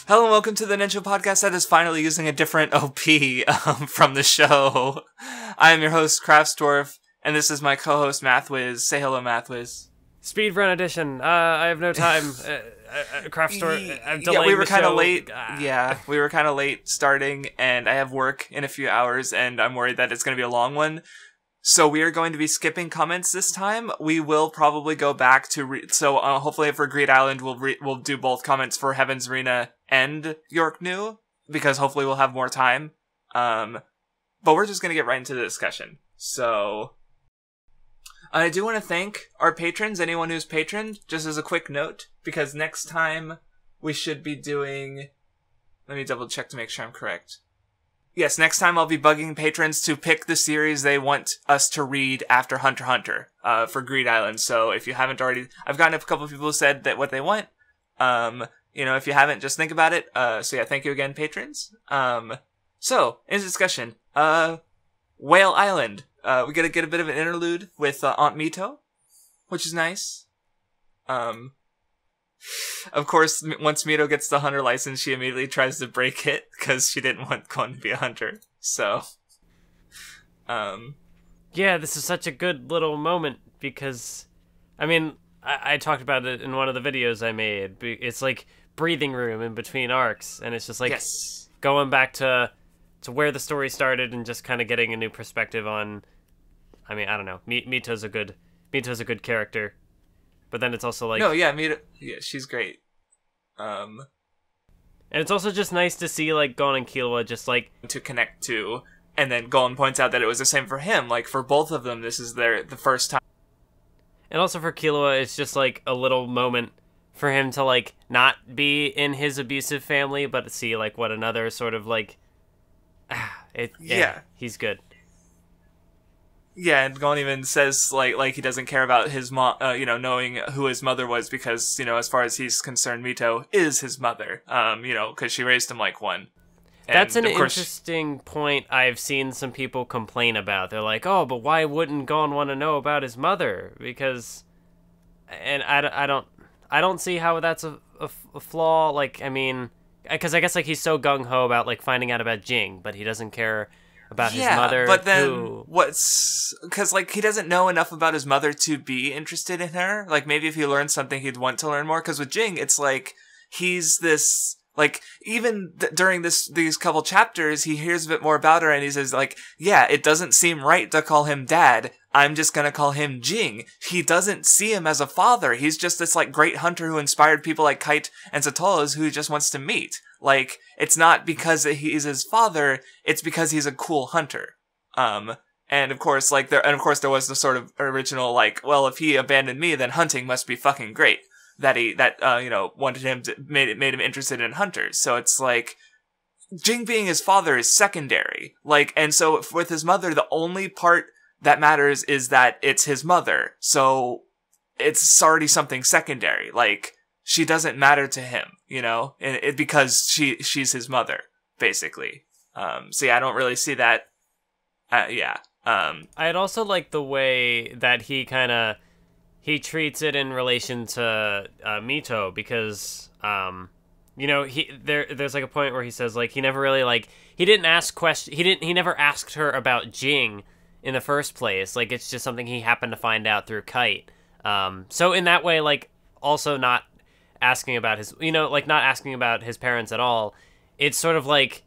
Hello and welcome to the Ninja Podcast that is finally using a different OP from the show. I am your host, Craftsdwarf, and this is my co-host, Mathwiz. Say hello, Mathwiz. Speedrun edition. I have no time. Craftsdwarf, I'm delaying we were kind of late. Yeah, we were kind of late starting, and I have work in a few hours, and I'm worried that it's going to be a long one. So we are going to be skipping comments this time. We will probably go back to hopefully for Greed Island we'll do both comments for Heaven's Arena and York New, because hopefully we'll have more time. But we're just going to get right into the discussion. So I do want to thank our patrons, anyone who's patroned, just as a quick note, because next time we should be doing, let me double check to make sure I'm correct. Yes, next time I'll be bugging patrons to pick the series they want us to read after Hunter x Hunter, for Greed Island. So if you haven't already, I've gotten a couple of people who said that what they want. If you haven't, just think about it. So yeah, thank you again, patrons. So, in this discussion, Whale Island. We gotta get a bit of an interlude with, Aunt Mito, which is nice. Of course, once Mito gets the hunter license, she immediately tries to break it, because she didn't want Gon to be a hunter. So, yeah, this is such a good little moment, because, I mean, I talked about it in one of the videos I made. It's like breathing room in between arcs, and it's just like going back to where the story started and just kind of getting a new perspective on, I mean, I don't know, Mito's a good character. But then it's also like... No, yeah, Mito, yeah, she's great. And it's also just nice to see, like, Gon and Killua just, like... to connect to, and then Gon points out that it was the same for him. Like, for both of them, this is the first time. And also for Killua, it's just, like, a little moment for him to, like, not be in his abusive family, but see, like, what another sort of, like... he's good. Yeah, and Gon even says, like he doesn't care about his mom, knowing who his mother was, because, as far as he's concerned, Mito is his mother, because she raised him like one. And that's an interesting point I've seen some people complain about. They're like, oh, but why wouldn't Gon want to know about his mother? Because, and I don't see how that's a flaw, like, I mean, because I guess, like, he's so gung-ho about, like, finding out about Jing, but he doesn't care about his mother. But then because, like, he doesn't know enough about his mother to be interested in her. Like, maybe if he learned something, he'd want to learn more. Because with Jing, it's like, he's this, like, even during these couple chapters, he hears a bit more about her, and he says, like, yeah, it doesn't seem right to call him dad. I'm just gonna call him Jing. He doesn't see him as a father. He's just this, like, great hunter who inspired people like Kite and Satolas who he just wants to meet. Like, it's not because he's his father, it's because he's a cool hunter. And of course, there was the sort of original, like, well, if he abandoned me, then hunting must be fucking great. Wanted him to, made him interested in hunters. So it's like, Jing being his father is secondary. Like, and so with his mother, the only part that matters is that it's his mother. So it's already something secondary. Like, she doesn't matter to him, because she's his mother, basically. So yeah, I don't really see that. I'd also like the way that he treats it in relation to Mito, because there's like a point where he says, like, he never really, like, he never asked her about Jing in the first place. Like, it's just something he happened to find out through Kite. So in that way, like, also not asking about his, not asking about his parents at all. It's sort of like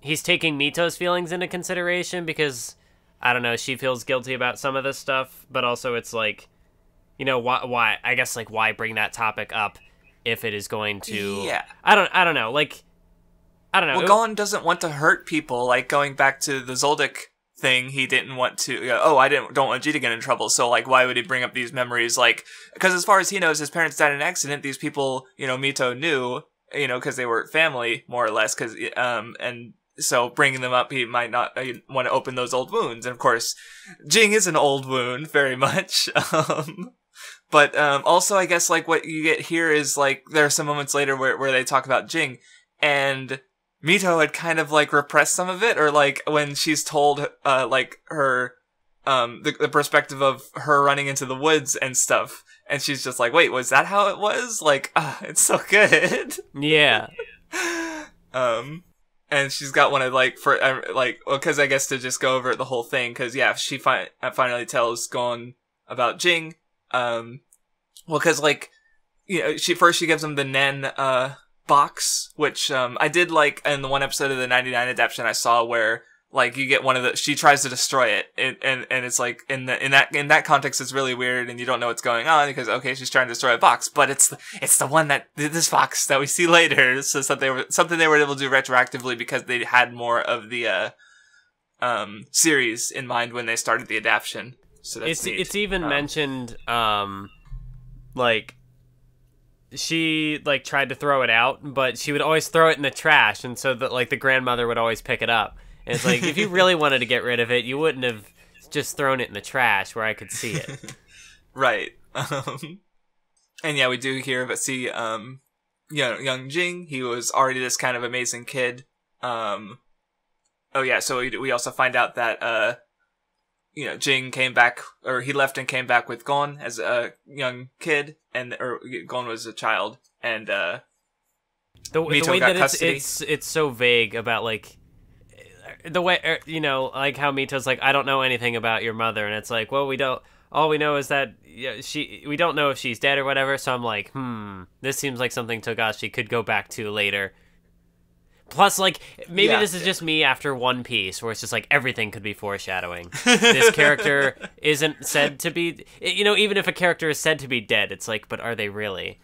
he's taking Mito's feelings into consideration, because, I don't know, she feels guilty about some of this stuff, but also it's like, why I guess, like, why bring that topic up if it is going to... Yeah. I don't know. Like, I don't know. Well, Gon doesn't want to hurt people. Like, going back to the Zoldyck thing, he didn't want to... don't want G to get in trouble, so, like, why would he bring up these memories? Like, because as far as he knows, his parents died in an accident. These people, Mito knew, because they were family, more or less, and so bringing them up, he might not want to open those old wounds. And of course, Jing is an old wound, very much. But also, I guess, like, what you get here is, like, there are some moments later where they talk about Jing, and Mito had kind of, like, repressed some of it, or, like, when she's told, like, her, the perspective of her running into the woods and stuff, and she's just like, wait, was that how it was? Like, it's so good. Yeah. And she's got one of like for like because I guess to just go over the whole thing because yeah she finally tells Gon about Jing well because like she gives him the Nen box which I did like in the one episode of the 99 adaptation I saw where like you get one of the she tries to destroy it and it's like in that context it's really weird and you don't know what's going on because okay she's trying to destroy a box but it's the one that this box that we see later so something they were able to do retroactively because they had more of the series in mind when they started the adaptation. So that's neat. It's even mentioned like she like tried to throw it out but she would always throw it in the trash and so that like the grandmother would always pick it up. And it's like, if you really wanted to get rid of it, you wouldn't have just thrown it in the trash where I could see it. Right. And yeah, we do see, young Jing. He was already this kind of amazing kid. Oh yeah, so we also find out that, Jing came back, or he left and came back with Gon as a young kid, or Gon was a child, and, the way that it's so vague about, like, the way like how Mito's like I don't know anything about your mother and it's like well we don't all we know is that we don't know if she's dead or whatever so I'm like this seems like something Togashi could go back to later plus like maybe this is just me after One Piece where it's just like everything could be foreshadowing. This character isn't said to be even if a character is said to be dead it's like but are they really?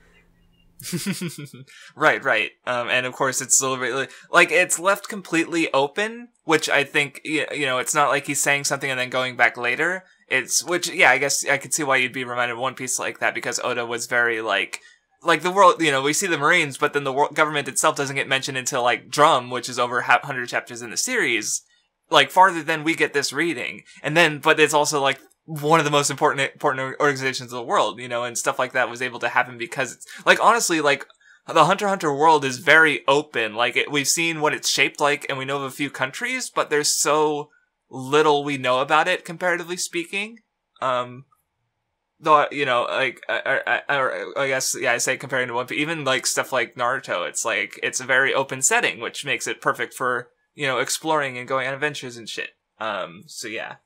Right. And of course it's really, like, it's left completely open, which I think, it's not like he's saying something and then going back later. I guess I could see why you'd be reminded of One Piece like that, because Oda was very, like the world, we see the Marines, but then the government itself doesn't get mentioned until, like, Drum, which is over 100 chapters in the series, like, farther than we get this reading. And then, but it's also, like, one of the most important organizations in the world, and stuff like that was able to happen because it's like honestly like the Hunter x Hunter world is very open. Like we've seen what it's shaped like and we know of a few countries, but there's so little we know about it comparatively speaking. Though like I guess I say comparing to One Piece, even like stuff like Naruto, it's like it's a very open setting, which makes it perfect for exploring and going on adventures and shit. So yeah.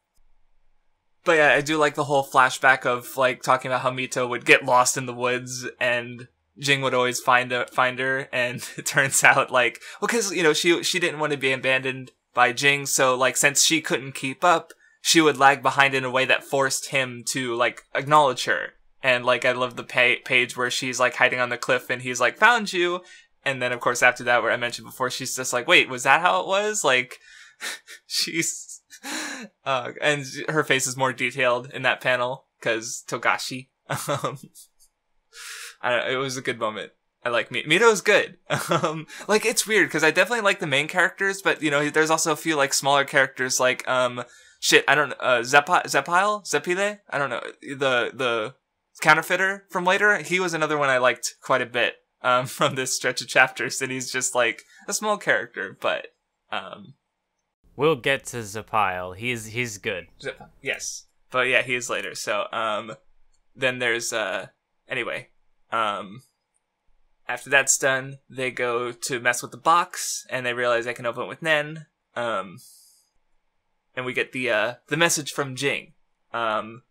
But yeah, I do like the whole flashback of, like, talking about how Mito would get lost in the woods and Jing would always find her, and it turns out, like, well, cause, she didn't want to be abandoned by Jing, so, like, since she couldn't keep up, she would lag behind in a way that forced him to, like, acknowledge her. And, like, I love the page where she's, like, hiding on the cliff and he's like, found you! And then, of course, after that, where I mentioned before, she's just like, wait, was that how it was? Like, she's... and her face is more detailed in that panel because Togashi. I don't know, it was a good moment. I like Mito's good. Like it's weird because I definitely like the main characters, but there's also a few like smaller characters like I don't know Zepile. I don't know the counterfeiter from later. He was another one I liked quite a bit from this stretch of chapters, and he's just like a small character, but We'll get to Zepile. He's good. Yes. But yeah, he is later. So, then there's, anyway, after that's done, they go to mess with the box, and they realize they can open it with Nen, and we get the message from Jing, where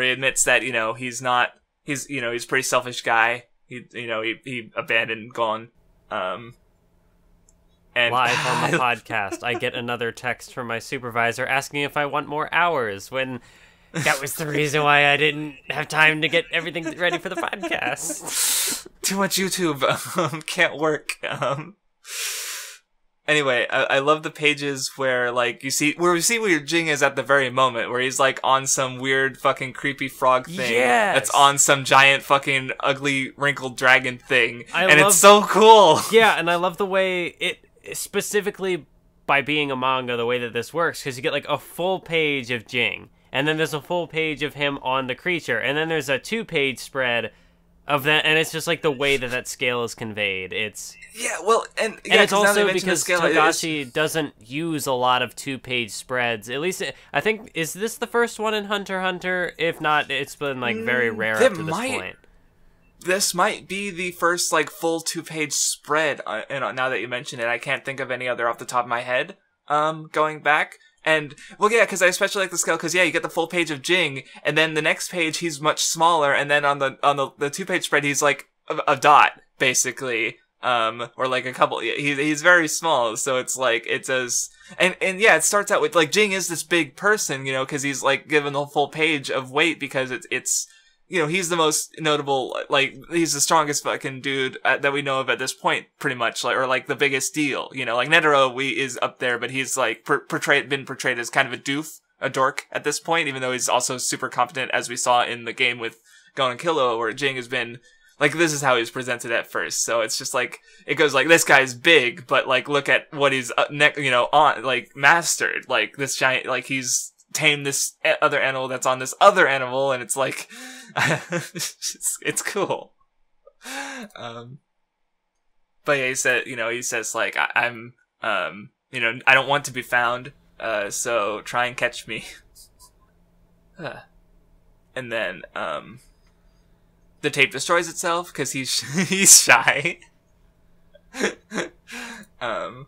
he admits that, he's a pretty selfish guy. He abandoned Gon, and live on the podcast, I get another text from my supervisor asking if I want more hours, when that was the reason why I didn't have time to get everything ready for the podcast. Too much YouTube. Can't work. Anyway, I love the pages where, like, we see where Jing is at the very moment, where he's, like, on some weird fucking creepy frog thing. Yes. That's on some giant fucking ugly wrinkled dragon thing. It's so cool. Yeah, and I love the way specifically by being a manga, the way that this works, because you get like a full page of Jing, and then there's a full page of him on the creature, and then there's a 2-page spread of that, and it's just like the way that scale is conveyed. It's and it's also because Togashi doesn't use a lot of 2-page spreads. At least I think, is this the first one in Hunter x Hunter? If not, it's been like very rare up to this point. this might be the first like full 2-page spread. And now that you mention it, I can't think of any other off the top of my head. Going back. And, well, yeah, because I especially like the scale, because, yeah, you get the full page of Jing, and then the next page, he's much smaller, and then on the 2-page spread, he's like a dot, basically. Or like a couple, he's very small, so it's like, it's as, and yeah, it starts out with, like, Jing is this big person, you know, because he's, like, given the full page of weight, because it's, you know, he's the most notable, like, he's the strongest fucking dude that we know of at this point, pretty much, like, or, like, the biggest deal, you know, like, Netero is up there, but he's, like, been portrayed as kind of a dork at this point, even though he's also super competent, as we saw in the game with Gon and Killua, where Jing has been, like, this is how he's presented at first, so it's just, like, it goes, like, this guy's big, but, like, look at what he's, mastered, like, this giant, like, he's tamed this other animal that's on this other animal, and it's like, it's cool. But yeah, he says, like, I'm, I don't want to be found, so try and catch me. And then, the tape destroys itself, because he's shy. But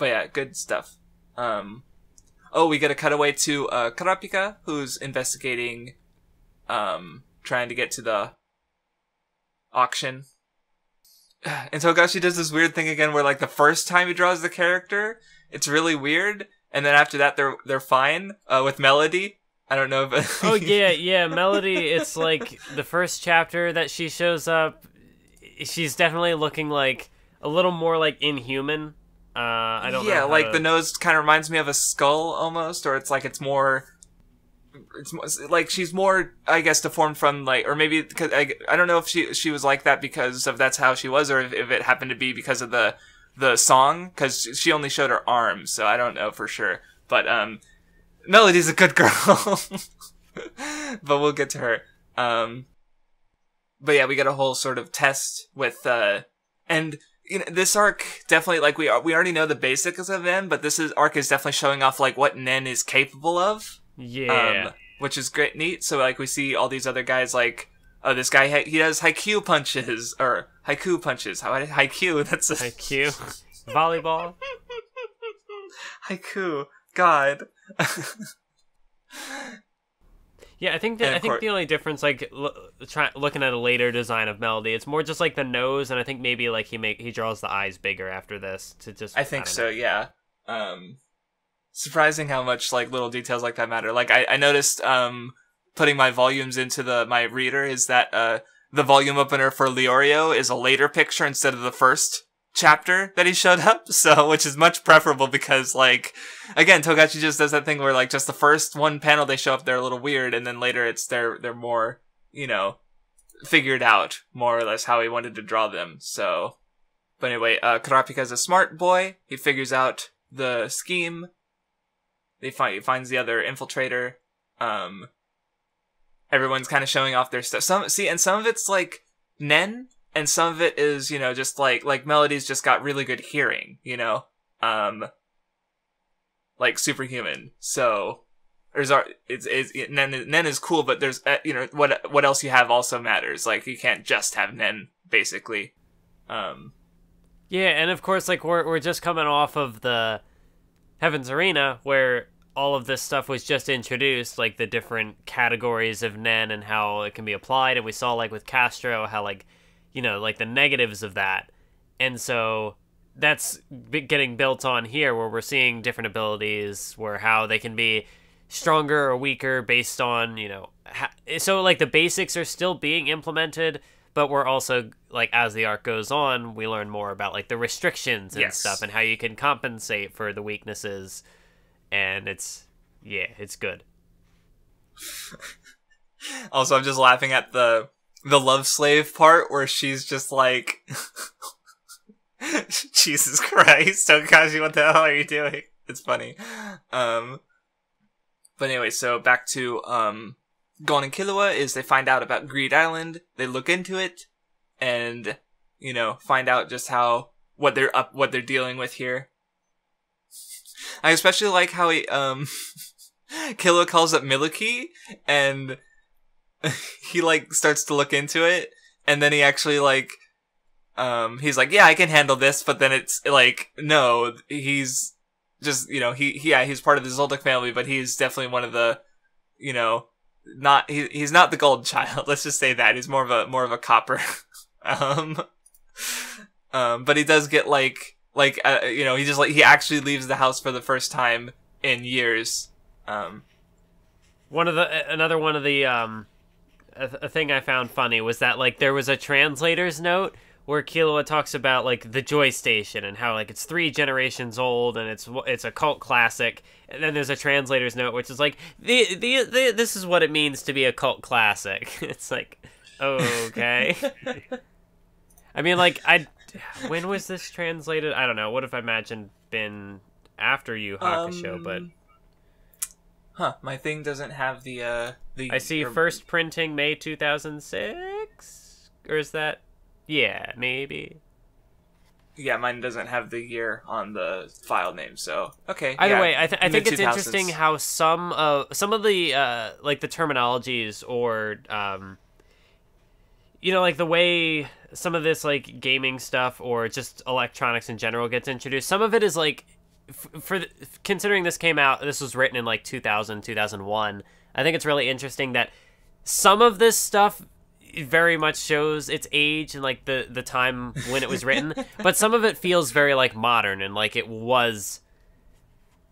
yeah, good stuff. We get a cutaway to, Kurapika, who's investigating, trying to get to the auction. And Togashi does this weird thing again where, like, the first time he draws the character, it's really weird, and then after that they're fine, with Melody. I don't know if... Oh, yeah, Melody, it's like, the first chapter that she shows up, she's definitely looking, like, a little more, like, inhuman. I don't know. Yeah, like, the nose kind of reminds me of a skull, almost, or it's like it's more, like, she's more, I guess, deformed from, like, or maybe, because, I don't know if she was like that because of that's how she was, or if it happened to be because of the song, because she only showed her arms, so I don't know for sure. But, Melody's a good girl. But we'll get to her. But yeah, we get a whole sort of test with, and, you know, this arc definitely, like, we already know the basics of Nen, but arc is definitely showing off, like, what Nen is capable of. Yeah. Which is neat. So, like, we see all these other guys, like, oh, this guy, he does haiku punches, or haiku punches. Haiku, that's a... Haiku? Volleyball? Haiku. God. Yeah, I think the only difference, like, looking at a later design of Melody, it's more just like the nose, and I think maybe like he draws the eyes bigger after this to just. I think so. Yeah. Surprising how much like little details like that matter. Like I noticed putting my volumes into my reader is that the volume opener for Leorio is a later picture instead of the first chapter that he showed up, so which is much preferable because, like, again, Togashi just does that thing where, like, just the first one panel they show up, they're a little weird, and then later it's they're more, you know, figured out more or less how he wanted to draw them. So, but anyway, Kurapika's a smart boy. He figures out the scheme. He finds the other infiltrator. Everyone's kind of showing off their stuff. Some of it's like Nen. And some of it is, you know, just like Melody's just got really good hearing, you know, like superhuman. So Nen is cool, but there's you know what else you have also matters. Like you can't just have Nen basically. Yeah, and of course, like we're just coming off of the Heaven's Arena where all of this stuff was just introduced, like the different categories of Nen and how it can be applied, and we saw like with Castro how like, you know, like the negatives of that. And so that's getting built on here where we're seeing different abilities where how they can be stronger or weaker based on, you know, so like the basics are still being implemented, but we're also like, as the arc goes on, we learn more about like the restrictions and stuff and how you can compensate for the weaknesses. And it's good. Also, I'm just laughing at the love slave part where she's just like, Jesus Christ, Togashi, what the hell are you doing? It's funny. But anyway, so back to Gon and Killua is they find out about Greed Island, they look into it, and, you know, find out just what they're dealing with here. I especially like how he Killua calls it Miliki, and he like starts to look into it, and then he actually like he's like, yeah, I can handle this, but then it's like, no, he's just, you know, he's part of the Zoldyck family, but he's definitely one of the, you know, he's not the golden child. Let's just say that he's more of a copper. But he does get you know, he actually leaves the house for the first time in years. A thing I found funny was that like there was a translator's note where Killua talks about like the Joy Station and how like it's 3 generations old and it's a cult classic, and then there's a translator's note which is like this is what it means to be a cult classic. It's like, okay. I mean, like, when was this translated? I don't know. What if I imagine been after Yu Hakusho, but my thing doesn't have the I see first printing May 2006, or is that? Yeah, maybe. Yeah, mine doesn't have the year on the file name, so okay. Either way, I think it's interesting how some of the like the terminologies or you know, like the way some of this like gaming stuff or just electronics in general gets introduced. Some of it is like considering this was written in like 2000, 2001. I think it's really interesting that some of this stuff very much shows its age and like the time when it was written, but some of it feels very like modern and like it was,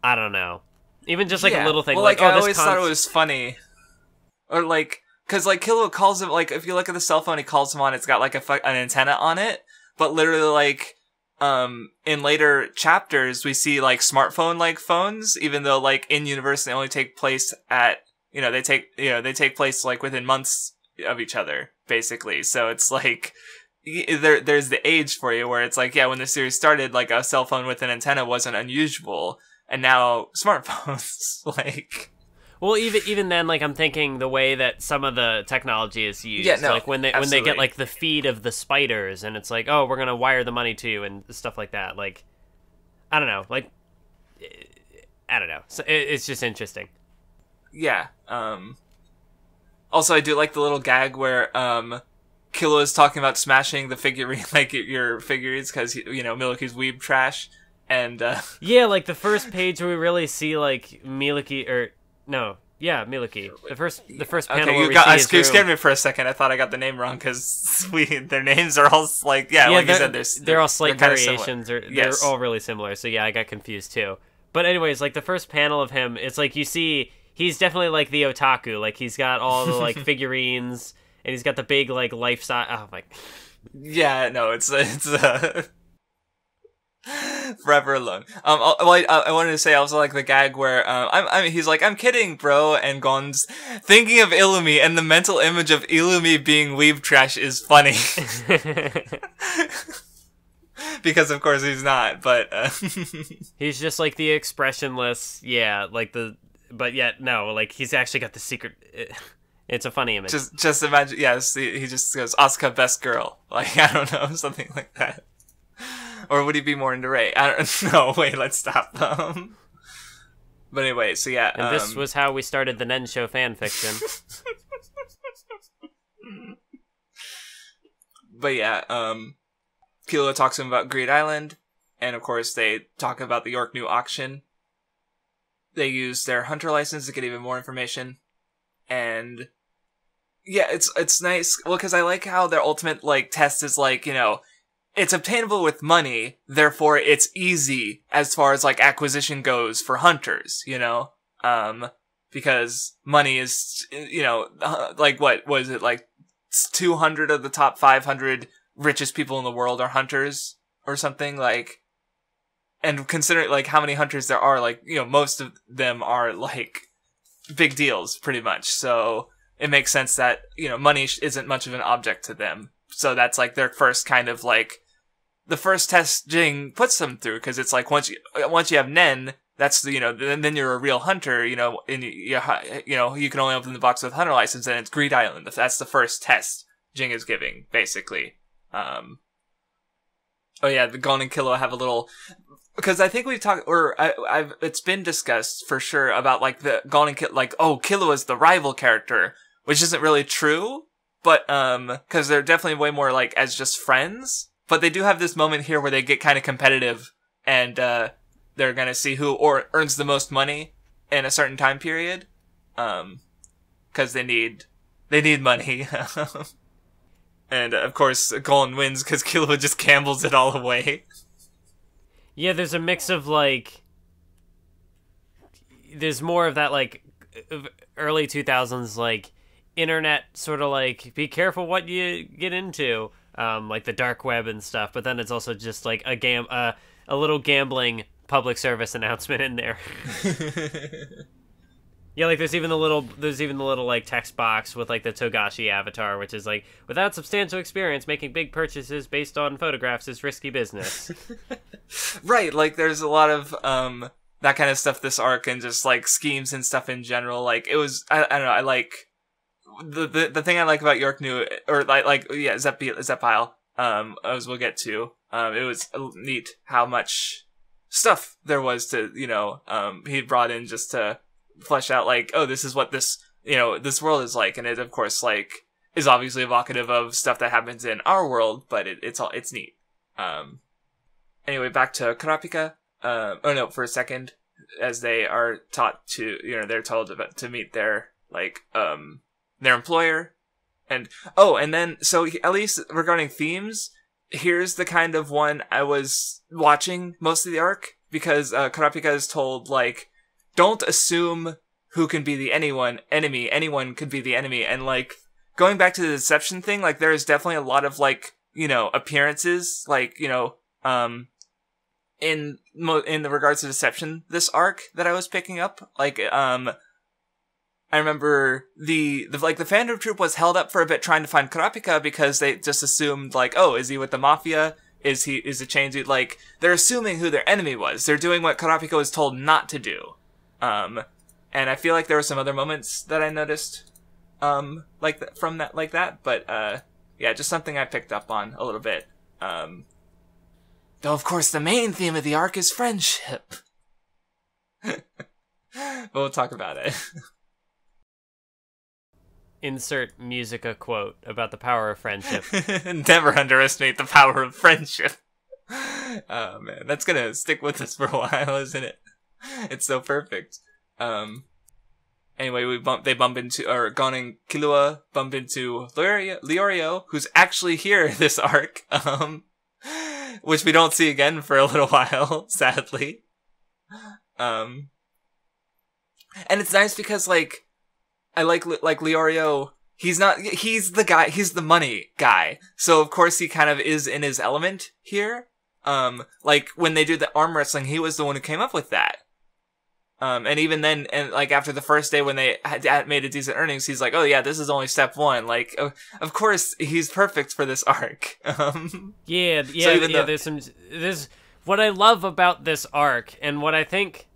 I don't know, even just like a little thing. Well, like I always thought it was funny, or like because like Killua calls him, like if you look at the cell phone, he calls him on. It's got like an antenna on it, but literally like in later chapters we see like smartphone like phones, even though like in universe they only take place at they take place like within months of each other, basically. So it's like there's the age for you where it's like, yeah, when the series started, like a cell phone with an antenna wasn't unusual, and now smartphones like, well, even then, like I'm thinking the way that some of the technology is used, like when they get like the feed of the spiders, and it's like, oh, we're gonna wire the money to you and stuff like that. Like, I don't know, like I don't know. So it's just interesting. Yeah. Also, I do like the little gag where Killua is talking about smashing the figurine, like your figurines, because Miluki's weeb trash, and yeah, like the first page where we really see like Miluki, or no, yeah, Miluki. The first panel. Okay, you scared me for a second. I thought I got the name wrong because their names are all like like you said, they're all slight variations, or they're all really similar. So yeah, I got confused too. But anyways, like the first panel of him, it's like you see. He's definitely like the otaku. Like he's got all the like figurines, and he's got the big like life size. Oh my! Yeah, no, it's forever alone. I wanted to say also like the gag where he's like, I'm kidding, bro, and Gon's thinking of Illumi, and the mental image of Illumi being weeb trash is funny. Because of course he's not, but he's just like the expressionless, but yet no, like he's actually got the secret. It's a funny image. Just imagine, he just goes, Asuka best girl, like I don't know, something like that. Or would he be more into Rei? I don't know. Wait, let's stop. But anyway, so yeah. And this was how we started the Nensho fanfiction. But yeah, Killua talks to him about Greed Island, and of course they talk about the York New auction. They use their hunter license to get even more information, and yeah, it's nice. Well, because I like how their ultimate like test is like, it's obtainable with money, therefore it's easy as far as like acquisition goes for hunters. Because money is like what was it, like 200 of the top 500 richest people in the world are hunters or something, like. And considering like how many hunters there are, like, most of them are like big deals pretty much. So it makes sense that, money isn't much of an object to them. So that's like their first kind of like the first test Jing puts them through. Cause it's like once you have Nen, that's then you're a real hunter, and you can only open the box with hunter license, and it's Greed Island. That's the first test Jing is giving, basically. Oh yeah, the Gon and Killua have a little. Because I think we've talked, or it's been discussed for sure about like the Gon and Killua's the rival character, which isn't really true. but because they're definitely way more like as just friends. But they do have this moment here where they get kind of competitive, and they're gonna see who earns the most money in a certain time period, because they need money. And of course, Golan wins because Killua just gambles it all away. Yeah, there's a mix of like, there's more of that like early 2000s like internet sort of like be careful what you get into, like the dark web and stuff. But then it's also just like a little gambling public service announcement in there. Yeah, like there's even the little like text box with like the Togashi avatar, which is like, without substantial experience, making big purchases based on photographs is risky business. Right, like there's a lot of that kind of stuff this arc, and just like schemes and stuff in general. Like it was, I don't know, I like the thing I like about York New, or Zepile, as we'll get to. It was neat how much stuff there was to, he brought in just to flesh out like, oh, this is what this world is like, and it of course like is obviously evocative of stuff that happens in our world, but it's neat. Anyway, back to Kurapika. For a second, as they are taught to, they're told to meet their employer, and then so at least regarding themes, here's the kind of one I was watching most of the arc, because Kurapika is told like, don't assume who can be the enemy. Anyone could be the enemy. And, like, going back to the deception thing, like, there is definitely a lot of, like, appearances, like, in the regards to deception, this arc that I was picking up. Like, I remember the Phantom Troop was held up for a bit trying to find Kurapika, because they just assumed, like, oh, is he with the Mafia? Is it changed? Like, they're assuming who their enemy was. They're doing what Kurapika was told not to do. And I feel like there were some other moments that I noticed, but, yeah, just something I picked up on a little bit. Though, of course, the main theme of the arc is friendship. But we'll talk about it. Insert Musica quote about the power of friendship. Never underestimate the power of friendship. Oh, man, that's gonna stick with us for a while, isn't it? It's so perfect. Anyway, Gon and Killua bump into Leorio, who's actually here this arc, which we don't see again for a little while, sadly. And it's nice because, like, I like Leorio, he's the money guy, so of course he kind of is in his element here. Like, when they do the arm wrestling, he was the one who came up with that. And even then, and like after the first day when they had made a decent earnings, he's like, oh yeah, this is only step one. Like, of course, he's perfect for this arc. There's what I love about this arc, and what I think,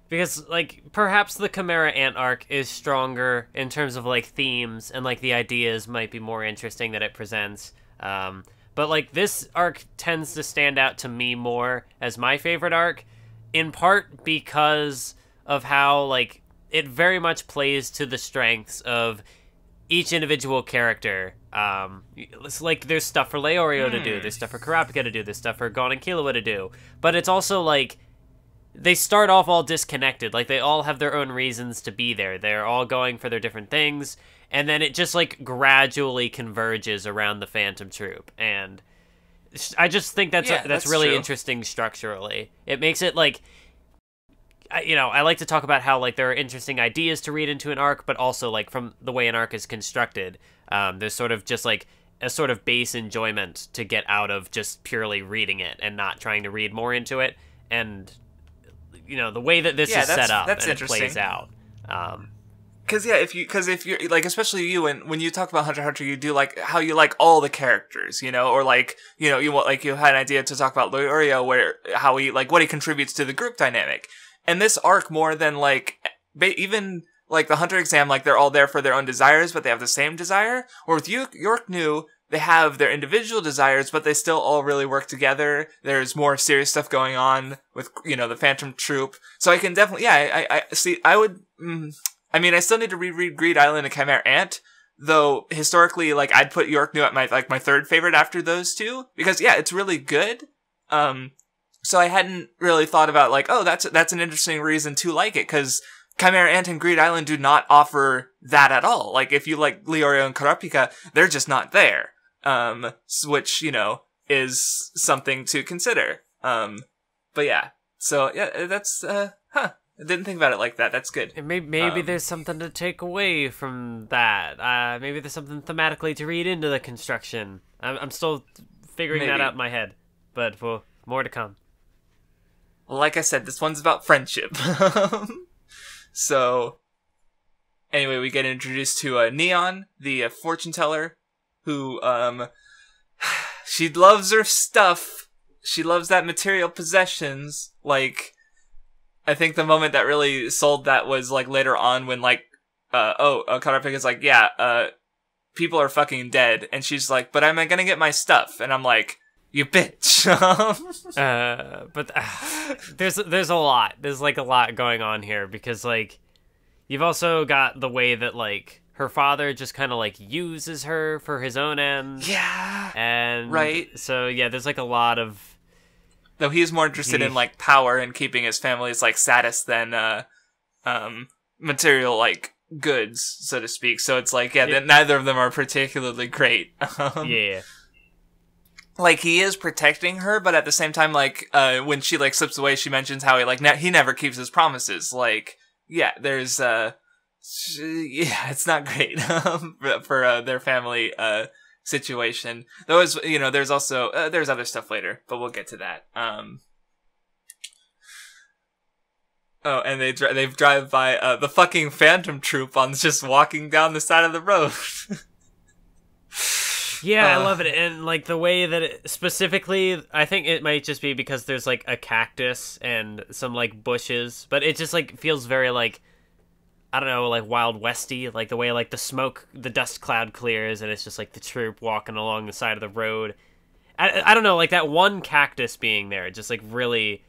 because like perhaps the Chimera Ant arc is stronger in terms of like themes, and like the ideas might be more interesting that it presents. But like this arc tends to stand out to me more as my favorite arc, in part because of how, like, it very much plays to the strengths of each individual character. It's like, there's stuff for Leorio to do, there's stuff for Kurapika to do, there's stuff for Gon and Killua to do. But it's also, like, they start off all disconnected. Like, they all have their own reasons to be there. They're all going for their different things. And then it just, like, gradually converges around the Phantom Troop. And I just think that's really true. Interesting structurally. It makes it, like, I like to talk about how, like, there are interesting ideas to read into an arc, but also, like, from the way an arc is constructed, there's sort of just, like, a sort of base enjoyment to get out of just purely reading it and not trying to read more into it. And, the way that this is set up and it plays out. Because if you're like, especially you, when you talk about Hunter x Hunter, you do like how you like all the characters, or like you want, like, you had an idea to talk about Leorio, where how he, like, what he contributes to the group dynamic. And this arc, more than like even like the Hunter exam, like, they're all there for their own desires, but they have the same desire. Or with York New, they have their individual desires, but they still all really work together. There's more serious stuff going on with the Phantom Troop. So I can definitely I see. I would. I still need to reread Greed Island and Chimera Ant, though historically, like, I'd put York New at my third favorite after those two, because yeah, it's really good. So I hadn't really thought about like, oh, that's an interesting reason to like it, because Chimera Ant and Greed Island do not offer that at all. Like, if you like Leorio and Karapika, they're just not there. Which, you know, is something to consider. But yeah. So yeah, that's, I didn't think about it like that. That's good. Maybe there's something to take away from that. Maybe there's something thematically to read into the construction. I'm still figuring that out in my head. But more to come. Well, like I said, this one's about friendship. So, anyway, we get introduced to Neon, the fortune teller, who, she loves her stuff. She loves that material possessions. Like, I think the moment that really sold that was, like, later on when, like, Karapika's like, yeah, people are fucking dead. And she's like, but am I gonna get my stuff? And I'm like, you bitch. But there's a lot. There's like a lot going on here, because like you've also got the way that like her father just kind of like uses her for his own ends. Yeah. And right. So yeah, there's like a lot of, though he's more interested in like power and keeping his family's like status than material like goods, so to speak. So it's like neither of them are particularly great. Yeah. Like, he is protecting her, but at the same time, like, when she, like, slips away, she mentions how he never keeps his promises. Like, yeah, there's, yeah, it's not great, for, their family, situation. Though, you know, there's also, there's other stuff later, but we'll get to that. Oh, and they drive by, the fucking Phantom Troop on just walking down the side of the road. Yeah, I love it. And, like, the way that it, specifically, I think it might just be because there's, like, a cactus and some, like, bushes. But it just, like, feels very, like, I don't know, like, Wild Westy. Like, the way, like, the dust cloud clears and it's just, like, the troop walking along the side of the road. I don't know, like, that one cactus being there just, like, really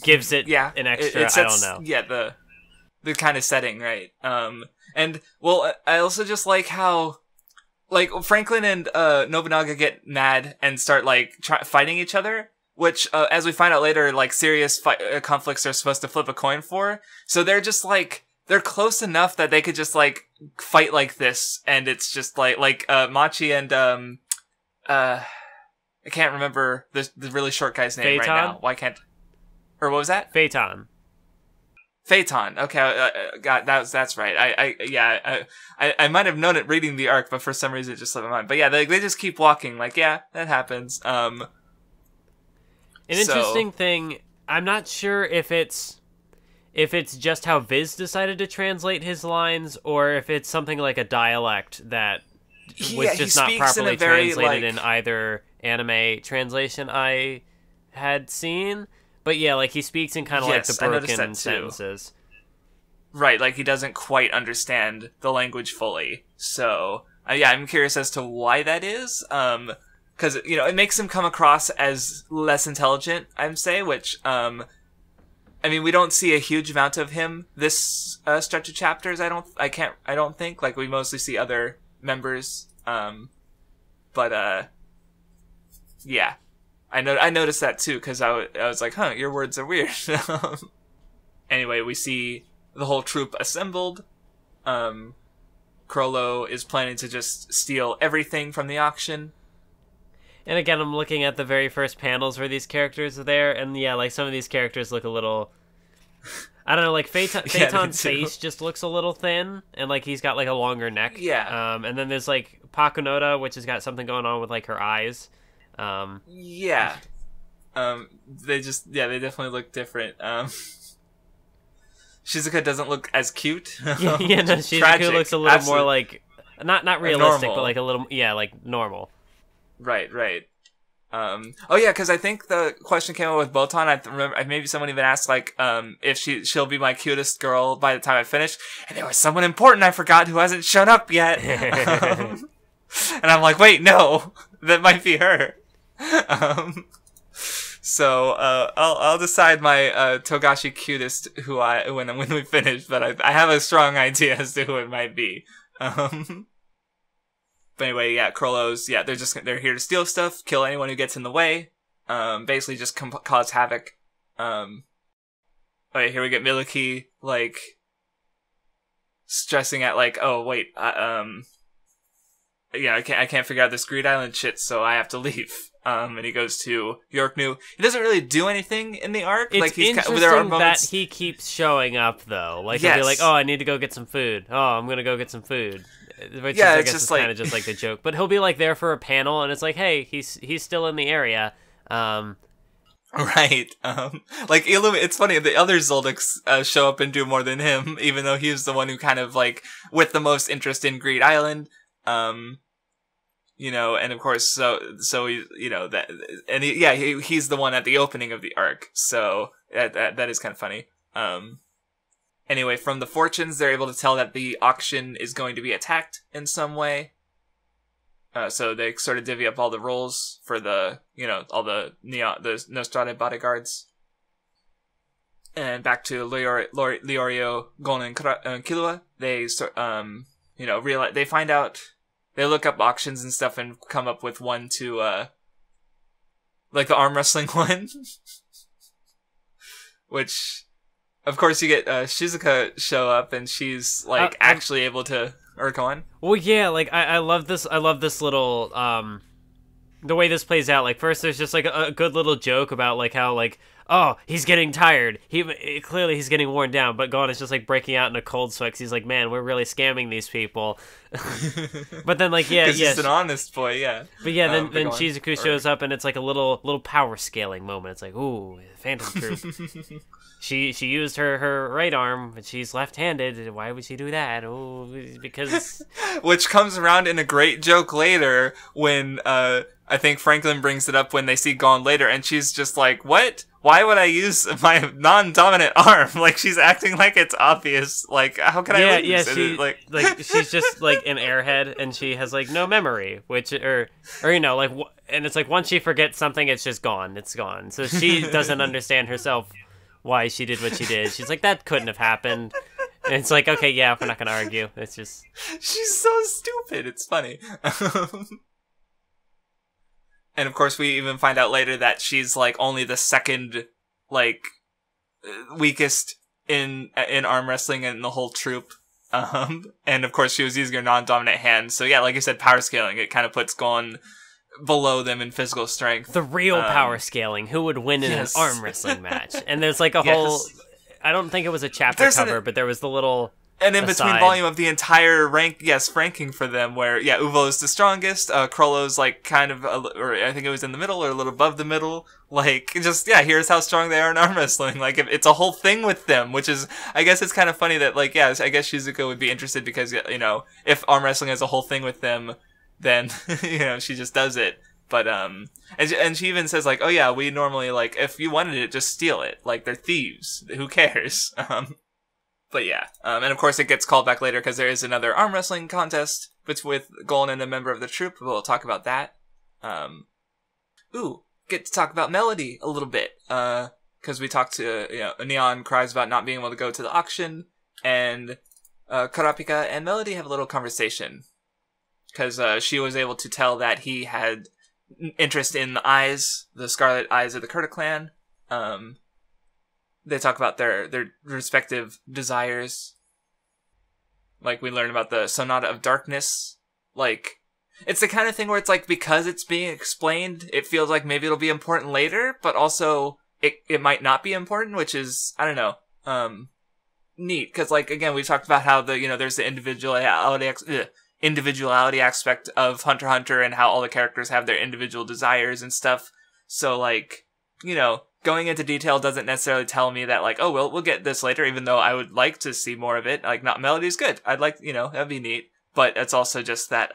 gives it an extra, it sets, I don't know. Yeah, the kind of setting, right? And, well, I also just like how... Like, Franklin and Nobunaga get mad and start, like, fighting each other, which, as we find out later, like, serious conflicts are supposed to flip a coin for. So they're just, like, they're close enough that they could just, like, fight like this, and it's just, like, Machi and, I can't remember the really short guy's name right now. Why can't... Or what was that? Phaeton. Phaeton. Okay, God, that's right. I might have known it reading the arc, but for some reason it just slipped my mind. But yeah, they just keep walking. Like, yeah, that happens. An interesting thing. I'm not sure if it's just how Viz decided to translate his lines, or if it's something like a dialect that was just not properly translated in either anime translation I had seen. But yeah, like, he speaks in kind of like the broken sentences. Right, like, he doesn't quite understand the language fully. So, yeah, I'm curious as to why that is. Because, you know, it makes him come across as less intelligent, I'd say, which, I mean, we don't see a huge amount of him this stretch of chapters, I don't think. Like, we mostly see other members. But, yeah. I noticed that too, because I was like, huh, your words are weird. Anyway, we see the whole troop assembled. Chrollo is planning to just steal everything from the auction. And again, I'm looking at the very first panels where these characters are there, and yeah, like, some of these characters look a little... I don't know, like, Phaeton's face just looks a little thin, and, like, he's got, like, a longer neck. Yeah. And then there's, like, Pakunoda, which has got something going on with, like, her eyes. Yeah. They definitely look different. Shizuka doesn't look as cute. Yeah, no, Shizuka looks a little more like, not realistic, but like a little, like normal. Right. Oh yeah, because I think the question came up with Botan. I remember maybe someone even asked like, if she'll be my cutest girl by the time I finish, and there was someone important I forgot who hasn't shown up yet. And I'm like, wait, no, that might be her. So I'll decide my Togashi cutest when we finish, but I have a strong idea as to who it might be. But anyway, yeah, Krollos, yeah, they're here to steal stuff, kill anyone who gets in the way, basically just cause havoc. Okay, here we get Miliki, like, stressing at, like, oh, wait, yeah, I can't figure out this Greed Island shit, so I have to leave. And he goes to Yorknu. He doesn't really do anything in the arc. It's like, interesting that he keeps showing up, though. Like, he'll be like, oh, I need to go get some food. Oh, I'm gonna go get some food. Which yeah, is, I it's guess just is like... kind of just like the joke. But he'll be, like, there for a panel, and it's like, hey, he's still in the area. Right. Like, it's funny, the other Zoldycks show up and do more than him, even though he's the one who kind of, like, with the most interest in Greed Island. You know, and of course, so he, you know, that, and he's the one at the opening of the arc, so that is kind of funny. Anyway, from the fortunes, they're able to tell that the auction is going to be attacked in some way. So they sort of divvy up all the roles for the, you know, all the Nostrada bodyguards. And back to Leorio, Gon, and Killua, they, you know, realize, they find out, they look up auctions and stuff and come up with one to, like the arm wrestling one. Which, of course, you get Shizuka show up and she's, like, actually able to... Or go on. Well, yeah, like, I love this little, the way this plays out. Like, first there's just, like, a good little joke about, like, how, like, oh, he's getting tired. Clearly he's getting worn down, but Gon is just, like, breaking out in a cold sweat 'cause he's like, man, we're really scamming these people. But then, like, yeah. He's an honest boy, yeah. But yeah, then Shizuku shows up and it's, like, a little power scaling moment. It's like, ooh, Phantom Troop. She used her right arm, but she's left-handed. Why would she do that? Oh, because... Which comes around in a great joke later when, I think Franklin brings it up when they see Gon later, and she's just like, what? Why would I use my non-dominant arm? Like, she's acting like it's obvious. Like, how can I lose? Yeah, like, she's just, like, an airhead, and she has, like, no memory, or you know, like, and it's like, once she forgets something, it's just gone. It's gone. So she doesn't understand herself why she did what she did. She's like, that couldn't have happened. And it's like, okay, yeah, we're not gonna argue. It's just... She's so stupid. It's funny. And of course, we even find out later that she's, like, only the second, like, weakest in arm wrestling in the whole troop. And of course, she was using her non-dominant hand. So yeah, like I said, power scaling, it kind of puts Gon below them in physical strength. The real power scaling. Who would win in an arm wrestling match? And there's, like, a whole... I don't think it was a chapter cover, but there was the little... And in between volume of the entire ranking for them, where, yeah, Uvo is the strongest, Krollo's, like, kind of, or I think it was in the middle, or a little above the middle, like, just, yeah, here's how strong they are in arm wrestling, like, it's a whole thing with them, which is, I guess it's kind of funny that, like, yeah, I guess Shizuka would be interested because, you know, if arm wrestling is a whole thing with them, then, you know, she just does it. But, and she even says, like, oh yeah, we normally, like, if you wanted it, just steal it. Like, they're thieves. Who cares? But yeah. And of course it gets called back later because there is another arm wrestling contest with Gon and a member of the troop. We'll talk about that. Get to talk about Melody a little bit. Because we talked to, you know, Neon cries about not being able to go to the auction. And, Kurapika and Melody have a little conversation. Because, she was able to tell that he had interest in the eyes, the scarlet eyes of the Kurta clan. They talk about their respective desires. Like, we learn about the Sonata of Darkness. Like, it's the kind of thing where it's like, because it's being explained, it feels like maybe it'll be important later, but also it might not be important, which is, I don't know, neat. Because, like, again, we've talked about how there's the individuality aspect of Hunter x Hunter and how all the characters have their individual desires and stuff. So, like, you know, going into detail doesn't necessarily tell me that, like, oh, well, we'll get this later, even though I would like to see more of it. Like, not Melody's good. I'd like, you know, that'd be neat. But it's also just that,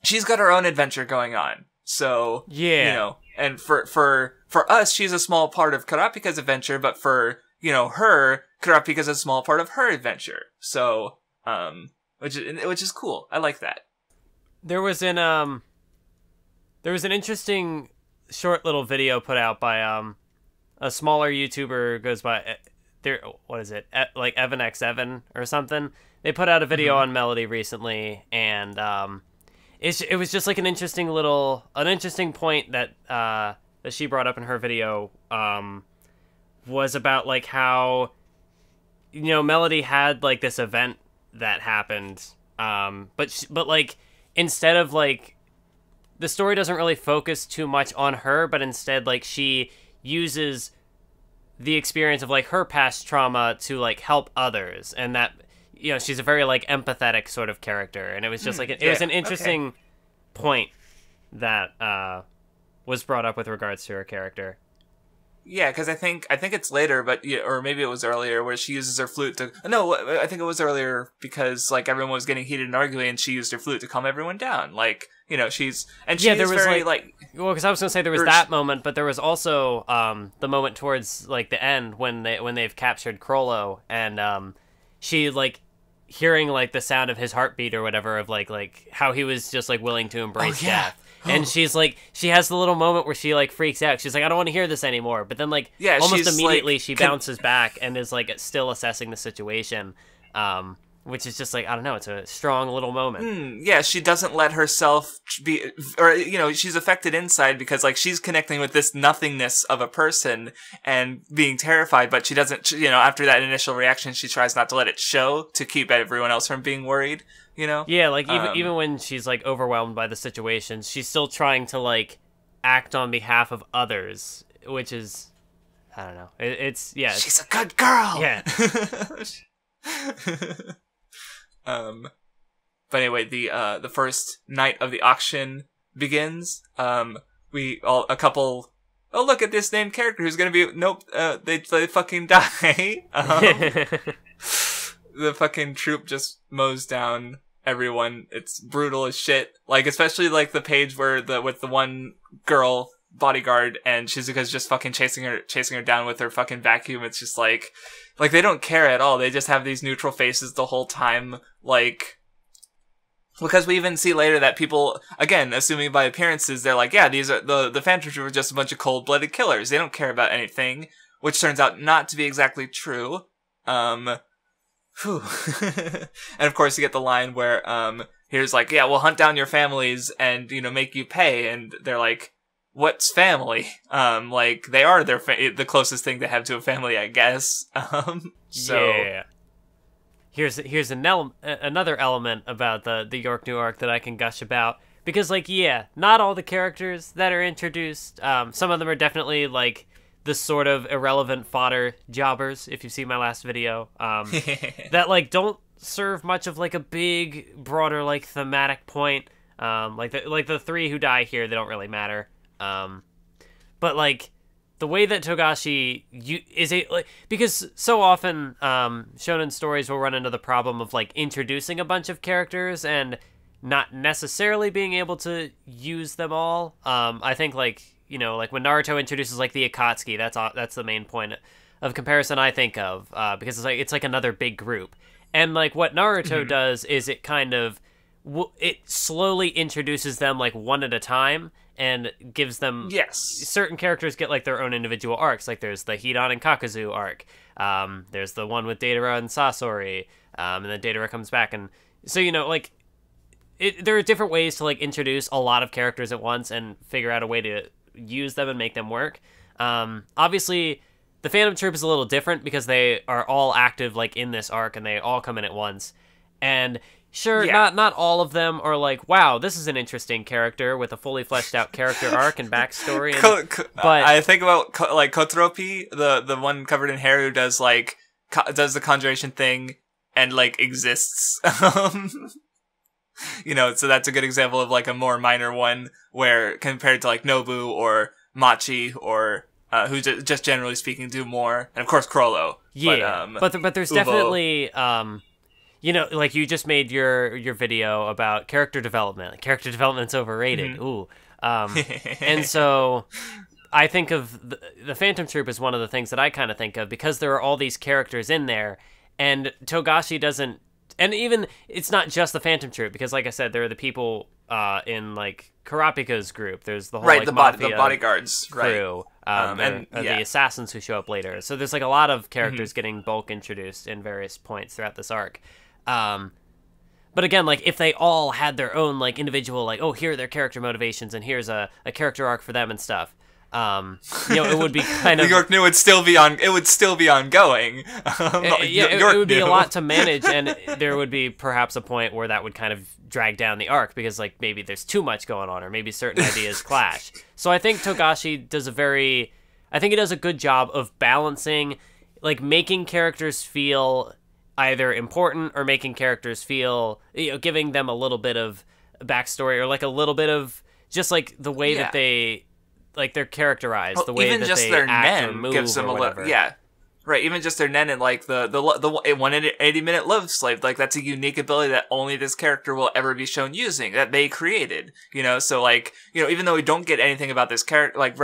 she's got her own adventure going on. So, yeah, you know, and for us, she's a small part of Kurapika's adventure, but for, you know, her, Kurapika's a small part of her adventure. So, which is cool. I like that. There was an interesting short little video put out by a smaller YouTuber, goes by there, what is it, like Evan X Evan or something. They put out a video on Melody recently, and it was just like an interesting point that that she brought up in her video, was about like how, you know, Melody had like this event that happened, but like instead of like, the story doesn't really focus too much on her, but instead like she uses the experience of like her past trauma to like help others, and that, you know, she's a very like empathetic sort of character, and it was just like it was an interesting point that was brought up with regards to her character. Yeah, because I think it's later, but or maybe it was earlier, where she uses her flute to. No, I think it was earlier because like everyone was getting heated and arguing, and she used her flute to calm everyone down. Like, you know, she's there was very well, because I was gonna say there was that moment, but there was also the moment towards like the end when they've captured Crollo, and she like hearing like the sound of his heartbeat or whatever, of like how he was just like willing to embrace death. And she's like, she has the little moment where she like freaks out. She's like, I don't want to hear this anymore. But then like almost immediately she bounces back and is like still assessing the situation, which is just like, I don't know, it's a strong little moment. Yeah, she doesn't let herself be, or, you know, she's affected inside because like she's connecting with this nothingness of a person and being terrified, but she doesn't, you know, after that initial reaction, she tries not to let it show to keep everyone else from being worried. You know? Yeah, like even when she's like overwhelmed by the situation, she's still trying to like act on behalf of others, which is, I don't know. It's she's a good girl. Yeah. But anyway, the first night of the auction begins. A couple. Oh, look at this named character who's gonna be. Nope. They fucking die. The fucking troop just mows down everyone. It's brutal as shit. Like, especially like the page where with the one girl bodyguard and Shizuka's just fucking chasing her down with her fucking vacuum. It's just like they don't care at all. They just have these neutral faces the whole time. Like, because we even see later that people, again, assuming by appearances, they're like, yeah, these are the Phantom Troop are just a bunch of cold-blooded killers. They don't care about anything, which turns out not to be exactly true. Whew. And of course you get the line where here's like, yeah, we'll hunt down your families and, you know, make you pay, and they're like, what's family? Like, they are the closest thing they have to a family, I guess. So yeah. Here's another element about the York New arc that I can gush about, because like, yeah, not all the characters that are introduced, some of them are definitely like the sort of irrelevant fodder jobbers, if you see my last video, that like don't serve much of like a big, broader like thematic point. Like the three who die here, they don't really matter. But like the way that Togashi because so often shonen stories will run into the problem of like introducing a bunch of characters and not necessarily being able to use them all. I think like, you know, like when Naruto introduces like the Akatsuki, that's the main point of comparison I think of, because it's like another big group, and like what Naruto does is it kind of it slowly introduces them like one at a time and gives them certain characters get like their own individual arcs. Like there's the Hidan and Kakuzu arc, there's the one with Deidara and Sasori, and then Deidara comes back, and so, you know, like there are different ways to like introduce a lot of characters at once and figure out a way to use them and make them work. Obviously the Phantom Troop is a little different because they are all active like in this arc and they all come in at once, and sure, not all of them are like, wow, this is an interesting character with a fully fleshed out character arc and backstory, but I think about like Kotropi, the one covered in hair who does the conjuration thing and like exists. You know, so that's a good example of like a more minor one, where compared to like Nobu or Machi or who just generally speaking do more, and of course Crollo. Yeah, but there's Ubo. Definitely you know, like you just made your video about character development. Character development's overrated. Ooh, and so I think of the Phantom Troop as one of the things that I kind of think of, because there are all these characters in there, and Togashi doesn't. And even, it's not just the Phantom Troop, because like I said, there are the people in like Kurapika's group. There's the whole like, the mafia bodyguards crew. The assassins who show up later. So there's like a lot of characters getting bulk introduced in various points throughout this arc. But again, like, if they all had their own, like, individual, like, oh, here are their character motivations, and here's a character arc for them and stuff, it would be kind of... York New would still be ongoing. It would be a lot to manage, and there would be perhaps a point where that would kind of drag down the arc, because, like, maybe there's too much going on, or maybe certain ideas clash. So I think Togashi does he does a good job of balancing, like, making characters feel either important or making characters feel, giving them a little bit of backstory or like a little bit of just like the way that they, like they're characterized, the way even that just they their act nen or move gives them or whatever. Right, even just their nen and like the 180-minute love slave, like that's a unique ability that only this character will ever be shown using, that they created, so like, even though we don't get anything about this character, like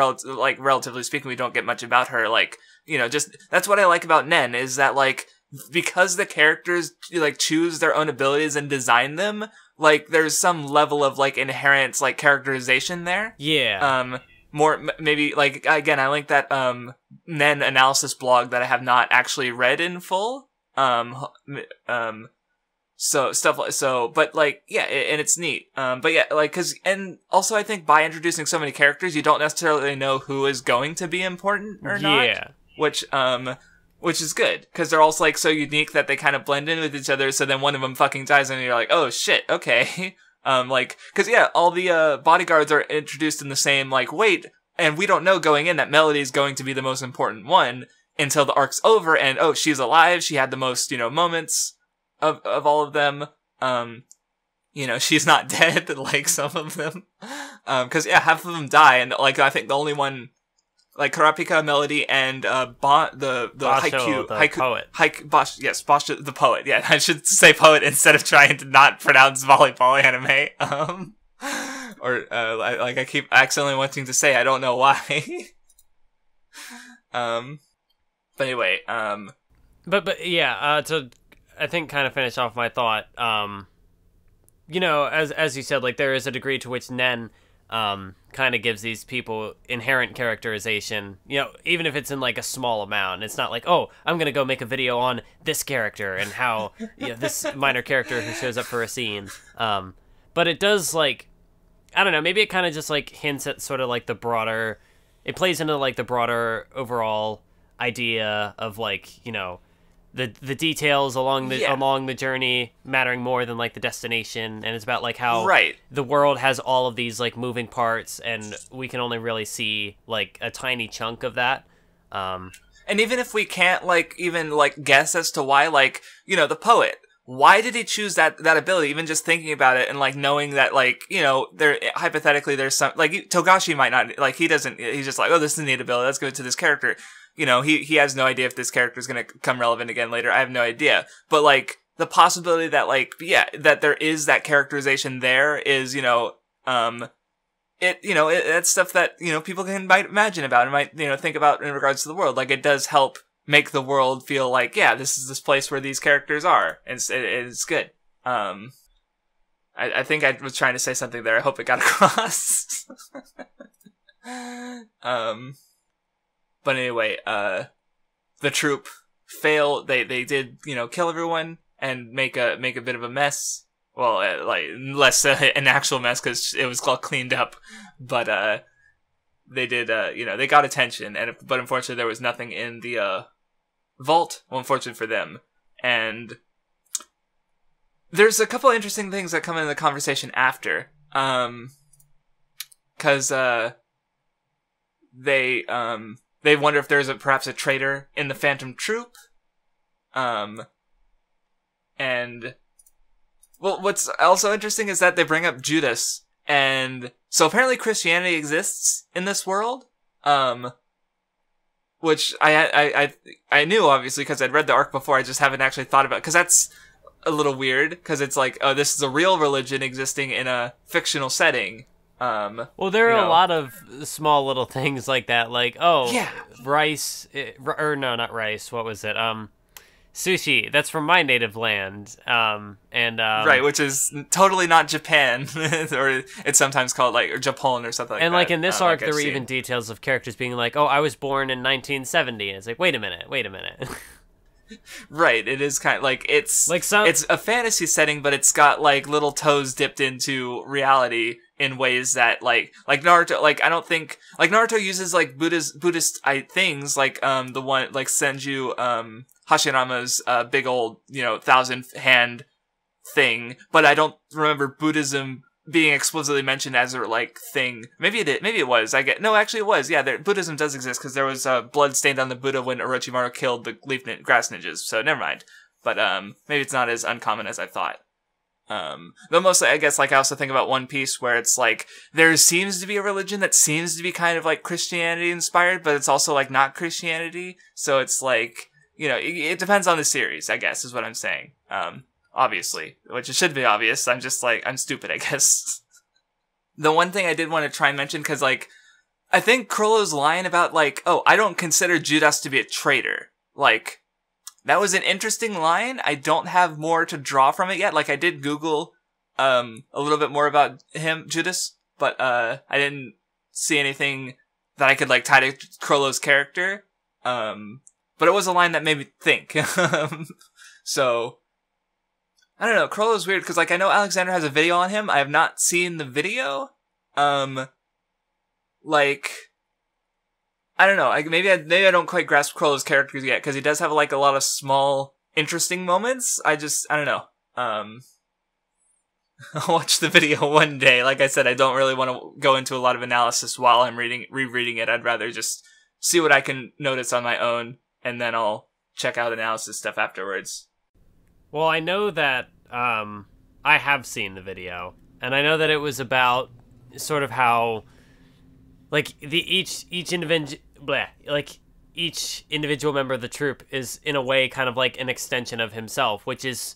relatively speaking, we don't get much about her, like, just, that's what I like about Nen, is that like, because the characters like choose their own abilities and design them, like there's some level of like inherent like characterization there. Yeah. More maybe like, again, I like that Nen analysis blog that I have not actually read in full. So stuff like so, but like and it's neat. But yeah, like and also I think by introducing so many characters, you don't necessarily know who is going to be important or not. Yeah. Which is good, because they're also, like, so unique that they kind of blend in with each other, so then one of them fucking dies, and you're like, oh, shit, okay. Because, all the bodyguards are introduced in the same, like, wait, and we don't know going in that Melody's going to be the most important one until the arc's over, and, oh, she's alive, she had the most, moments of all of them. She's not dead, like some of them. Because, half of them die, and, like, I think the only one... Like Karapika, Melody, and the Basho, poet. Basho the poet. Yeah, I should say poet instead of trying to not pronounce volleyball anime. I keep accidentally wanting to say, I don't know why. But anyway, But yeah, to I think kind of finish off my thought. As you said, like there is a degree to which Nen kind of gives these people inherent characterization, even if it's in like a small amount. It's not like, oh, I'm gonna go make a video on this character and how this minor character who shows up for a scene. But it does, like, I don't know, maybe it kind of just like hints at sort of like the broader, it plays into like the broader overall idea of like, the details along the journey mattering more than like the destination, and it's about like how the world has all of these like moving parts, and we can only really see like a tiny chunk of that. And even if we can't like even like guess as to why, like, the poet, why did he choose that ability? Even just thinking about it and like knowing that, like, there hypothetically there's some, like, Togashi might not, like, he's just like, oh, this is a neat ability, let's give it to this character. He has no idea if this character is going to come relevant again later. I have no idea. But, like, the possibility that, like, that there is that characterization there is, it's stuff that, people might imagine about and might, think about in regards to the world. Like, it does help make the world feel like, this is this place where these characters are. And it's good. I think I was trying to say something there. I hope it got across. But anyway, the troop failed. They did, kill everyone and make a bit of a mess. Well, like less an actual mess because it was all cleaned up. But they did, they got attention. But unfortunately, there was nothing in the vault. Well, unfortunately for them. And there's a couple interesting things that come in the conversation after. Because they wonder if there's perhaps a traitor in the Phantom Troop. And well, what's also interesting is that they bring up Judas, and so apparently Christianity exists in this world. Which I knew obviously because I'd read the arc before. I just haven't actually thought about it, because that's a little weird, because it's like, oh, this is a real religion existing in a fictional setting. Well, there are a lot of small little things like that, like, oh, Rice, or no, not Rice, what was it? sushi. That's from my native land. Right, which is totally not Japan, or it's sometimes called like or Japon or something like that. And like in this arc, like there were even details of characters being like, "Oh, I was born in 1970," and it's like, wait a minute. Right, it is kind of like it's Like it's a fantasy setting, but it's got like little toes dipped into reality in ways that like Naruto. Like I don't think like Naruto uses like Buddhist things like the one like Senju Hashirama's big old 1,000 hand thing, but I don't remember Buddhism being explicitly mentioned as a like thing. Maybe it did. Maybe it was. Actually it was. Yeah, Buddhism does exist because there was blood stained on the Buddha when Orochimaru killed the grass ninjas. So never mind. But maybe it's not as uncommon as I thought. Though mostly, I guess, like I also think about One Piece, where it's like there seems to be a religion that seems to be kind of like Christianity inspired, but it's also like not Christianity. So it's like it depends on the series, I guess, is what I'm saying. Obviously, which it should be obvious. I'm just like, I'm stupid, I guess. The one thing I did want to try and mention, because like, I think Chrollo's line about like, oh, I don't consider Judas to be a traitor. Like, that was an interesting line. I don't have more to draw from it yet. Like, I did Google, a little bit more about Judas, but, I didn't see anything that I could like tie to Chrollo's character. But it was a line that made me think. So, I don't know. Chrollo's weird because, like, I know Alexander has a video on him. I have not seen the video. Like, I don't know. Maybe I don't quite grasp Chrollo's characters yet because he does have like a lot of small, interesting moments. I don't know. I'll watch the video one day. Like I said, I don't really want to go into a lot of analysis while I'm rereading it. I'd rather just see what I can notice on my own, and then I'll check out analysis stuff afterwards. Well, I know that I have seen the video, and I know that it was about sort of how, like, each individual member of the troop is in a way kind of like an extension of himself, which is,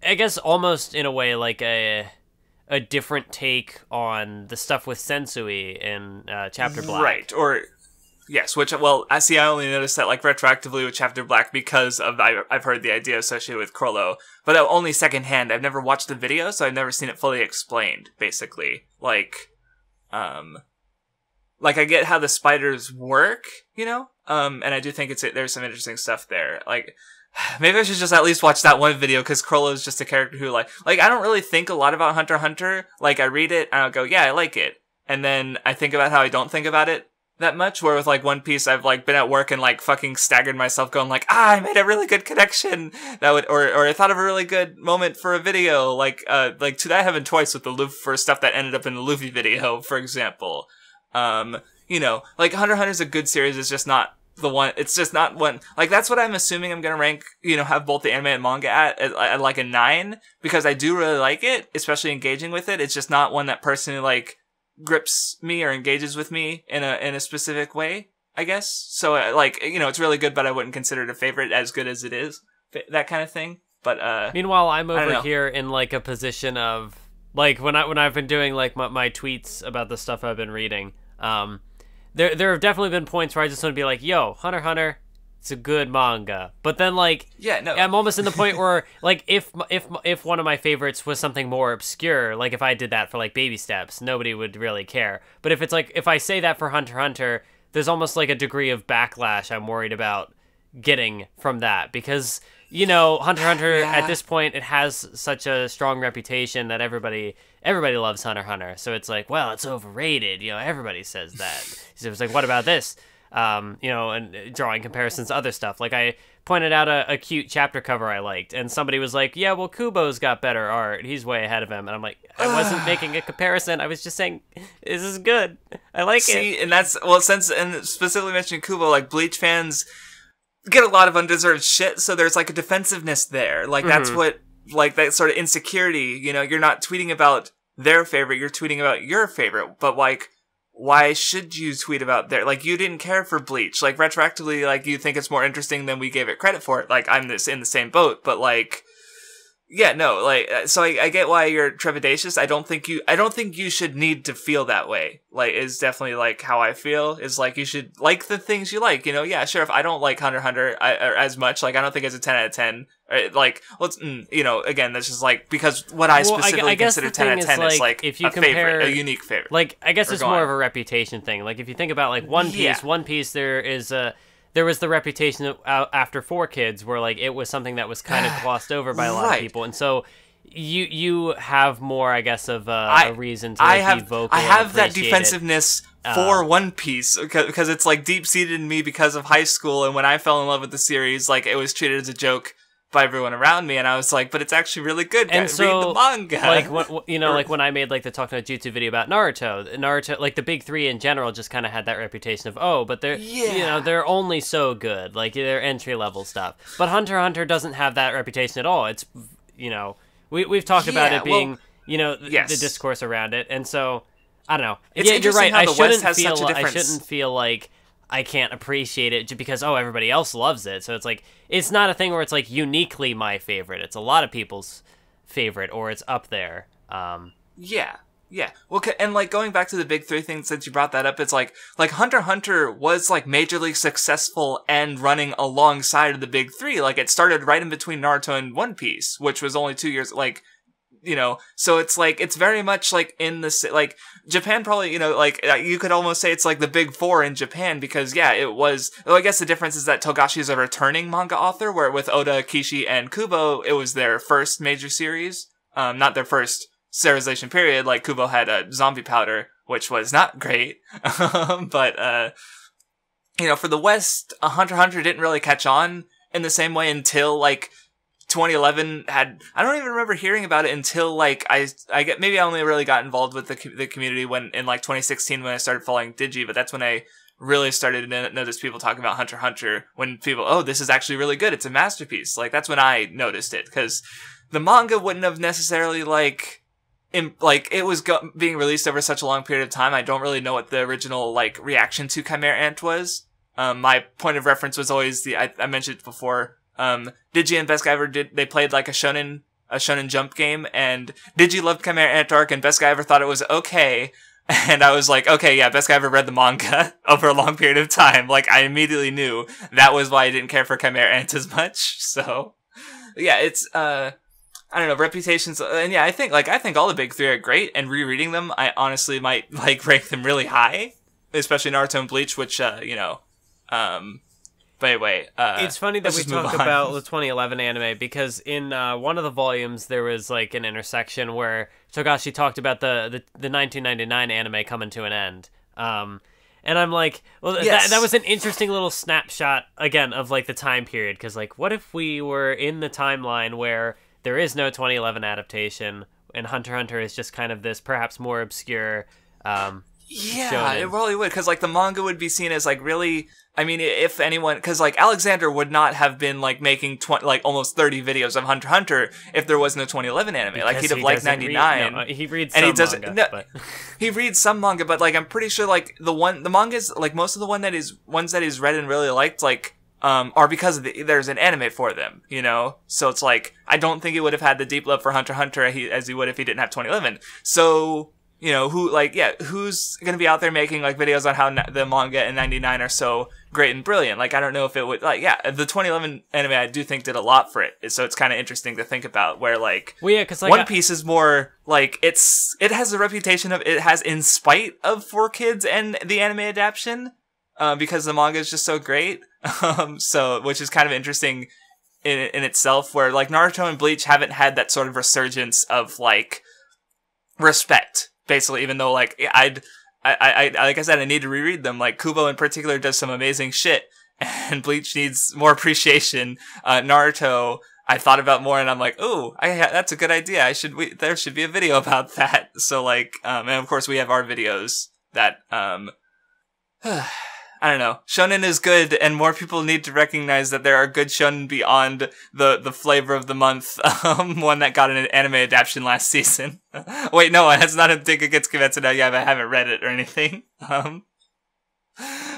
I guess, almost in a way like a different take on the stuff with Sensui in Chapter Black. Right, or yes, which, well, I only noticed that like retroactively with Chapter Black because of I've heard the idea associated with Chrollo, but only secondhand. I've never watched the video, so I've never seen it fully explained. Basically, like I get how the spiders work, and I do think there's some interesting stuff there. Like, maybe I should just at least watch that one video because Chrollo is just a character who like I don't really think a lot about Hunter x Hunter. Like, I read it and I'll go, yeah, I like it, and then I think about how I don't think about it that much, where with like One Piece I've like been at work and like fucking staggered myself going like, I made a really good connection that would or I thought of a really good moment for a video, like To That Heaven Twice with the Luffy for stuff that ended up in the Luffy video, for example. Like Hunter x Hunter is a good series, it's just not the one, it's just not one, like that's what I'm assuming I'm gonna rank, have both the anime and manga at like a 9, because I do really like it, especially engaging with it. It's just not one that personally like grips me or engages with me in a specific way, I guess. So it's really good, but I wouldn't consider it a favorite as good as it is, that kind of thing. But meanwhile, I'm over here in like a position of like when I've been doing like my tweets about the stuff I've been reading. There have definitely been points where I just want to be like, yo, Hunter x Hunter, it's a good manga. But then like, I'm almost in the point where like if one of my favorites was something more obscure, like if I did that for like Baby Steps, nobody would really care. But if it's like, if I say that for Hunter x Hunter, there's almost like a degree of backlash I'm worried about getting from that, because Hunter x Hunter at this point, it has such a strong reputation that everybody loves Hunter x Hunter. So it's like, well, it's overrated. Everybody says that. So it's like, what about this? And drawing comparisons to other stuff. Like I pointed out a cute chapter cover I liked, and somebody was like, yeah, well, Kubo's got better art. He's way ahead of him. And I'm like, I wasn't making a comparison. I was just saying, this is good. I like it. See, and that's, well, and specifically mentioning Kubo, like Bleach fans get a lot of undeserved shit, so there's like a defensive-ness there. Like that's what, like that sort of insecurity, you're not tweeting about their favorite, you're tweeting about your favorite, but like, why should you tweet about their, like, you didn't care for Bleach, like retroactively, like you think it's more interesting than we gave it credit for it. Like I'm in the same boat, but like, Yeah, no, like, so I get why you're trepidatious. I don't think you should need to feel that way. Like, is definitely, like, how I feel, is, like, you should like the things you like, you know? Yeah, sure, if I don't like Hunter x Hunter as much, like, I don't think it's a 10 out of 10, like, well, you know, again, that's just, like, because what I specifically I guess consider the 10 out thing of 10 is, like, if you a compare, favorite, a unique favorite. Like, I guess it's go more on. of a reputation thing. Like, if you think about, like, One Piece, Yeah. One Piece, there was the reputation after 4Kids where, like, it was something that was kind of glossed over by a lot of Right. people, and so you have more, I guess, of a reason to, like, be vocal. I have and that appreciate defensiveness for One Piece because it's, like, deep seated in me because of high school, and when I fell in love with the series, like, it was treated as a joke by everyone around me, and I was like, but it's actually really good, guys. And so, read the manga. like, like when I made, like, the Talk No Jutsu video about Naruto, like, the big three in general just kind of had that reputation of, oh, but they're, they're only so good, like, they're entry-level stuff. But Hunter x Hunter doesn't have that reputation at all. It's, you know, we've talked about it being, the discourse around it, and so, I don't know. It's you're right, how the West has such a difference. I shouldn't feel like I can't appreciate it just because, everybody else loves it. So it's like, it's not a thing where it's like uniquely my favorite. It's a lot of people's favorite, or it's up there. Yeah. Well, and, like, going back to the big three things, since you brought that up, it's like Hunter x Hunter was, like, majorly successful and running alongside of the big three. Like, it started right in between Naruto and One Piece, which was only 2 years, like, you know, so it's like, it's very much like in the, like, Japan probably, you know, like, you could almost say it's like the big four in Japan because, yeah, it was, well, I guess the difference is that Togashi is a returning manga author, where with Oda, Kishi, and Kubo, it was their first major series, not their first serialization period. Like, Kubo had a Zombie Powder, which was not great, but, you know, for the West, Hunter x Hunter didn't really catch on in the same way until, like, 2011 I don't even remember hearing about it until, like, I get, maybe I only really got involved with the community when, in, like, 2016 when I started following Digi, but that's when I really started to notice people talking about Hunter x Hunter, when people, oh, this is actually really good, it's a masterpiece. Like, that's when I noticed it, because the manga wouldn't have necessarily, like, it was being released over such a long period of time. I don't really know what the original, like, reaction to Chimera Ant was. My point of reference was always I mentioned it before, Digi and Best Guy Ever they played, like, a shonen jump game, and Digi loved Chimera Ant arc, and Best Guy Ever thought it was okay, and I was like, okay, yeah, Best Guy Ever read the manga over a long period of time. Like, I immediately knew that was why I didn't care for Chimera Ant as much. So, yeah, it's, I don't know, reputations, and yeah, I think all the big three are great, and rereading them, I honestly might, like, rank them really high, especially Naruto and Bleach, which, you know, but anyway, it's funny that we talk about the 2011 anime, because in one of the volumes there was, like, an intersection where Togashi talked about the 1999 anime coming to an end. And I'm like, well, yes. that was an interesting little snapshot, again, of, like, the time period, because, like, what if we were in the timeline where there is no 2011 adaptation, and Hunter x Hunter is just kind of this perhaps more obscure yeah, shonen. It really would, because, like, the manga would be seen as, like, really, I mean, if anyone, because, like, Alexander would not have been, like, making almost 30 videos of Hunter x Hunter if there was no 2011 anime. Because like, he'd have liked 99. He reads and some manga, but he reads some manga, but, like, I'm pretty sure, like, the mangas, like, most of the ones that he's read and really liked, like, are because there's an anime for them, you know? So it's like, I don't think he would have had the deep love for Hunter x Hunter as he would if he didn't have 2011. So, you know, who's gonna be out there making, like, videos on how the manga in 99 are so great and brilliant? Like, I don't know if it would, like, yeah, the 2011 anime I do think did a lot for it, so it's kind of interesting to think about, where, like, well, yeah, 'cause, like, One Piece is more, like, it has a reputation of, it has in spite of 4Kids and the anime adaptation, because the manga is just so great, so, which is kind of interesting in itself, where, like, Naruto and Bleach haven't had that sort of resurgence of, like, respect, basically, even though, like, I like I said, I need to reread them. Like, Kubo in particular does some amazing shit, and Bleach needs more appreciation. Naruto, I thought about more, and I'm like, ooh, that's a good idea. There should be a video about that. So, like, and of course we have our videos that, I don't know. Shonen is good, and more people need to recognize that there are good shonen beyond the flavor of the month, one that got an anime adaptation last season. Wait, no, it's not a dig against Kimetsu no Yaiba. I haven't read it or anything. But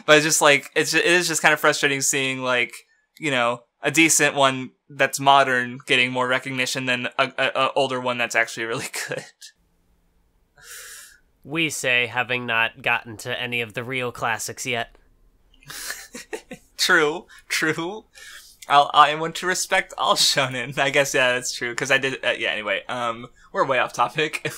it's just like, it is just kind of frustrating seeing, like, you know, a decent one that's modern getting more recognition than a older one that's actually really good. We say, having not gotten to any of the real classics yet. True. I want to respect all shonen. I guess, yeah, that's true. Because I did, anyway, we're way off topic.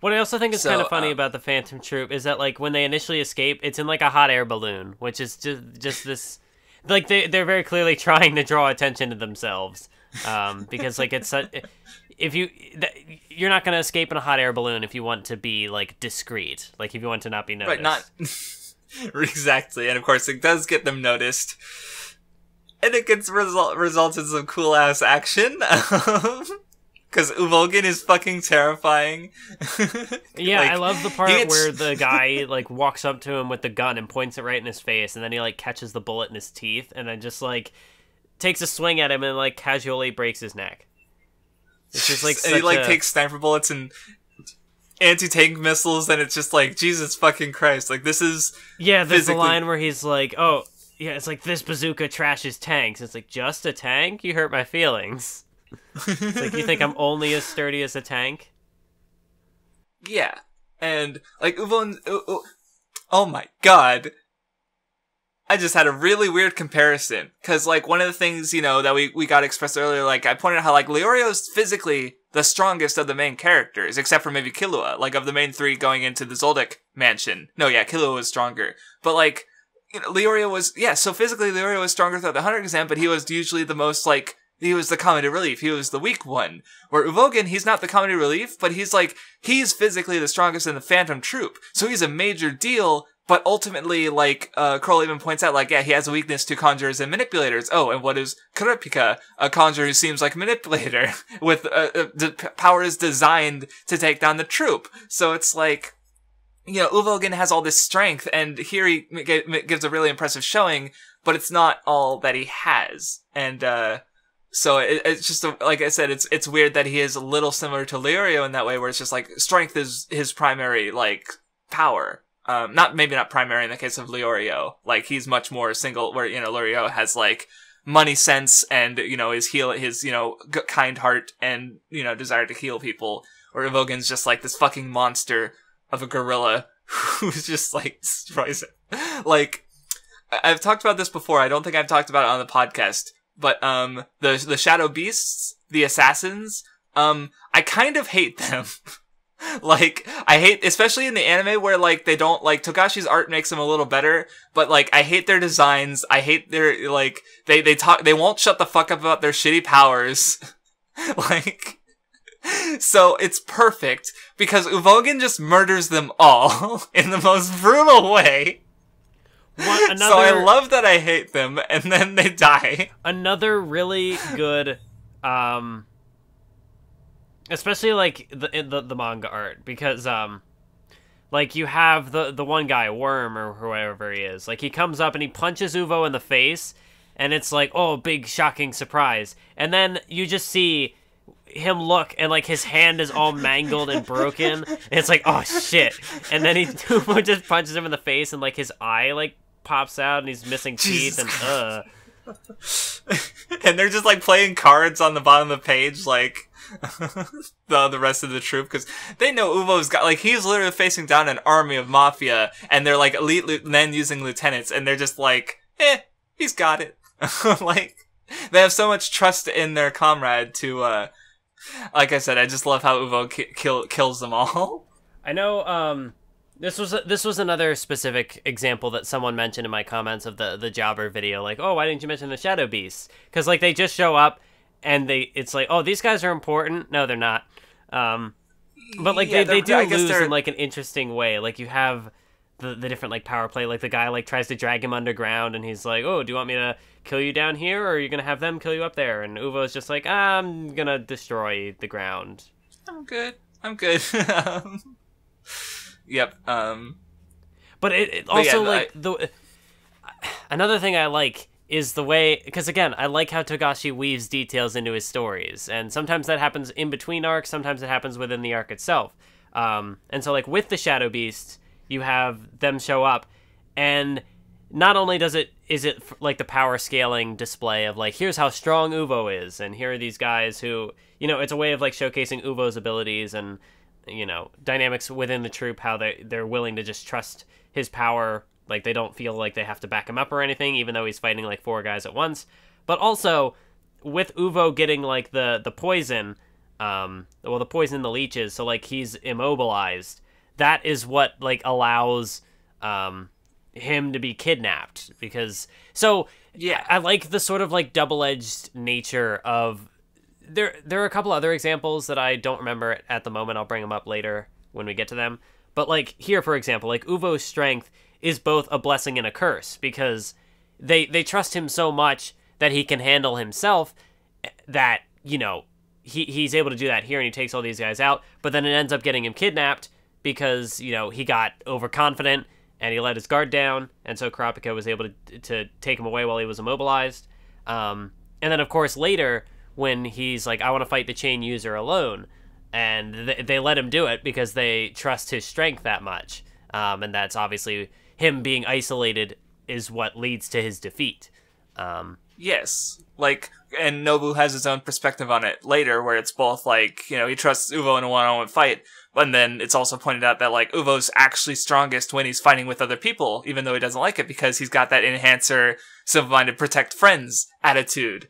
What I also think is kind of funny about the Phantom Troop is that, like, when they initially escape, it's in, like, a hot air balloon, which is just this... Like, they're very clearly trying to draw attention to themselves. Because, like, it's such... You're not going to escape in a hot air balloon if you want to be, like, discreet. Like, if you want to not be noticed. Right, not... Exactly, and of course it does get them noticed. And it gets results in some cool-ass action. Because Uvogin is fucking terrifying. Yeah, like, I love the part where the guy, like, walks up to him with the gun and points it right in his face, and then he, like, catches the bullet in his teeth, and then just, like, takes a swing at him and, like, casually breaks his neck. It's just, like, and he, like, takes sniper bullets and anti-tank missiles, and it's just like, Jesus fucking Christ, like, this is... Yeah, there's a line where he's like, oh, yeah, it's like, this bazooka trashes tanks. It's like, just a tank? You hurt my feelings. It's like, you think I'm only as sturdy as a tank? Yeah. And, like, oh my god. I just had a really weird comparison. Because, like, one of the things, you know, that we got expressed earlier, like, I pointed out how, like, Leorio's physically the strongest of the main characters, except for maybe Killua. Like, of the main three going into the Zoldyck mansion. No, yeah, Killua was stronger. But, like, you know, Leorio was, yeah, so physically Leorio was stronger throughout the Hunter exam, but he was usually the most, like, he was the comedy relief. He was the weak one. Where Uvogin, he's not the comedy relief, but he's physically the strongest in the Phantom Troop. So he's a major deal, but ultimately, like, Kroll even points out, like, yeah, he has a weakness to conjurers and manipulators. Oh, and what is Kurapika? A conjurer who seems like a manipulator, with, the power is designed to take down the troop. So it's like, you know, Uvogin has all this strength, and here he gives a really impressive showing, but it's not all that he has. And, so it's just, like I said, it's weird that he is a little similar to Leorio in that way, where it's just like, strength is his primary, like, power. Maybe not primary in the case of Leorio. Like, he's much more single, where, you know, Leorio has, like, money sense and, you know, his, you know, kind heart and, you know, desire to heal people. Where Uvogin's just, like, this fucking monster of a gorilla who's just, like, destroys it. Like, I've talked about this before. I don't think I've talked about it on the podcast. But, the Shadow Beasts, the Assassins, I kind of hate them. Like, I hate, especially in the anime where, like, they don't, like, Togashi's art makes them a little better, but, like, I hate their designs, I hate their, like, they won't shut the fuck up about their shitty powers. Like, so it's perfect, because Uvogin just murders them all in the most brutal way. So I love that I hate them, and then they die. Another really good, especially like the manga art, because like you have the one guy, Worm or whoever he is, like he comes up and he punches Uvo in the face, and it's like, oh, big shocking surprise, and then you just see him look, and like his hand is all mangled and broken, and it's like, oh shit, and then Uvo just punches him in the face, and like his eye like pops out, and he's missing teeth, and and they're just like playing cards on the bottom of the page, like the rest of the troop, because they know Uvo's got, like, he's literally facing down an army of mafia, and they're like elite men using lieutenants, and they're just like, he's got it. Like, they have so much trust in their comrade to, like I said, I just love how Uvo kills them all. I know, This was another specific example that someone mentioned in my comments of the Jobber video, like, oh, why didn't you mention the Shadow Beasts? Because, like, they just show up, and it's like, oh, these guys are important. No, they're not. But, like, they do lose in, like, an interesting way. Like, you have the different, like, power play. Like, the guy, like, tries to drag him underground, and he's like, oh, do you want me to kill you down here, or are you going to have them kill you up there? And Uvo's just like, I'm going to destroy the ground. I'm good. Yep. But it also, yeah, like, another thing I like is the way, because again, I like how Togashi weaves details into his stories, and sometimes that happens in between arcs, sometimes it happens within the arc itself. And so, like, with the Shadow Beasts, you have them show up, and not only is it like the power scaling display of like, here's how strong Uvo is, and here are these guys who, it's a way of like showcasing Uvo's abilities and, dynamics within the troop, how they're willing to just trust his power. Like, they don't feel like they have to back him up or anything, even though he's fighting like 4 guys at once. But also, with Uvo getting like the poison, the poison in the leeches, so like he's immobilized, that is what like allows him to be kidnapped. Because Yeah. I like the sort of like double-edged nature of there are a couple other examples that I don't remember at the moment. I'll bring them up later when we get to them. But like here, for example, like Uvo's strength is both a blessing and a curse, because they trust him so much that he can handle himself, that, he's able to do that here, and he takes all these guys out, but then it ends up getting him kidnapped because, he got overconfident and he let his guard down, and so Kurapika was able to take him away while he was immobilized. And then, of course, later, when he's like, I want to fight the chain user alone, and they let him do it because they trust his strength that much. And that's obviously him being isolated is what leads to his defeat. Yes. Like, and Nobu has his own perspective on it later, where it's both like, he trusts Uvo in a one-on-one fight, and then it's also pointed out that, like, Uvo's actually strongest when he's fighting with other people, even though he doesn't like it, because he's got that enhancer, simple-minded, protect friends attitude.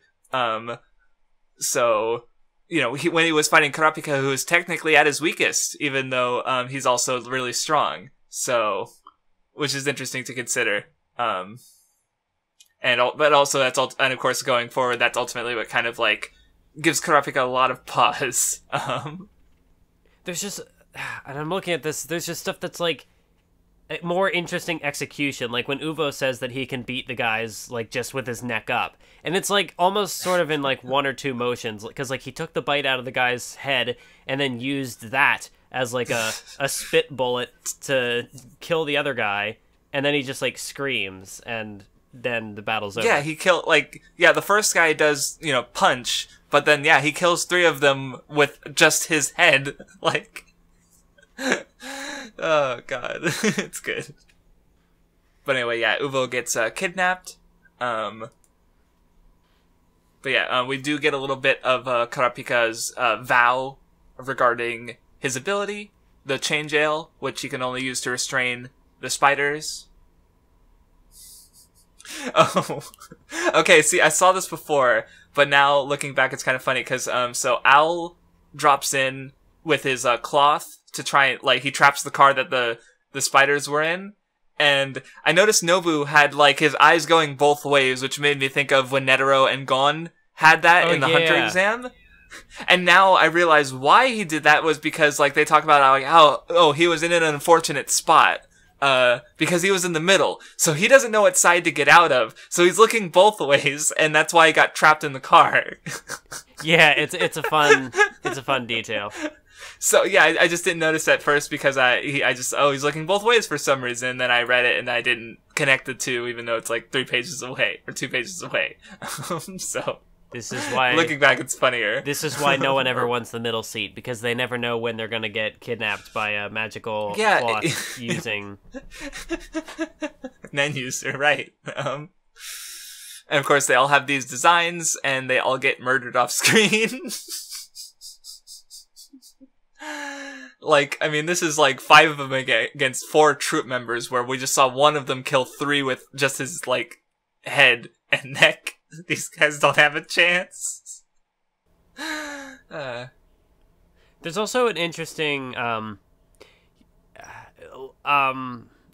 So, when he was fighting Kurapika, who was technically at his weakest, even though he's also really strong. So, which is interesting to consider. But also and of course going forward, that's ultimately what kind of like gives Kurapika a lot of pause. There's just, and I'm looking at this, there's just stuff that's like more interesting execution, like when Uvo says that he can beat the guys like just with his neck up, and it's like almost sort of in like 1 or 2 motions, because like he took the bite out of the guy's head and then used that as like a spit bullet to kill the other guy, and then he just like screams, and then the battle's over. Yeah, the first guy does, punch, but then he kills 3 of them with just his head. Like, oh god, it's good. But anyway, Uvo gets kidnapped. But we do get a little bit of Kurapika's vow regarding his ability, the chain jail, which he can only use to restrain the spiders. Oh, okay. See, I saw this before, but now looking back, it's kind of funny because so Owl drops in with his cloth to try, like, he traps the car that the spiders were in, and I noticed Nobu had like his eyes going both ways, which made me think of when Netero and Gon had that in the Hunter exam. And now I realize why he did that was because like they talk about how he was in an unfortunate spot. Because he was in the middle, so he doesn't know what side to get out of, so he's looking both ways, and that's why he got trapped in the car. Yeah, it's a fun detail. So I just didn't notice at first because he's looking both ways for some reason, and then I read it and I didn't connect the two, even though it's like 3 pages away or 2 pages away. So this is why, looking back, it's funnier. This is why no one ever wants the middle seat, because they never know when they're gonna get kidnapped by a magical cloth using menus, right? And of course, they all have these designs, and they all get murdered off screen. Like, I mean, this is like 5 of them against 4 troop members, where we just saw one of them kill 3 with just his like head and neck. These guys don't have a chance. There's also an interesting, I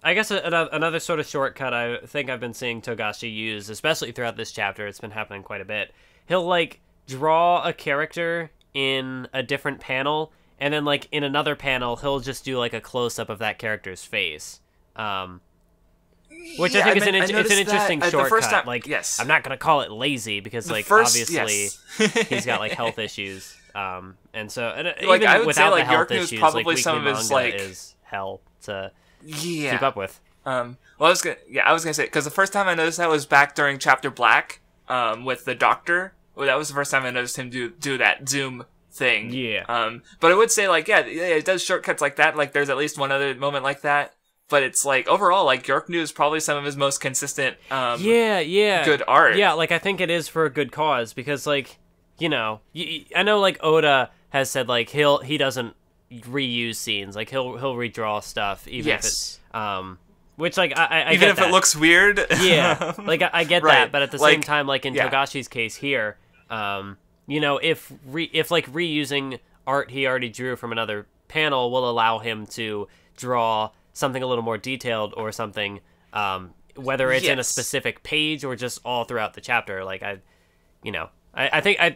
guess another sort of shortcut I think I've been seeing Togashi use, especially throughout this chapter. It's been happening quite a bit. He'll like draw a character in a different panel, and then like in another panel, he'll just do like a close up of that character's face. Which I think it's an interesting shortcut. Like, yes. I'm not gonna call it lazy because, like, obviously he's got like health issues, and so like, even I would without say, like, the health issues, probably like, some of his like is hell to keep up with. Well, I was gonna say, because the first time I noticed that was back during Chapter Black, with the Doctor. Well, that was the first time I noticed him do that zoom thing. Yeah. But I would say, like, it does shortcuts like that. Like, there's at least one other moment like that. but it's like overall, like York New is probably some of his most consistent, yeah, good art. Yeah, like I think it is for a good cause because, like, you know, I know like Oda has said like he doesn't reuse scenes, like he'll redraw stuff even if it's which like I even get if that. It looks weird. Yeah, like I get Right. that, but at the Like, same time, like in Togashi's case here, you know, if like reusing art he already drew from another panel will allow him to draw something a little more detailed or something, whether it's in a specific page or just all throughout the chapter. Like I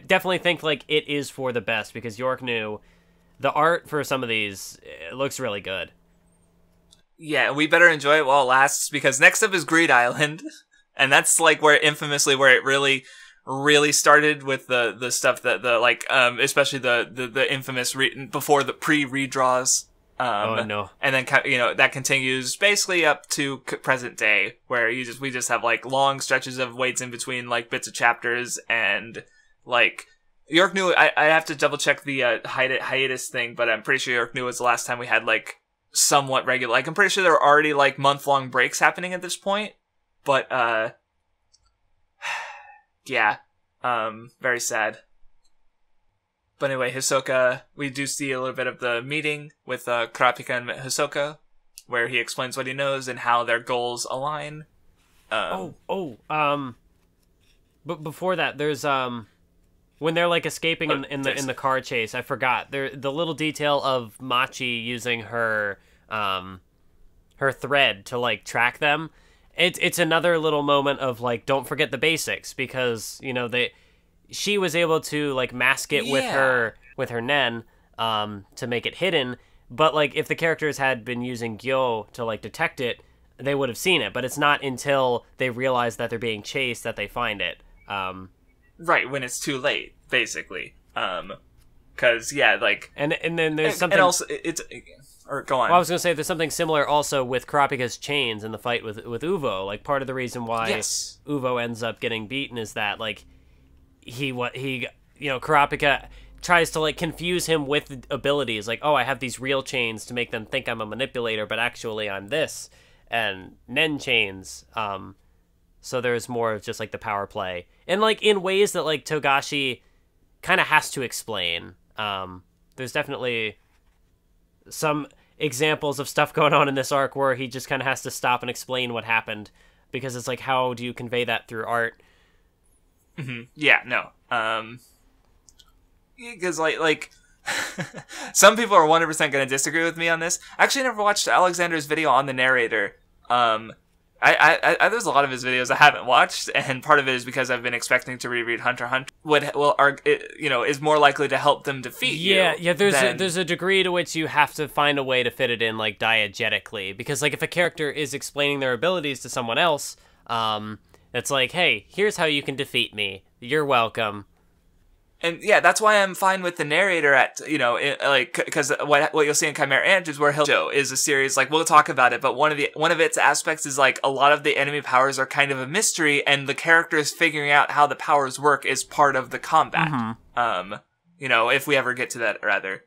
definitely think like it is for the best because York New, the art for some of these, it looks really good. Yeah, we better enjoy it while it lasts because next up is Greed Island, and that's like where it really started with the stuff that especially the infamous before the pre-redraws. Oh no! And then that continues basically up to present day, where we just have like long stretches of waits in between like bits of chapters, and like York New. I have to double check the hiatus thing, but I'm pretty sure York New was the last time we had like somewhat regular. Like I'm pretty sure there were already like month-long breaks happening at this point, but yeah, very sad. But anyway, Hisoka, we do see a little bit of the meeting with Kurapika and Hisoka, where he explains what he knows and how their goals align. But before that, there's when they're like escaping in the car chase. I forgot the little detail of Machi using her thread to like track them. It's another little moment of like don't forget the basics because you know she was able to like mask it with her nen to make it hidden, but like if the characters had been using Gyo to like detect it, they would have seen it, but it's not until they realize that they're being chased that they find it. Right, when it's too late, basically. Cause like and then there's something, and also it's or go on. Well, I was gonna say there's something similar also with Kurapika's chains in the fight with Uvo. Like part of the reason why Uvo ends up getting beaten is that like Kurapika tries to like confuse him with abilities like, oh, I have these real chains to make them think I'm a manipulator, but actually I'm this, and nen chains. So there's more of just like the power play and like in ways that like Togashi kind of has to explain. There's definitely some examples of stuff going on in this arc where he just kind of has to stop and explain what happened because it's like, how do you convey that through art? Mm-hmm. Yeah, no. Because like some people are 100% going to disagree with me on this. I actually never watched Alexander's video on the narrator. I there's a lot of his videos I haven't watched, and part of it is because I've been expecting to reread Hunter x Hunter. Is more likely to help them defeat you. Yeah. There's a degree to which you have to find a way to fit it in like diegetically, because like if a character is explaining their abilities to someone else, it's like, hey, here's how you can defeat me. You're welcome. And yeah, that's why I'm fine with the narrator because what you'll see in Chimera Ant is where Joe is a series, like we'll talk about it, but one of its aspects is like a lot of the enemy powers are kind of a mystery, and the characters figuring out how the powers work is part of the combat. Mm-hmm. If we ever get to that, rather.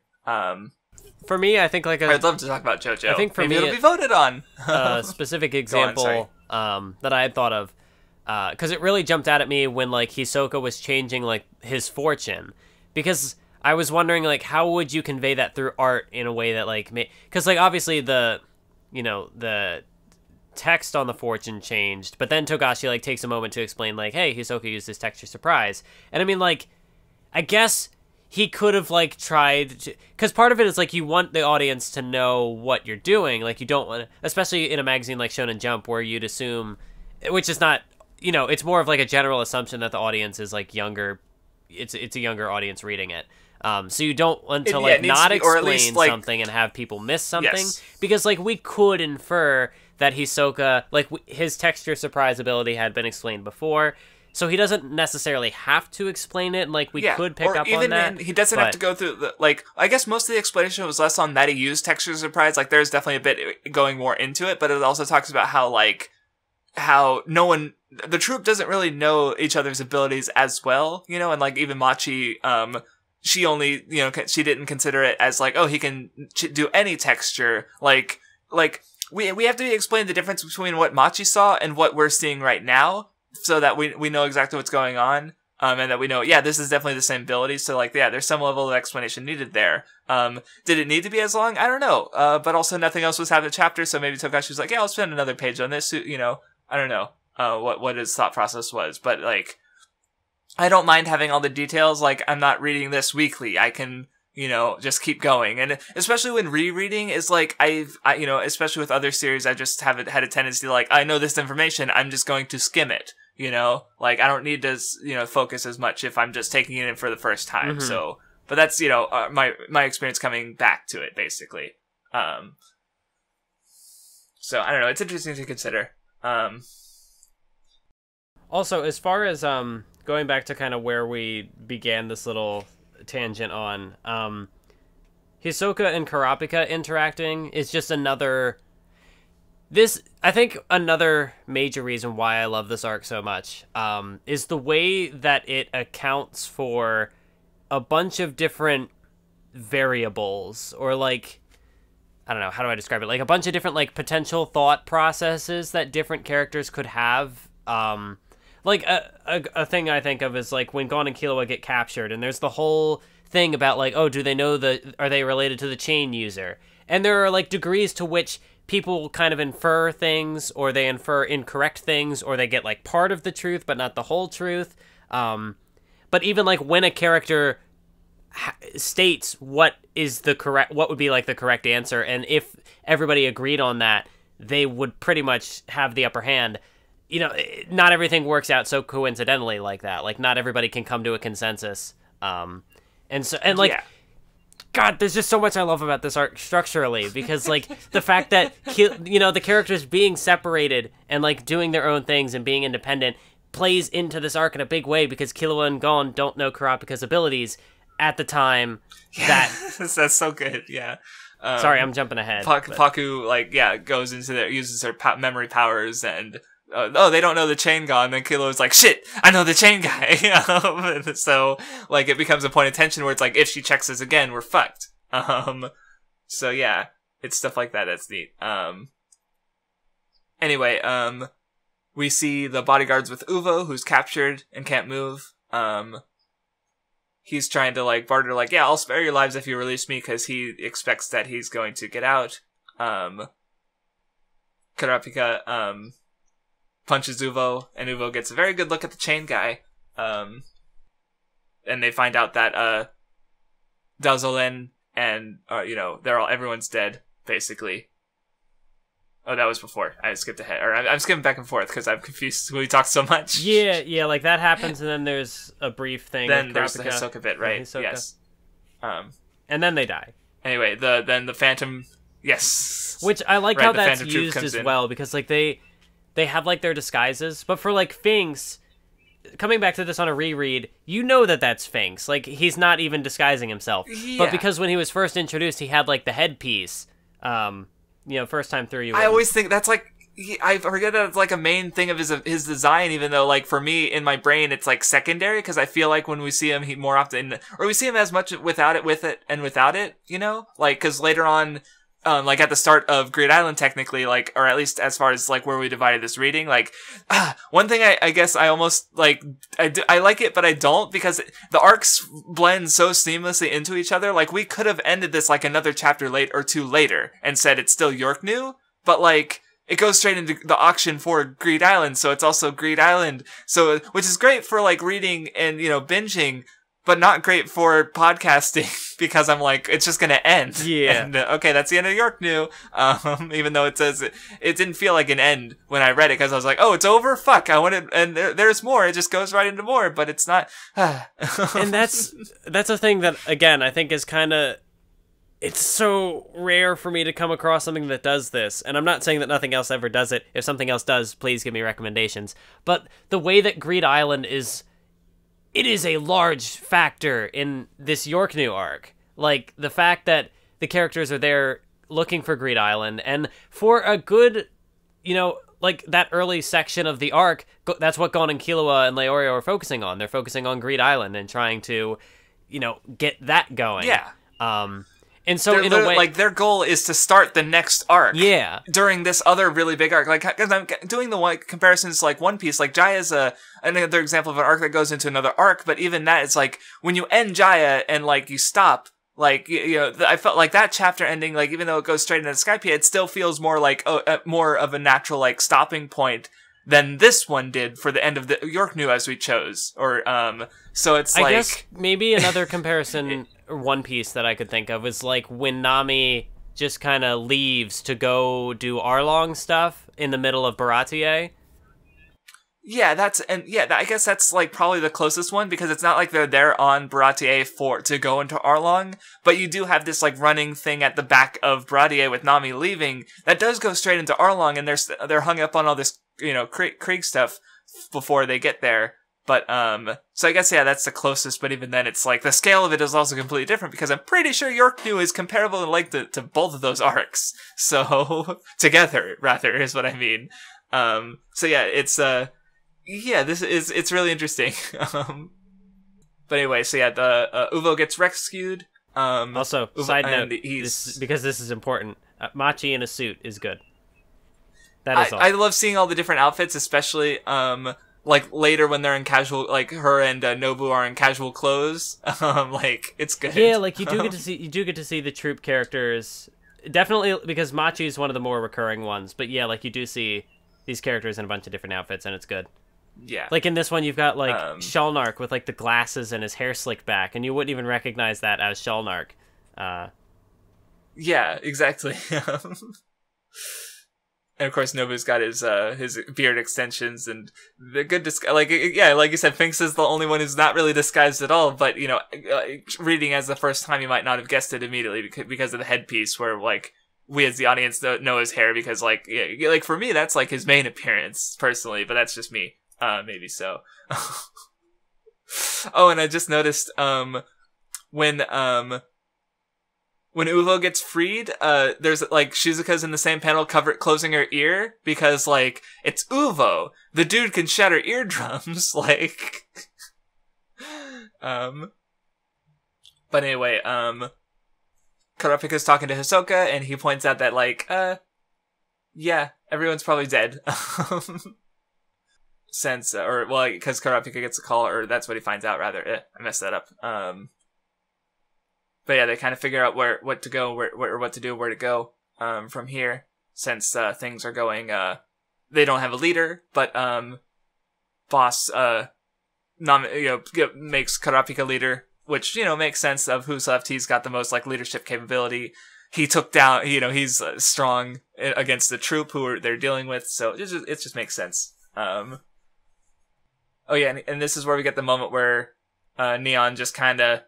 For me, I think like I'd love to talk about JoJo. I think for Maybe me it'll be voted on. A specific example that I had thought of. Because it really jumped out at me when like Hisoka was changing like his fortune, because I was wondering like how would you convey that through art in a way that like because like obviously the text on the fortune changed, but then Togashi like takes a moment to explain like, hey, Hisoka used this texture surprise, and I mean like I guess he could have like tried to, because part of it is like you want the audience to know what you're doing, like you don't want, especially in a magazine like Shonen Jump where you'd assume, which is not. It's more of like a general assumption that the audience is like younger. It's a younger audience reading it. So you don't want to like not explain something and have people miss something, because like we could infer that Hisoka, like his texture surprise ability had been explained before, so he doesn't necessarily have to explain it. And like we could pick up on that. He doesn't have to go through the like. I guess most of the explanation was less on that he used texture surprise. Like there's definitely a bit going more into it, but it also talks about how no one. The troupe doesn't really know each other's abilities as well, and like even Machi, she only, she didn't consider it as like, oh, he can do any texture. Like we have to explain the difference between what Machi saw and what we're seeing right now, so that we know exactly what's going on. And that we know, yeah, this is definitely the same ability. So, like, yeah, there's some level of explanation needed there. Did it need to be as long? I don't know. But also nothing else was half the chapter, so maybe Togashi was like, yeah, I'll spend another page on this. You know, I don't know what his thought process was. But, like, I don't mind having all the details. Like, I'm not reading this weekly. I can, you know, just keep going. And especially when rereading is like, you know, especially with other series, I just haven't had a tendency to, like, I know this information, I'm just going to skim it. You know, like, I don't need to, you know, focus as much if I'm just taking it in for the first time. Mm-hmm. So, but that's, you know, my experience coming back to it, basically. So, I don't know. It's interesting to consider. Also, as far as going back to kind of where we began this little tangent on, Hisoka and Kurapika interacting is just another... I think another major reason why I love this arc so much is the way that it accounts for a bunch of different variables, or, like, I don't know, how do I describe it? Like, a bunch of different, like, potential thought processes that different characters could have. Like, a thing I think of is, like, when Gon and Killua get captured, and there's the whole thing about, like, oh, do they know are they related to the chain user? And there are, like, degrees to which people kind of infer things, or they infer incorrect things, or they get, like, part of the truth but not the whole truth. But even, like, when a character states what would be, like, the correct answer, and if everybody agreed on that, they would pretty much have the upper hand. You know, not everything works out so coincidentally like that. Like, not everybody can come to a consensus. And like, yeah. God, there's just so much I love about this arc structurally, because, like, the fact that, you know, the characters being separated and, like, doing their own things and being independent plays into this arc in a big way, because Killua and Gon don't know Kurapika's abilities at the time that... That's so good, yeah. Sorry, I'm jumping ahead. Paku, like, yeah, goes into uses their memory powers, and... they don't know the chain guy, and then Killua's like, shit, I know the chain guy. So, like, it becomes a point of tension where it's like, if she checks us again, we're fucked. So yeah, it's stuff like that that's neat. Anyway, we see the bodyguards with Uvo, who's captured and can't move. He's trying to, like, barter, like, yeah, I'll spare your lives if you release me, because he expects that he's going to get out. Kurapika, punches Uvo, and Uvo gets a very good look at the chain guy. And they find out that Dazolen and you know, everyone's dead, basically. Oh, that was before. I skipped ahead, or I'm skipping back and forth because I'm confused. We talked so much. Yeah, like that happens, and then there's a brief thing. Then there's the Hisoka bit, right? Hisoka. Yes. And then they die. Anyway, then the Phantom, yes. Which I like, right, how that's used as well, because, like, they have, like, their disguises, but for, like, Finks, coming back to this on a reread, you know that that's Finks. Like, he's not even disguising himself. Yeah. But because when he was first introduced, he had, like, the headpiece. You know, first time through, I always think that's, like, I forget that it's, like, a main thing of his design, even though, like, for me, in my brain, it's, like, secondary, because I feel like when we see him, he more often, or we see him as much without it, you know? Like, because later on... like, at the start of Greed Island, technically, like, or at least as far as, like, where we divided this reading, like, one thing I guess I almost, like, I like it, but I don't, because the arcs blend so seamlessly into each other. Like, we could have ended this, like, another chapter or two later, and said it's still York New, but, like, it goes straight into the auction for Greed Island, so it's also Greed Island, so, which is great for, like, reading and, you know, binging, but not great for podcasting, because I'm like, it's just gonna end. Yeah. And, okay, that's the end of York New. Even though it says it didn't feel like an end when I read it, because I was like, oh, it's over? Fuck, I wanted, and there's more. It just goes right into more, but it's not. And that's a thing that, again, I think is kind of, it's so rare for me to come across something that does this. And I'm not saying that nothing else ever does it. If something else does, please give me recommendations. But the way that Greed Island is... It is a large factor in this York New arc. Like, the fact that the characters are there looking for Greed Island, and for a good, you know, like, that early section of the arc, that's what Gon and Killua and Leorio are focusing on. They're focusing on Greed Island and trying to, you know, get that going. Yeah. And so in a way, like their goal is to start the next arc. Yeah. During this other really big arc, like because I'm doing the one comparisons like One Piece, like Jaya is another example of an arc that goes into another arc. But even that, it's like when you end Jaya and like you stop, like you know, I felt like that chapter ending, like even though it goes straight into Skypiea, it still feels more like more of a natural like stopping point than this one did for the end of the York New as we chose, or so it's like I guess maybe another comparison. One Piece that I could think of is like when Nami just kind of leaves to go do Arlong stuff in the middle of Baratie. Yeah, I guess that's like probably the closest one, because it's not like they're there on Baratie to go into Arlong, but you do have this like running thing at the back of Baratie with Nami leaving that does go straight into Arlong, and they're hung up on all this, you know, Krieg stuff before they get there. But, so I guess, yeah, that's the closest, but even then, it's like, the scale of it is also completely different, because I'm pretty sure York New is comparable in length to both of those arcs. So, together, rather, is what I mean. So yeah, it's really interesting. But anyway, so yeah, the, Uvo gets rescued. Also, side note, because this is important, Machi in a suit is good. That is all. I love seeing all the different outfits, especially, like later when they're in casual, like her and Nobu are in casual clothes. Like it's good. Yeah, like you do get to see the troop characters. Definitely, because Machi is one of the more recurring ones. But yeah, like you do see these characters in a bunch of different outfits, and it's good. Yeah. Like in this one, you've got like Shalnark with like the glasses and his hair slicked back, and you wouldn't even recognize that as Shalnark. Yeah, exactly. And of course, Nobu's got his beard extensions, and the good like you said, Finks is the only one who's not really disguised at all. But you know, reading as the first time, you might not have guessed it immediately because of the headpiece, where like we as the audience don't know his hair, because like like for me that's like his main appearance personally, but that's just me. Maybe so. Oh, and I just noticed when Uvo gets freed, there's like Shizuka's in the same panel closing her ear, because like it's Uvo. The dude can shatter eardrums, like But anyway, Kurapika's talking to Hisoka, and he points out that like yeah, everyone's probably dead. Since because Kurapika gets a call, or that's what he finds out rather. I messed that up. But yeah, they kind of figure out what to go, what to do, where to go from here, since things are going. They don't have a leader, but boss makes Kurapika leader, which makes sense of who's left. He's got the most like leadership capability. He took down, he's strong against the troop who they're dealing with, so it just makes sense. Oh yeah, and this is where we get the moment where Neon just kind of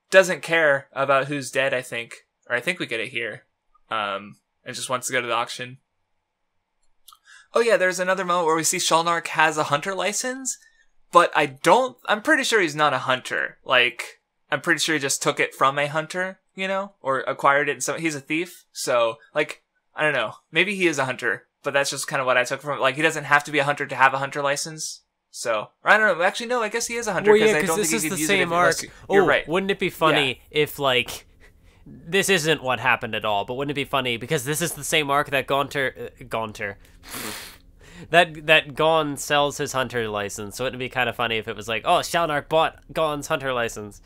doesn't care about who's dead, I think we get it here, and just wants to go to the auction. Oh yeah, there's another moment where we see Shalnark has a hunter license, but I'm pretty sure he's not a hunter. Like, I'm pretty sure he just took it from a hunter, or acquired it, he's a thief, so, like, I don't know, maybe he is a hunter, but that's just kind of what I took from it. Like, he doesn't have to be a hunter to have a hunter license. So, I don't know. Actually, no. I guess he is a hunter, because I don't think he could use it unless you're right. Wouldn't it be funny if, like, this isn't what happened at all, but wouldn't it be funny, because this is the same arc that Gaunter that Gon sells his hunter license, so wouldn't it be kind of funny if it was like, oh, Shalnark bought Gon's hunter license.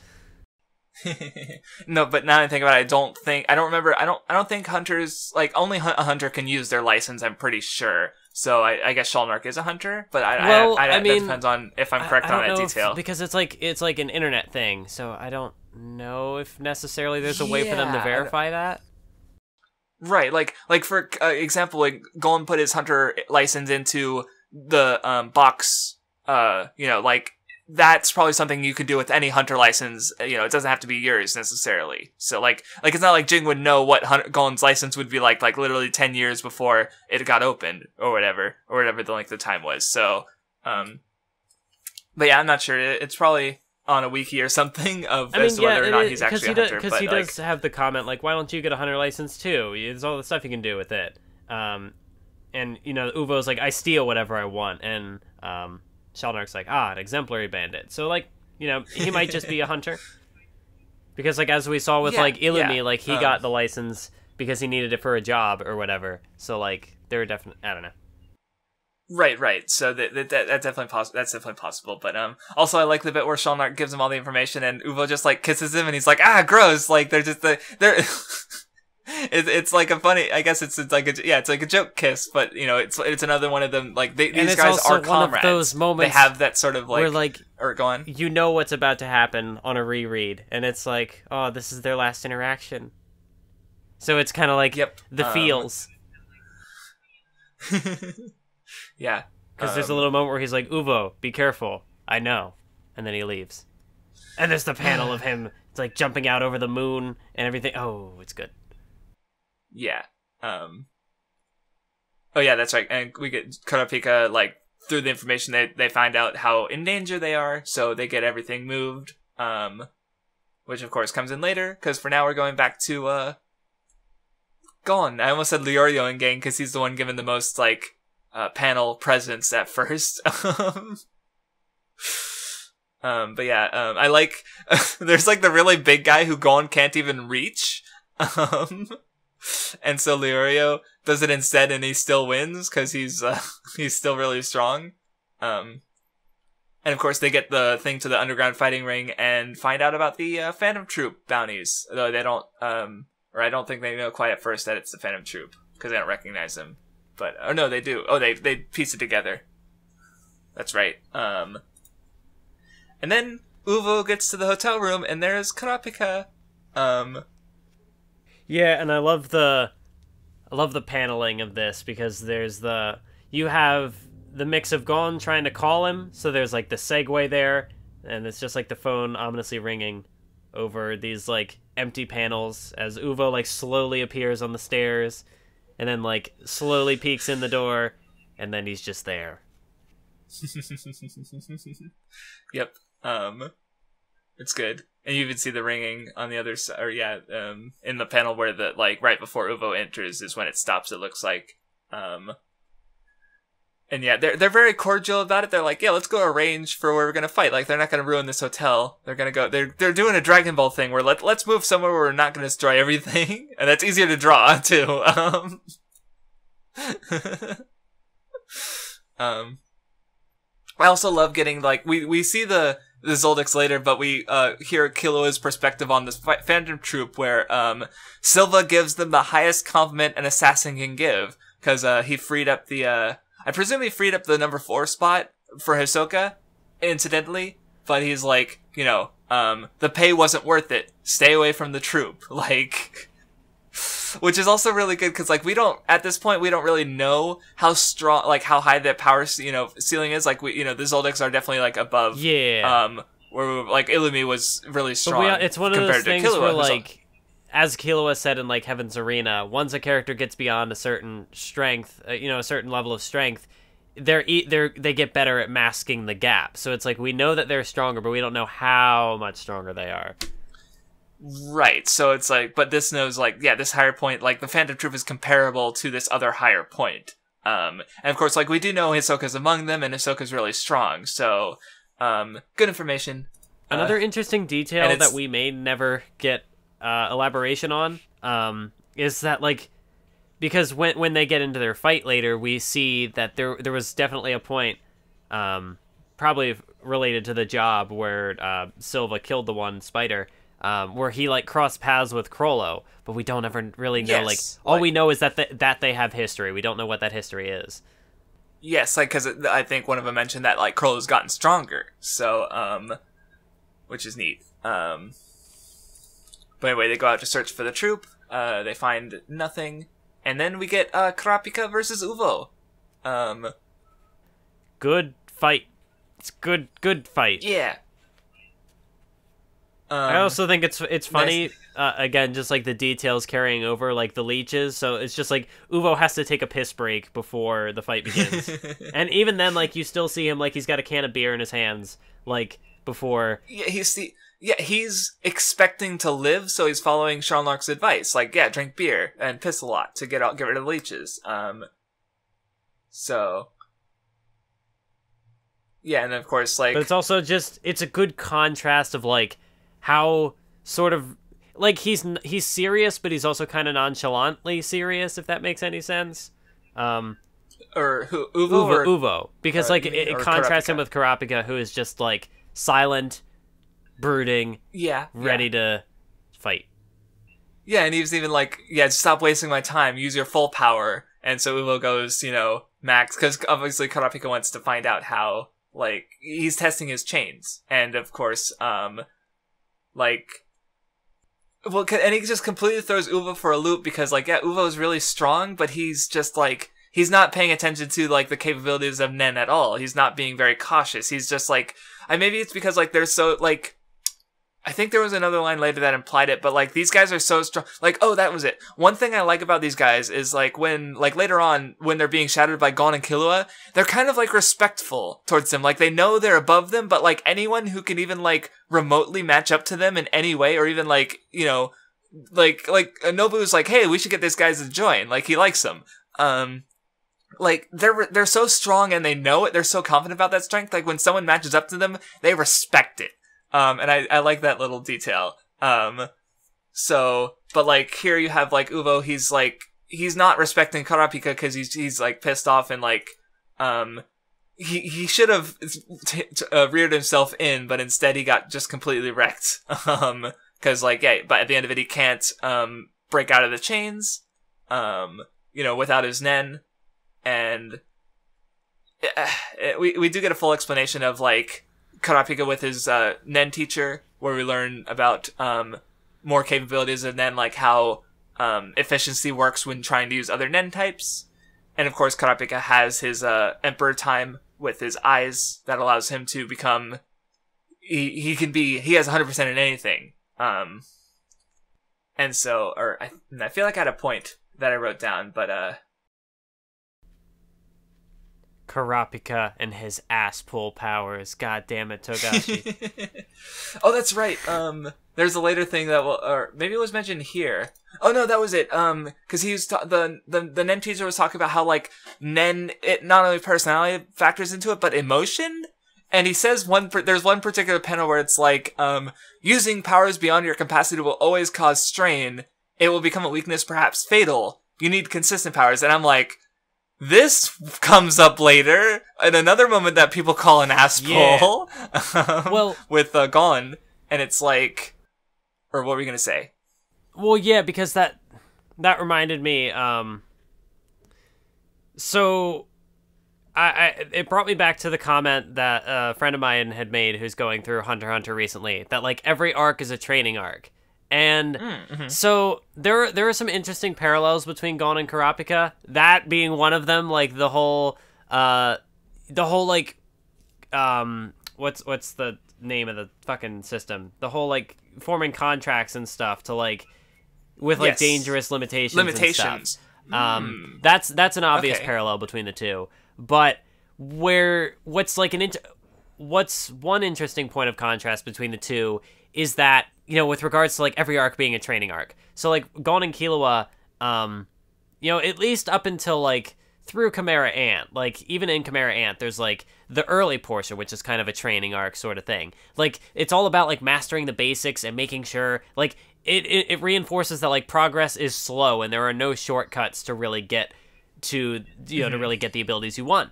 No, but now I think about it, I don't think hunters, like, only a hunter can use their license, I'm pretty sure. So I guess Shalnark is a hunter, but I mean, that depends on if I'm correct on that detail. Because it's like an internet thing, so I don't know if necessarily there's a way for them to verify that. Right, like for example, like Gon put his hunter license into the box. Like that's probably something you could do with any hunter license. It doesn't have to be yours necessarily. So like it's not like Jing would know what Gon's license would be like literally 10 years before it got opened or whatever the length of time was. So, but yeah, I'm not sure. It's probably on a wiki or something as to whether or not he's actually a hunter. Because he does have the comment like, why don't you get a hunter license too? There's all the stuff you can do with it. And Uvo's like, I steal whatever I want, and Shalnark's like, an exemplary bandit. So, like, he might just be a hunter. Because, like, as we saw with, Yeah, like, Illumi, yeah. like, he got the license because he needed it for a job or whatever. So, like, they were definitely... I don't know. Right. So that's definitely possible. That's definitely possible. But also I like the bit where Shalnark gives him all the information and Uvo just like kisses him and he's like, ah, gross. Like they're just they're. It's like a funny. I guess it's like it's like a joke kiss, but you know it's another one of them. Like these guys are comrades. One of those moments they have that sort of like where like or go on. You know what's about to happen on a reread, and it's like, oh, this is their last interaction. So it's kind of like the feels. Yeah. Because there's a little moment where he's like, Uvo, be careful. I know. And then he leaves. And there's the panel of him. It's like jumping out over the moon and everything. Oh, it's good. Yeah. Oh, yeah, that's right. And we get Kurapika, like, through the information, they find out how in danger they are, so they get everything moved. Which, of course, comes in later, because for now we're going back to, Gon. I almost said Leorio in gang, because he's the one given the most, like, panel presence at first. But yeah, I like, there's like the really big guy who Gon can't even reach. And so Leorio does it instead and he still wins because he's still really strong. And of course they get the thing to the underground fighting ring and find out about the Phantom Troop bounties. Though they don't, or I don't think they know quite at first that it's the Phantom Troop because they don't recognize them. But oh no, they do. Oh, they piece it together. That's right. And then Uvo gets to the hotel room, and there's Kurapika. Yeah, and I love the paneling of this because you have the mix of Gon trying to call him, so there's like the segue there, and it's just like the phone ominously ringing over these like empty panels as Uvo like slowly appears on the stairs. And then, like, slowly peeks in the door, and then he's just there. Yep. It's good. And you even see the ringing on the other side, or in the panel where the, like, right before Uvo enters is when it stops, it looks like. And yeah, they're very cordial about it. They're like, yeah, let's go arrange for where we're gonna fight. Like, they're not gonna ruin this hotel. They're gonna go, they're doing a Dragon Ball thing where let's move somewhere where we're not gonna destroy everything. And that's easier to draw, too. I also love getting, like, we see the Zoldyx later, but we hear Killua's perspective on this Phantom Troop where Silva gives them the highest compliment an assassin can give. Because he freed up the, I presume he freed up the number 4 spot for Hisoka, incidentally, but he's like, you know, the pay wasn't worth it. Stay away from the troop. Like, which is also really good because, like, at this point, we don't really know how strong, like, how high that power, ceiling is. Like, the Zoldyx are definitely, like, above. Yeah. Where, like, Illumi was really strong. It's one of those things where, like, as Killua said in, like, Heaven's Arena, once a character gets beyond a certain strength, a certain level of strength, they get better at masking the gap. So it's like, we know that they're stronger, but we don't know how much stronger they are. Right, so it's like, but this knows, like, yeah, this higher point, like, the Phantom Troop is comparable to this other higher point. And of course, like, we do know Hisoka's among them, and Hisoka's really strong, so, good information. Another interesting detail that we may never get elaboration on, is that, like, because when they get into their fight later, we see that there was definitely a point, probably related to the job where Silva killed the one spider, where he, like, crossed paths with Crollo, but we don't ever really know, all we know is that they have history. We don't know what that history is. Yes, like, because I think one of them mentioned that, like, Crollo's gotten stronger, so, which is neat. But anyway, they go out to search for the troop, they find nothing, and then we get, Kurapika versus Uvo. Good fight. It's good fight. Yeah. I also think it's funny, nice. Again, just like the details carrying over, like the leeches. So it's just like Uvo has to take a piss break before the fight begins. And even then, like, you still see him, like, he's got a can of beer in his hands, like, before. Yeah, he's expecting to live, so he's following Shalnark's advice. Like, yeah, drink beer and piss a lot to get rid of the leeches. So. Yeah, and of course, like. But it's also just, it's a good contrast of, like, how sort of like he's serious, but he's also kind of nonchalantly serious, if that makes any sense. Or who, Uvo? Uvo, because like it contrasts him with Kurapika, who is just like silent, brooding, ready to fight. Yeah, and he was even like, stop wasting my time, use your full power. And so Uvo goes, max, because obviously Kurapika wants to find out how, like, he's testing his chains. And of course, and he just completely throws Uvo for a loop because, like, Uvo is really strong, but he's just, like, he's not paying attention to, like, the capabilities of Nen at all. He's not being very cautious. He's just, like, maybe it's because, like, they're so, like, I think there was another line later that implied it, but, like, these guys are so strong. Like, oh, that was it. One thing I like about these guys is, like, when, like, later on, when they're being shadowed by Gon and Killua, they're kind of, like, respectful towards them. Like, they know they're above them, but, like, anyone who can even, like, remotely match up to them in any way, or even, like, like, Nobu's like, hey, we should get these guys to join. Like, he likes them. Like, they're so strong and they know it. They're so confident about that strength. Like, when someone matches up to them, they respect it. And I like that little detail. But like, here you have, like, Uvo, he's not respecting Kurapika because he's, like, pissed off and, like, he should have reared himself in, but instead he got just completely wrecked. Cause, like, but at the end of it, he can't, break out of the chains, without his Nen, and we do get a full explanation of, like, Kurapika with his Nen teacher, where we learn about more capabilities of Nen, like how efficiency works when trying to use other Nen types. And of course, Kurapika has his Emperor time with his eyes that allows him to become... He has 100% in anything. And so... I feel like I had a point that I wrote down, but... Kurapika and his ass pull powers. God damn it, Togashi. Oh, that's right. There's a later thing that or maybe it was mentioned here. Oh no, that was it. Because he was the Nen teacher was talking about how, like, Nen, it not only personality factors into it, but emotion. And he says there's one particular panel where it's like, using powers beyond your capacity will always cause strain. It will become a weakness, perhaps fatal. You need consistent powers. And I'm like, this comes up later in another moment that people call an ass pull. Well, with Gon, and it's like, or what were you gonna say? Well, yeah, because that reminded me. So, it brought me back to the comment that a friend of mine had made, who's going through Hunter x Hunter recently, that, like, every arc is a training arc. And so there are some interesting parallels between Gon and Kurapika, that being one of them, like the whole like, what's the name of the fucking system? The whole, like, forming contracts and stuff to, like, with, like, dangerous limitations and stuff. That's an obvious parallel between the two. But what's one interesting point of contrast between the two is that, with regards to, like, every arc being a training arc. So, like, Gon and Killua, at least up until, like, through Chimera Ant, like, even in Chimera Ant, there's, like, the early portion, which is kind of a training arc sort of thing. Like, it's all about, like, mastering the basics and making sure, like, it reinforces that, like, progress is slow and there are no shortcuts to really get to, to really get the abilities you want.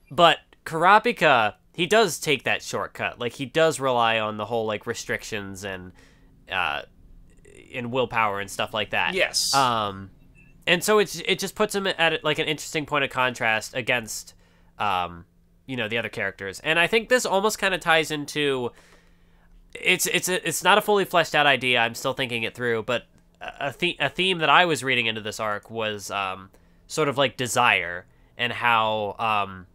But Kurapika, he does take that shortcut. Like, he does rely on the whole, like, restrictions and willpower and stuff like that. Yes. And so it just puts him at, like, an interesting point of contrast against, the other characters. And I think this almost kind of ties into, it's not a fully fleshed out idea. I'm still thinking it through, but a theme that I was reading into this arc was sort of like desire, and how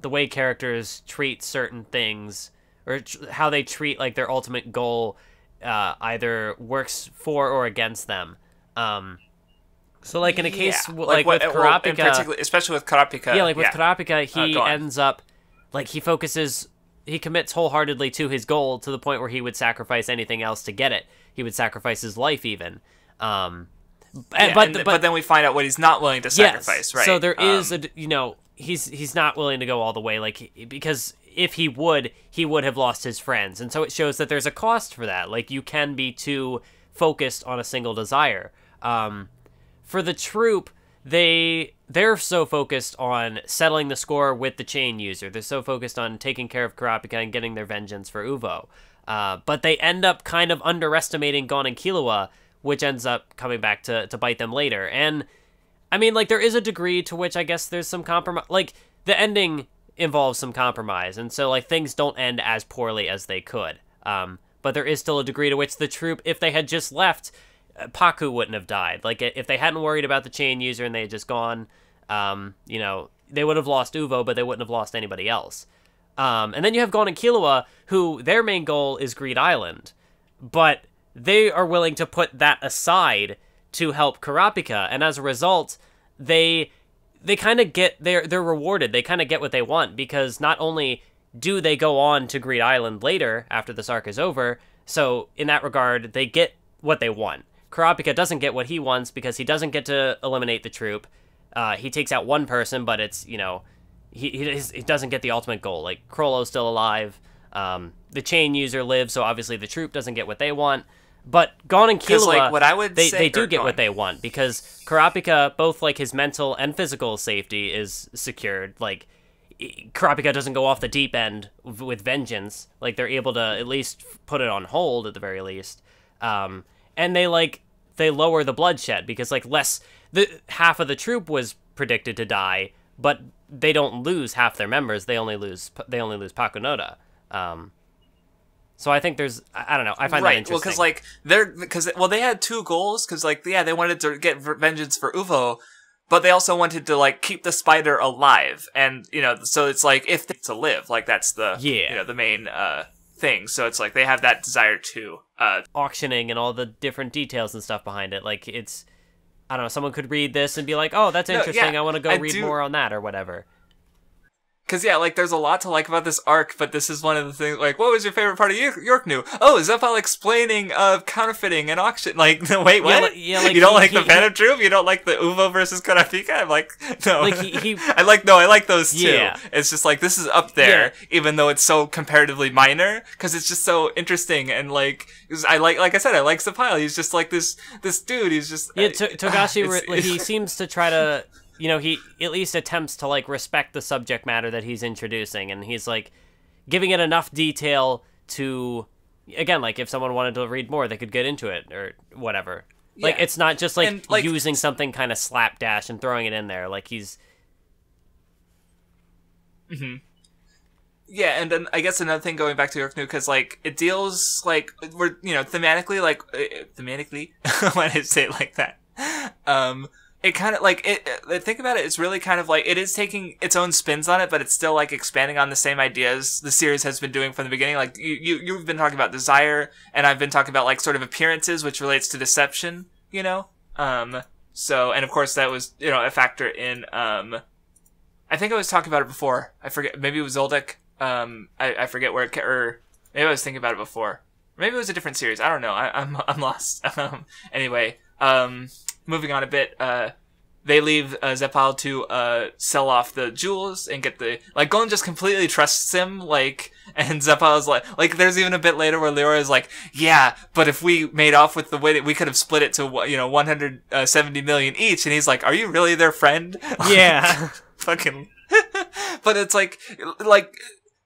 the way characters treat certain things, or how they treat, like, their ultimate goal either works for or against them. So, like, in a case like with Kurapika, especially with Kurapika, with Kurapika, he ends up, like, he commits wholeheartedly to his goal to the point where he would sacrifice anything else to get it. He would sacrifice his life even. But then we find out what he's not willing to sacrifice, right? So there is he's not willing to go all the way, like, because if he would have lost his friends. And so it shows that there's a cost for that. Like, you can be too focused on a single desire. For the troop, they're so focused on settling the score with the chain user. They're so focused on taking care of Kurapika and getting their vengeance for Uvo. But they end up kind of underestimating Gon and Killua, which ends up coming back to bite them later. And, I mean, like, there is a degree to which I guess there's some compromise. Like, the ending involves some compromise, and so, like, things don't end as poorly as they could. But there is still a degree to which the troop, if they had just left, Paku wouldn't have died. Like, if they hadn't worried about the chain user and they had just gone, you know, they would have lost Uvo, but they wouldn't have lost anybody else. And then you have Gon and Killua, who their main goal is Greed Island, but they are willing to put that aside to help Kurapika, and as a result, they kind of get, they're rewarded. They kind of get what they want, because not only do they go on to Greed Island later after this arc is over, so in that regard, they get what they want. Kurapika doesn't get what he wants because he doesn't get to eliminate the troop. He takes out one person, but it's, you know, he doesn't get the ultimate goal. Like, Chrollo's still alive. The chain user lives, so obviously the troop doesn't get what they want. But Gon and Killua, like, what I would they say, do get what they want, because Kurapika, both like his mental and physical safety is secured. Like, Kurapika doesn't go off the deep end with vengeance. Like, they're able to at least put it on hold at the very least. And they lower the bloodshed, because like half of the troop was predicted to die, but they don't lose half their members. They only lose Pakunoda. So I think I don't know. I find that interesting. Well, because they had two goals. Because they wanted to get vengeance for Uvo, but they also wanted to like keep the spider alive, and you know, so it's like if they to live, like that's the you know, the main thing. So it's like they have that desire too. Auctioning and all the different details and stuff behind it. Like, it's, I don't know. Someone could read this and be like, "Oh, that's interesting. I want to go read more on that," or whatever. Because, like, there's a lot to like about this arc, but this is one of the things, like, what was your favorite part of York New? Oh, Zephyr explaining counterfeiting and auction. Like, no, wait, what? Like, you don't like the Phantom Troop? You don't like the Uvo versus Kurapika? I'm like, no. Like, I like those too. Yeah. It's just like, this is up there, even though it's so comparatively minor, because it's just so interesting, and like I said, I like Zephyr. He's just like this dude, he's just... Yeah, Togashi, he seems to try to... You know, he at least attempts to, like, respect the subject matter that he's introducing, and he's, like, giving it enough detail to, again, like, if someone wanted to read more, they could get into it, or whatever. Yeah. Like, it's not just, like, using something kind of slapdash and throwing it in there, like, he's... Mm-hmm. Yeah, and then I guess another thing going back to York New, because, like, it deals, like, we're, you know, thematically, why did I say it like that? It kind of, like, think about it, it's really kind of, like, it is taking its own spins on it, but it's still, like, expanding on the same ideas the series has been doing from the beginning. Like, you've been talking about desire, and I've been talking about, like, sort of appearances, which relates to deception, you know? So, and of course that was, you know, a factor in, I think I was talking about it before. I forget, maybe it was Zoldyck. I forget where or maybe I was thinking about it before. Maybe it was a different series. I don't know. I'm lost. Anyway, moving on a bit, they leave Zephyr to sell off the jewels and get the... Like, Gon just completely trusts him, like, and Zephyr's like, there's even a bit later where Leora is like, yeah, but if we made off with the way that we could have split it to, you know, 170 million each, and he's like, are you really their friend? Yeah. Fucking... But it's like...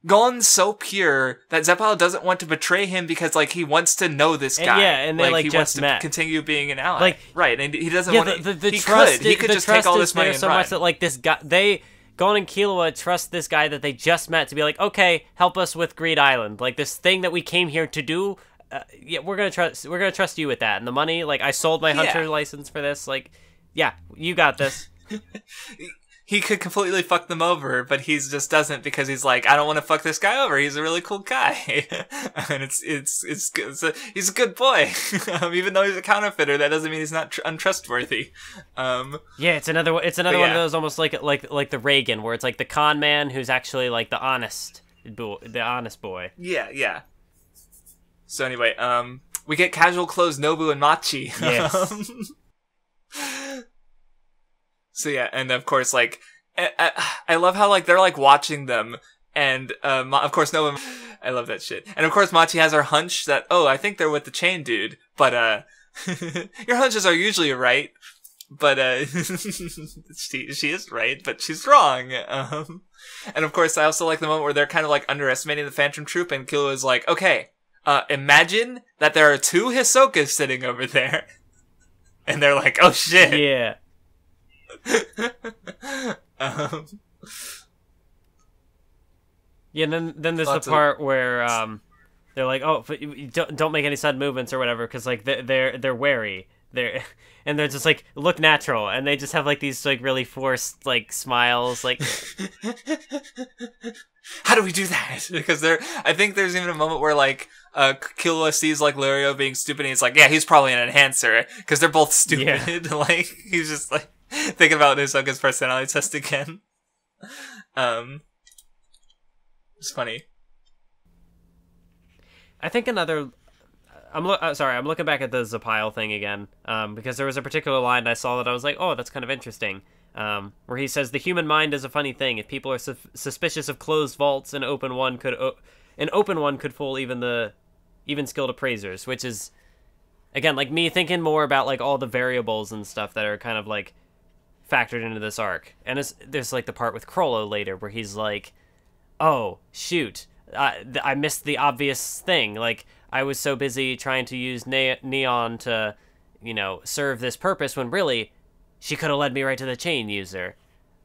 Gon's so pure that Zephyr doesn't want to betray him because, like, he wants to know this guy. And they, like, he just wants met. to continue being an ally. Like, right, and he doesn't want to... The trust he could just take all this money and so run. much that, like, this guy... Gon and Killua trust this guy that they just met to be like, okay, help us with Greed Island. Like, this thing that we came here to do, we're gonna trust you with that. And the money, like, I sold my hunter license for this. Like, yeah, you got this. He could completely fuck them over, but he just doesn't because he's like, I don't want to fuck this guy over. He's a really cool guy, and it's good. He's a good boy, even though he's a counterfeiter. That doesn't mean he's not untrustworthy. It's another one of those almost like the Reagan, where it's like the con man who's actually like the honest boy. Yeah. So anyway, we get casual clothes Nobu and Machi. Yes. So yeah, and of course, like, I love how, like, they're, like, watching them, And of course, no one. I love that shit. And of course, Machi has her hunch that I think they're with the chain dude. But your hunches are usually right. But she is right, but she's wrong. And of course, I also like the moment where they're kind of like underestimating the Phantom Troop, and Killua is like, "Okay, imagine that there are 2 Hisokas sitting over there," and they're like, "Oh shit!" Yeah. Yeah, and then there's the part where they're like, "Oh, but don't make any sudden movements or whatever," because like they're wary. And they're just like, look natural, and they just have like these like really forced like smiles, like. How do we do that? Because I think there's even a moment where like Killua sees like Lirio being stupid, and he's like, yeah, he's probably an enhancer, because they're both stupid. Yeah. Like he's just like thinking about Hisoka's personality test again. It's funny. I think another. I'm looking back at the Zapile thing again, because there was a particular line I saw that I was like, oh, that's kind of interesting, where he says, the human mind is a funny thing. If people are suspicious of closed vaults, an open one could fool even skilled appraisers, which is, again, like me thinking more about like all the variables and stuff that are kind of like factored into this arc. And there's like the part with Chrollo later where he's like, oh, shoot, I missed the obvious thing, like, I was so busy trying to use Neon to, serve this purpose when really she could have led me right to the chain user.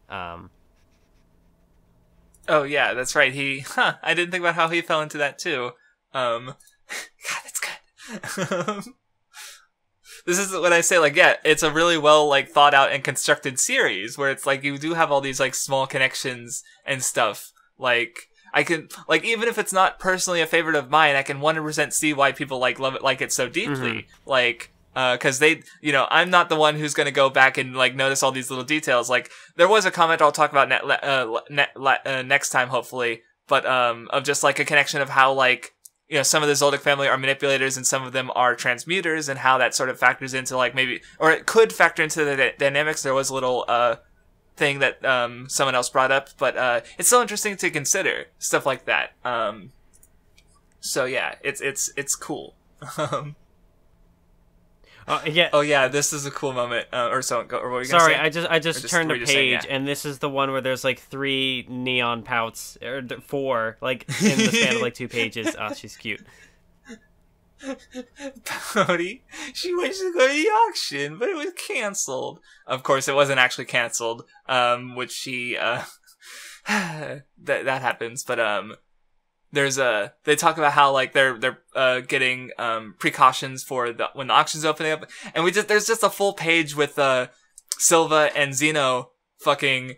Oh, yeah, that's right. I didn't think about how he fell into that too. God, that's good. This is what I say, like, yeah, it's a really well, like, thought out and constructed series where it's like you do have all these, like, small connections and stuff. Like, I can, like, even if it's not personally a favorite of mine, I can 100% see why people, like, love it, like it so deeply. Mm-hmm. Like, cause they, I'm not the one who's gonna go back and, like, notice all these little details. Like, there was a comment I'll talk about next time, hopefully, but, of just, like, a connection of how, like, some of the Zoldyck family are manipulators and some of them are transmuters, and how that sort of factors into, like, maybe, or it could factor into the dynamics. There was a little, thing that someone else brought up, but it's so interesting to consider stuff like that. So yeah, it's cool. Yeah. Oh yeah, this is a cool moment. Or what were you gonna Sorry, say? I just turned a page, and this is the one where there's like 3 neon pouts, or 4, like in the span of like 2 pages. Oh, she's cute. Pouty, she went to go to the auction, but it was canceled. Of course, it wasn't actually canceled. Which she that happens. But they talk about how like they're getting precautions for when the auction's opening up, and there's just a full page with Silva and Zeno fucking.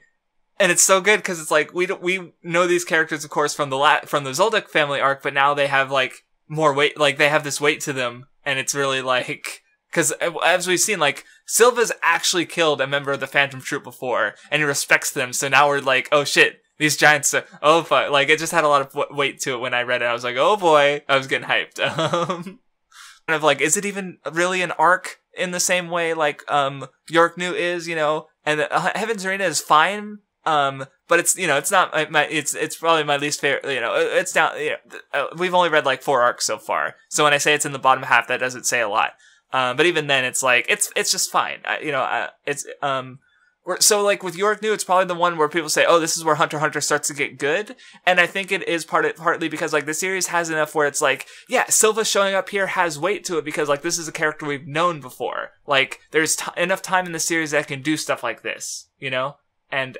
And it's so good because it's like we know these characters, of course, from the Zoldyck family arc, but now they have like more weight, like they have this weight to them, and it's really like, because as we've seen, like Silva's actually killed a member of the Phantom Troop before, and he respects them. So now we're like, oh shit, these giants, oh fuck, like it just had a lot of weight to it when I read it. I was like, oh boy, I was getting hyped. Kind of like, is it even really an arc in the same way like York New is, and Heaven's Arena is fine. But it's, it's not it's probably my least favorite, it's down, we've only read like 4 arcs so far. So when I say it's in the bottom half, that doesn't say a lot. But even then it's like, it's just fine. So like with York New, it's probably the one where people say, oh, this is where Hunter x Hunter starts to get good. And I think it is partly because like the series has enough where it's like, yeah, Silva showing up here has weight to it because like this is a character we've known before. Like there's enough time in the series that can do stuff like this, And,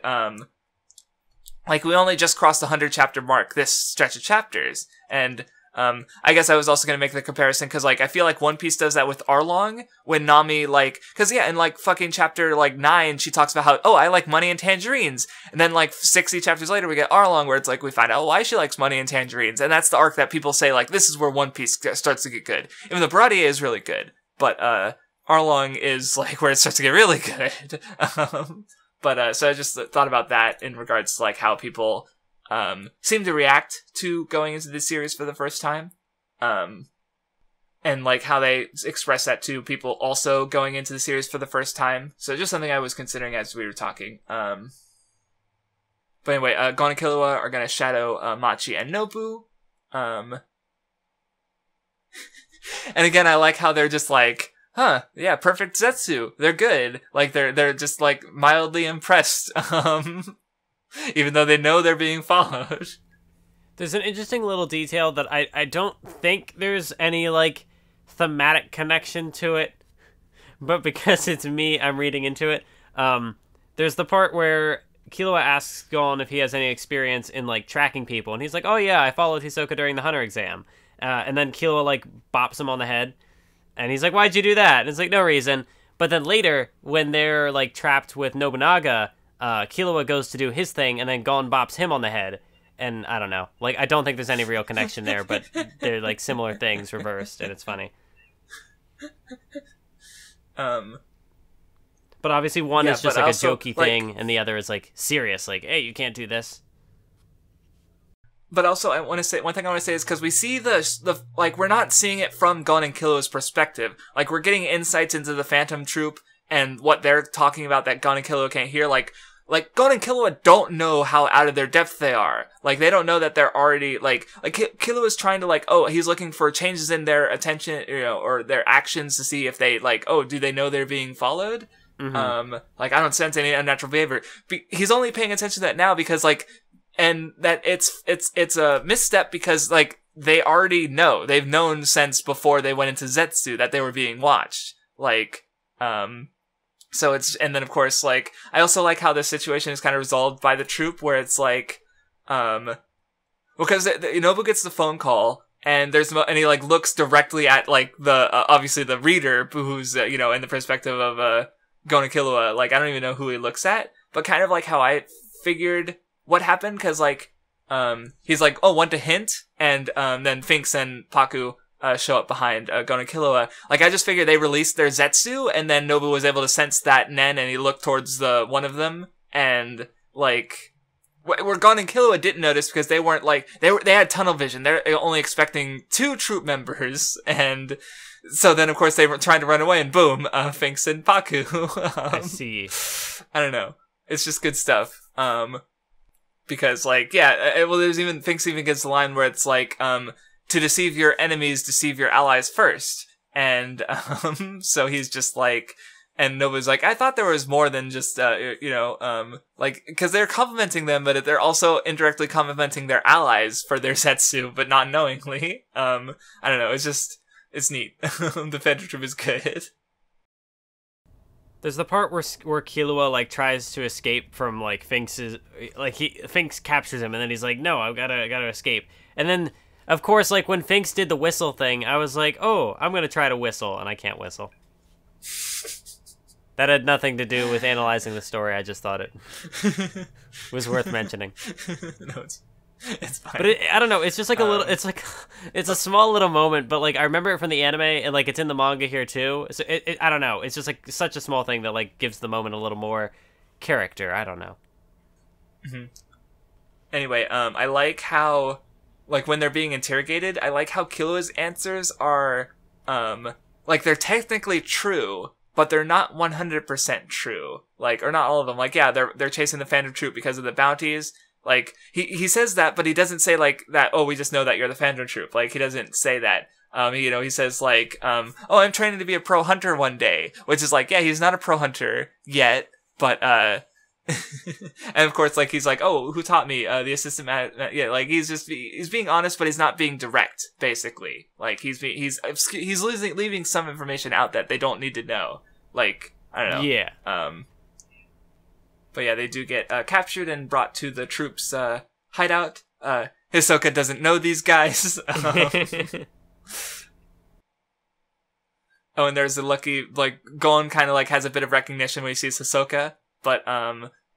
like, we only just crossed the 100 chapter mark this stretch of chapters. And, I guess I was also gonna make the comparison, cause, like, I feel like One Piece does that with Arlong, when Nami, like, cause yeah, in, like, fucking chapter, like, 9, she talks about how, oh, I like money and tangerines. And then, like, 60 chapters later, we get Arlong, where it's like, we find out why she likes money and tangerines. And that's the arc that people say, like, this is where One Piece starts to get good. Even though Baratie is really good. But, Arlong is, like, where it starts to get really good. But, so I just thought about that in regards to, like, how people, seem to react to going into this series for the first time. And, like, how they express that to people also going into the series for the first time. So just something I was considering as we were talking. But anyway, Gon and Killua are gonna shadow Machi and Nobu. And again, I like how they're just like, huh, yeah, perfect Zetsu. They're good. Like they're just like mildly impressed. Even though they know they're being followed. There's an interesting little detail that I don't think there's any like thematic connection to it, but because it's me, I'm reading into it. There's the part where Killua asks Gon if he has any experience in like tracking people, and he's like, "Oh yeah, I followed Hisoka during the Hunter exam." And then Killua like bops him on the head, and he's like, "Why'd you do that?" And it's like, "No reason." But then later, when they're like trapped with Nobunaga, Killua goes to do his thing, and then Gon bops him on the head. And I don't know, like I don't think there's any real connection there, but they're like similar things reversed, and it's funny. But obviously one is just like also, a jokey thing, and the other is like serious, like, hey, you can't do this. But also, I want to say one thing. I want to say is because we see the like we're not seeing it from Gon and Killua's perspective. Like we're getting insights into the Phantom Troop and what they're talking about that Gon and Killua can't hear. Like Gon and Killua don't know how out of their depth they are. Like they don't know that they're already like Killua's trying to like, oh, he's looking for changes in their attention, or their actions to see if they like, oh, do they know they're being followed? Mm-hmm. Like I don't sense any unnatural behavior. He's only paying attention to that now because like. And that it's a misstep because like they already know, they've known since before they went into Zetsu that they were being watched. Like, so it's, and then of course like I also like how this situation is kind of resolved by the troop where it's like, because Nobu gets the phone call and and he like looks directly at like the obviously the reader who's in the perspective of Gon and Killua. Like I don't even know who he looks at, but kind of like how I figured what happened, because like he's like, oh, want to hint, and then Finks and Paku show up behind Gon and Killua. Like I just figured they released their Zetsu, and then Nobu was able to sense that Nen, and he looked towards the one of them, and like where Gon and Killua didn't notice because they weren't like they had tunnel vision. They're only expecting 2 troop members, and so then of course they were trying to run away, and boom, Finks and Paku. I see. I don't know. It's just good stuff. Because, like, yeah, well, there's even, Finks even gets the line where it's like, to deceive your enemies, deceive your allies first. And, so he's just like, and Nobu's like, I thought there was more than just, like, because they're complimenting them, but they're also indirectly complimenting their allies for their Zetsu, but not knowingly. I don't know, it's neat. The Phantom Troop is good. There's the part where Killua like tries to escape from like Finks's, like Finks captures him and then he's like, no, I gotta escape. And then of course like when Finks did the whistle thing, I was like, oh, I'm gonna try to whistle, and I can't whistle. That had nothing to do with analyzing the story. I just thought it was worth mentioning. No, it's fine. But I don't know. It's just like a little. It's like it's a small little moment, but like I remember it from the anime, and like it's in the manga here too. So I don't know. It's just like such a small thing that like gives the moment a little more character. I don't know. Mm-hmm. Anyway, I like how like when they're being interrogated, I like how Killua's answers are like they're technically true, but they're not 100% true. Like, or not all of them. Like, yeah, they're chasing the Phantom Troop because of the bounties. Like, he says that, but he doesn't say, like, that, oh, we just know that you're the Phantom Troop. Like, he doesn't say that. He says, like, oh, I'm training to be a pro hunter one day. Which is like, yeah, he's not a pro hunter yet, but, and of course, like, he's like, oh, who taught me? The assistant yeah, like, he's being honest, but he's not being direct, basically. Like, he's leaving some information out that they don't need to know. Like, I don't know. Yeah. But yeah, they do get captured and brought to the troops' hideout. Hisoka doesn't know these guys. Oh, and there's a lucky, like, Gon kind of like has a bit of recognition when he sees Hisoka, but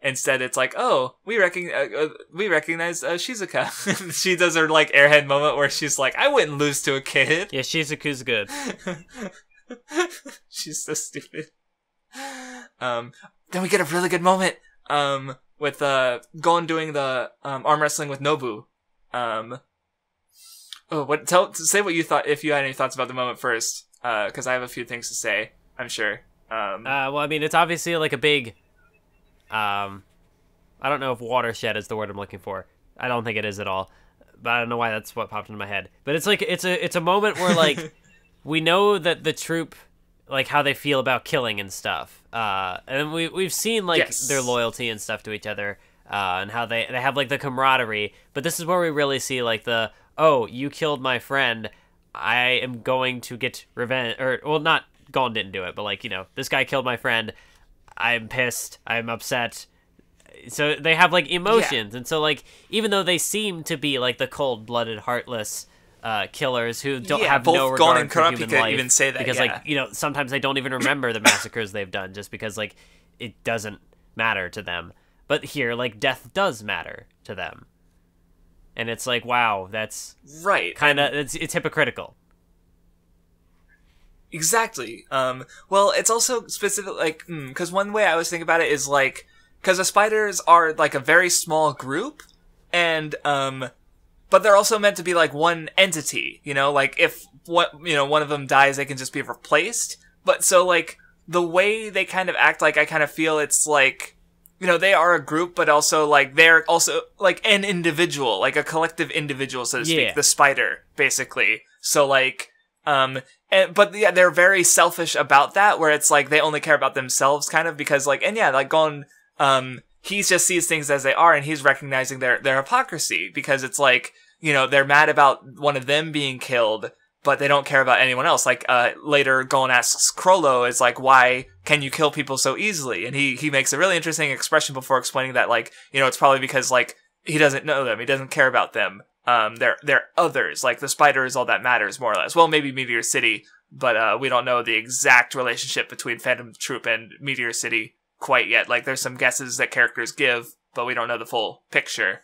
instead it's like, oh, we recognize Shizuka. She does her like airhead moment where she's like, I wouldn't lose to a kid. Yeah, Shizuka's good. She's so stupid. Then we get a really good moment with Gon doing the arm wrestling with Nobu. Say what you thought, if you had any thoughts about the moment first, because I have a few things to say, I'm sure. Well, I mean, it's obviously like a big, I I don't know if watershed is the word I'm looking for. I don't think it is at all. But I don't know why that's what popped into my head. But it's like it's a moment where like we know that the troop, like how they feel about killing and stuff. And we've seen like their loyalty and stuff to each other, and how they have like the camaraderie. But this is where we really see like the, oh, you killed my friend, I am going to get revenge. Or, well, not Gon didn't do it, but like, you know, this guy killed my friend. I'm pissed. I'm upset. So they have like emotions, and so like even though they seem to be like the cold-blooded, heartless killers who don't have no regard for human life, even say that, because like, you know, sometimes they don't even remember the massacres they've done just because like it doesn't matter to them. But here, like, death does matter to them, and it's like, wow, that's right. Kind of it's hypocritical. Exactly. Well, it's also specific, like, because one way I was thinking about it is like, because the spiders are like a very small group, and but they're also meant to be like one entity, you know, like if one of them dies, they can just be replaced. But so like the way they kind of act, like I kind of feel it's like, you know, they are a group, but also like they're also like an individual, like a collective individual, so to speak, the spider, basically. So like, but yeah, they're very selfish about that, where it's like they only care about themselves, kind of, because like, and yeah, like Gon, he just sees things as they are, and he's recognizing their hypocrisy, because it's like, you know, they're mad about one of them being killed, but they don't care about anyone else. Like, later Gon asks Chrollo, is like, why can you kill people so easily? And he makes a really interesting expression before explaining that, like, you know, it's probably because, like, he doesn't know them, he doesn't care about them. They're others, like the spider is all that matters, more or less. Well, maybe Meteor City, but we don't know the exact relationship between Phantom Troop and Meteor City quite yet. Like, there's some guesses that characters give, but we don't know the full picture.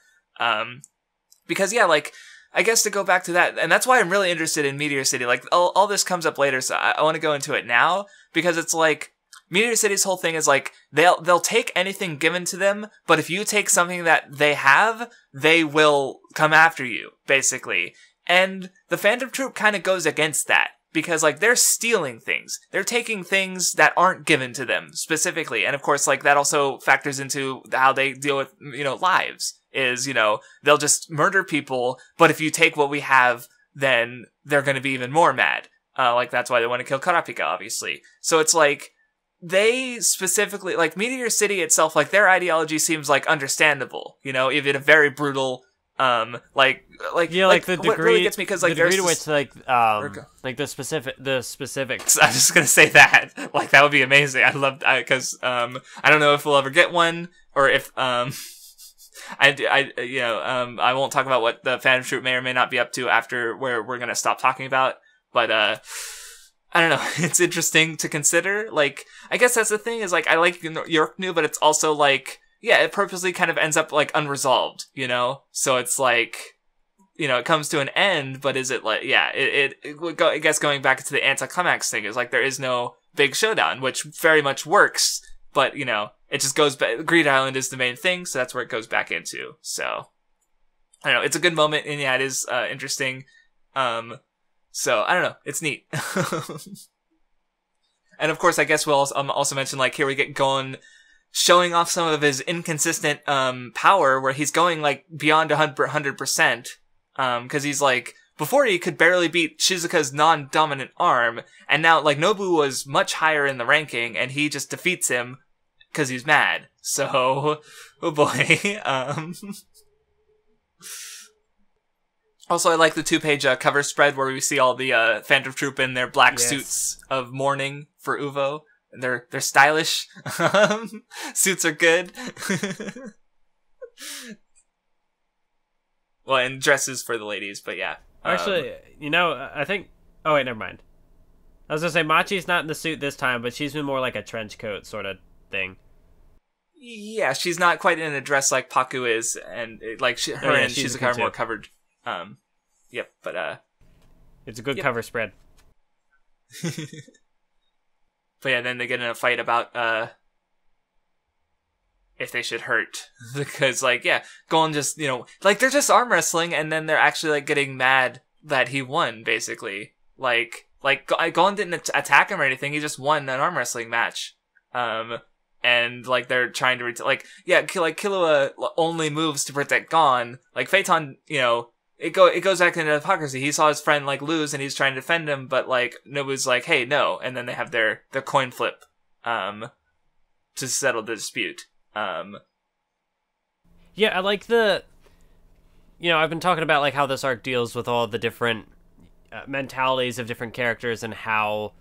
Because yeah, like, I guess to go back to that, and that's why I'm really interested in Meteor City. Like, all this comes up later, so I want to go into it now, because it's like, Meteor City's whole thing is like, they'll take anything given to them, but if you take something that they have, they will come after you, basically. And the Phantom Troop kind of goes against that, because like they're stealing things. They're taking things that aren't given to them, specifically. And of course, like, that also factors into how they deal with, you know, lives. Is, you know, they'll just murder people, but if you take what we have, then they're going to be even more mad. Like, that's why they want to kill Kurapika, obviously. So it's like, they specifically, like, Meteor City itself, like, their ideology seems, like, understandable, you know, even a very brutal, yeah, like the degree, what really gets me, because, like, the degree to which, like the specifics. I'm just gonna say that, like, that would be amazing. I'd love, because, I don't know if we'll ever get one, or if, I won't talk about what the Phantom Troop may or may not be up to after where we're gonna stop talking about, but, I don't know, it's interesting to consider. Like, I guess that's the thing, is like, I like Yorknu, but it's also like, yeah, it purposely kind of ends up like unresolved, you know? So it's like, you know, it comes to an end, but is it like, yeah, I guess going back to the anticlimax thing is like, there is no big showdown, which very much works, but, you know, it just goes back. Greed Island is the main thing, so that's where it goes back into. So, I don't know, it's a good moment, and yeah, it is interesting. So, I don't know, it's neat. And of course, I guess we'll also mention, like, here we get Gon showing off some of his inconsistent power, where he's going, like, beyond 100%, because he's, like, before he could barely beat Shizuka's non-dominant arm, and now, like, Nobu was much higher in the ranking, and he just defeats him because he's mad. So, oh boy. Also, I like the 2-page cover spread where we see all the Phantom Troop in their black suits of mourning for Uvo. And they're stylish. Suits are good. Well, and dresses for the ladies, but yeah. Actually, you know, I think... Oh, wait, never mind. I was gonna say, Machi's not in the suit this time, but she's been more like a trench coat sort of thing. Yeah, she's not quite in a dress like Paku is, and like her and Shizuka are more covered. Yep, but it's a good cover spread. But yeah, then they get in a fight about if they should hurt, because like, yeah, Gon just, you know, like, they're just arm wrestling, and then they're actually like getting mad that he won, basically. Like Gon didn't attack him or anything; he just won an arm wrestling match. and like they're trying to like Killua only moves to protect Gon. Like Phaeton, it goes back into hypocrisy. He saw his friend like lose, and he's trying to defend him, but like Nobu's like, hey, no, and then they have their coin flip, to settle the dispute. Yeah, I like the. I've been talking about like how this arc deals with all the different mentalities of different characters and how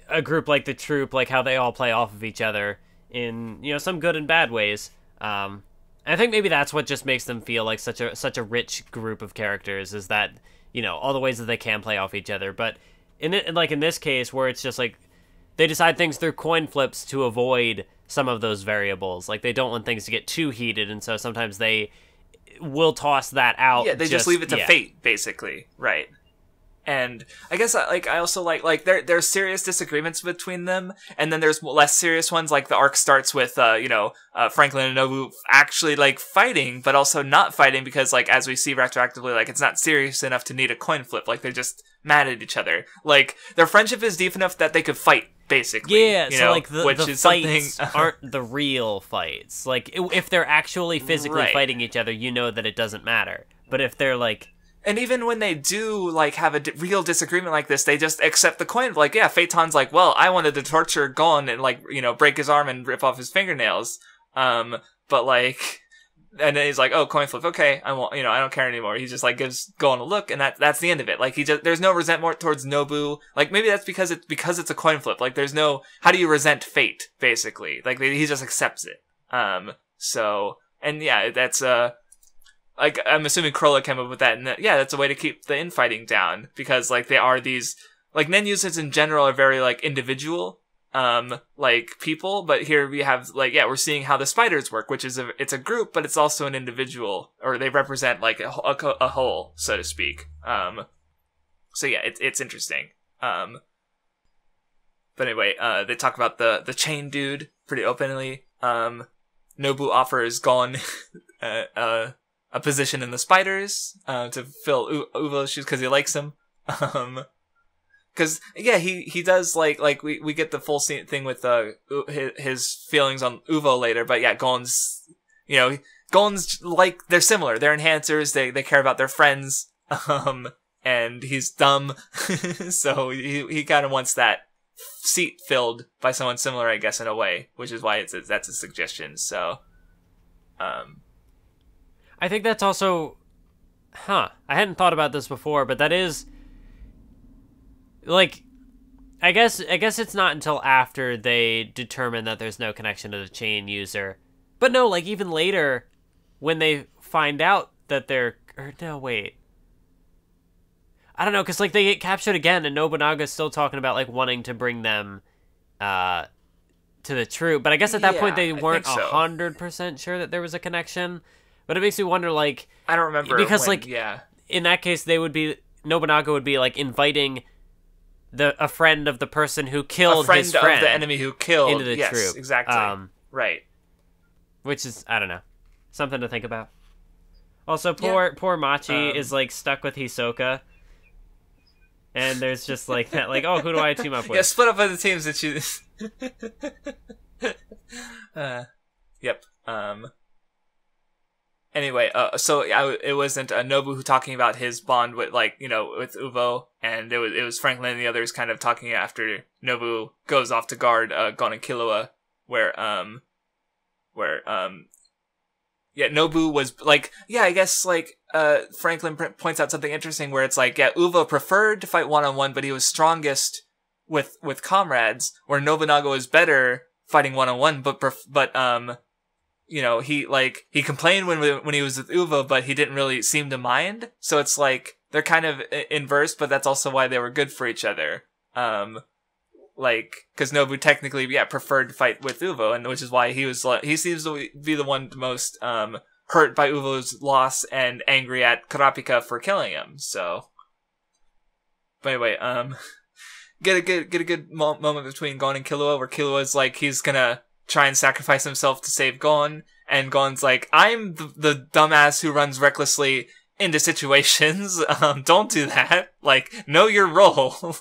a group like the Troop, like how they all play off of each other in some good and bad ways. And I think maybe that's what just makes them feel like such a rich group of characters, is that all the ways that they can play off each other. But in this case, where it's just like they decide things through coin flips to avoid some of those variables. Like they don't want things to get too heated, and so sometimes they will toss that out. Yeah, they just leave it to fate, basically, right? And I guess I also like there's serious disagreements between them, and then there's less serious ones. Like the arc starts with Franklin and Nobu actually like fighting, but also not fighting because like as we see retroactively, like it's not serious enough to need a coin flip. Like they're just mad at each other. Like their friendship is deep enough that they could fight. Basically, so like the fights aren't the real fights. Like if they're actually physically fighting each other, that it doesn't matter. But if they're like, and even when they do like have a real disagreement like this, they just accept the coin. Like, yeah, Phaeton's like, well, I wanted to torture Gon and like break his arm and rip off his fingernails. But like. And then he's like, "Oh, coin flip. Okay, I won't. I don't care anymore." He just like gives Gon a look, and that's the end of it. Like there's no resentment towards Nobu. Like maybe that's because it's a coin flip. Like there's no how do you resent fate basically. Like he just accepts it. So and yeah, that's like I'm assuming Corolla came up with that, and that's a way to keep the infighting down because like they are these like Nenyusas in general are very like individual. Like people, but here we have like we're seeing how the spiders work, which is it's a group, but it's also an individual, or they represent like a whole, so to speak. So yeah, it's interesting. But anyway, they talk about the chain dude pretty openly. Nobu offers Gon a position in the spiders to fill Uvo's shoes because he likes him. Because he does like we get the full scene thing with his feelings on Uvo later, but yeah, Gon's like they're similar. They're enhancers. They care about their friends. And he's dumb, so he kind of wants that seat filled by someone similar, I guess, in a way, which is why that's a suggestion. So, I think that's also, I hadn't thought about this before, but that is. Like, I guess it's not until after they determine that there's no connection to the chain user. But no, like, even later, when they find out that they're... Or, no, wait. I don't know, because, like, they get captured again, and Nobunaga's still talking about, like, wanting to bring them to the Troop. But I guess at that point they weren't 100% sure that there was a connection. But it makes me wonder, like... I don't remember. Because, in that case, Nobunaga would be, like, inviting... a friend of the person who killed his friend of the enemy who killed into the Troop. Exactly. Right. Which is, I don't know, something to think about. Also, poor Machi is like stuck with Hisoka, and there's just like that, like, oh, who do I team up with? Yeah, split up by the teams that you. Yep. Anyway, so it wasn't Nobu who talking about his bond with, like, with Uvo, and it was Franklin and the others kind of talking after Nobu goes off to guard Gon and Killua, where Nobu was like, I guess like Franklin points out something interesting where it's like, Uvo preferred to fight one-on-one, but he was strongest with comrades, where Nobunaga was better fighting one-on-one, but he complained when he was with Uvo, but he didn't really seem to mind. So it's like they're kind of inverse, but that's also why they were good for each other. Because Nobu technically, preferred to fight with Uvo, and which is why he seems to be the one most hurt by Uvo's loss and angry at Kurapika for killing him. So, but anyway, get a good moment between Gon and Killua, where Killua's like he's gonna try and sacrifice himself to save Gon, and Gon's like, I'm the dumbass who runs recklessly into situations. Don't do that. Like, know your role.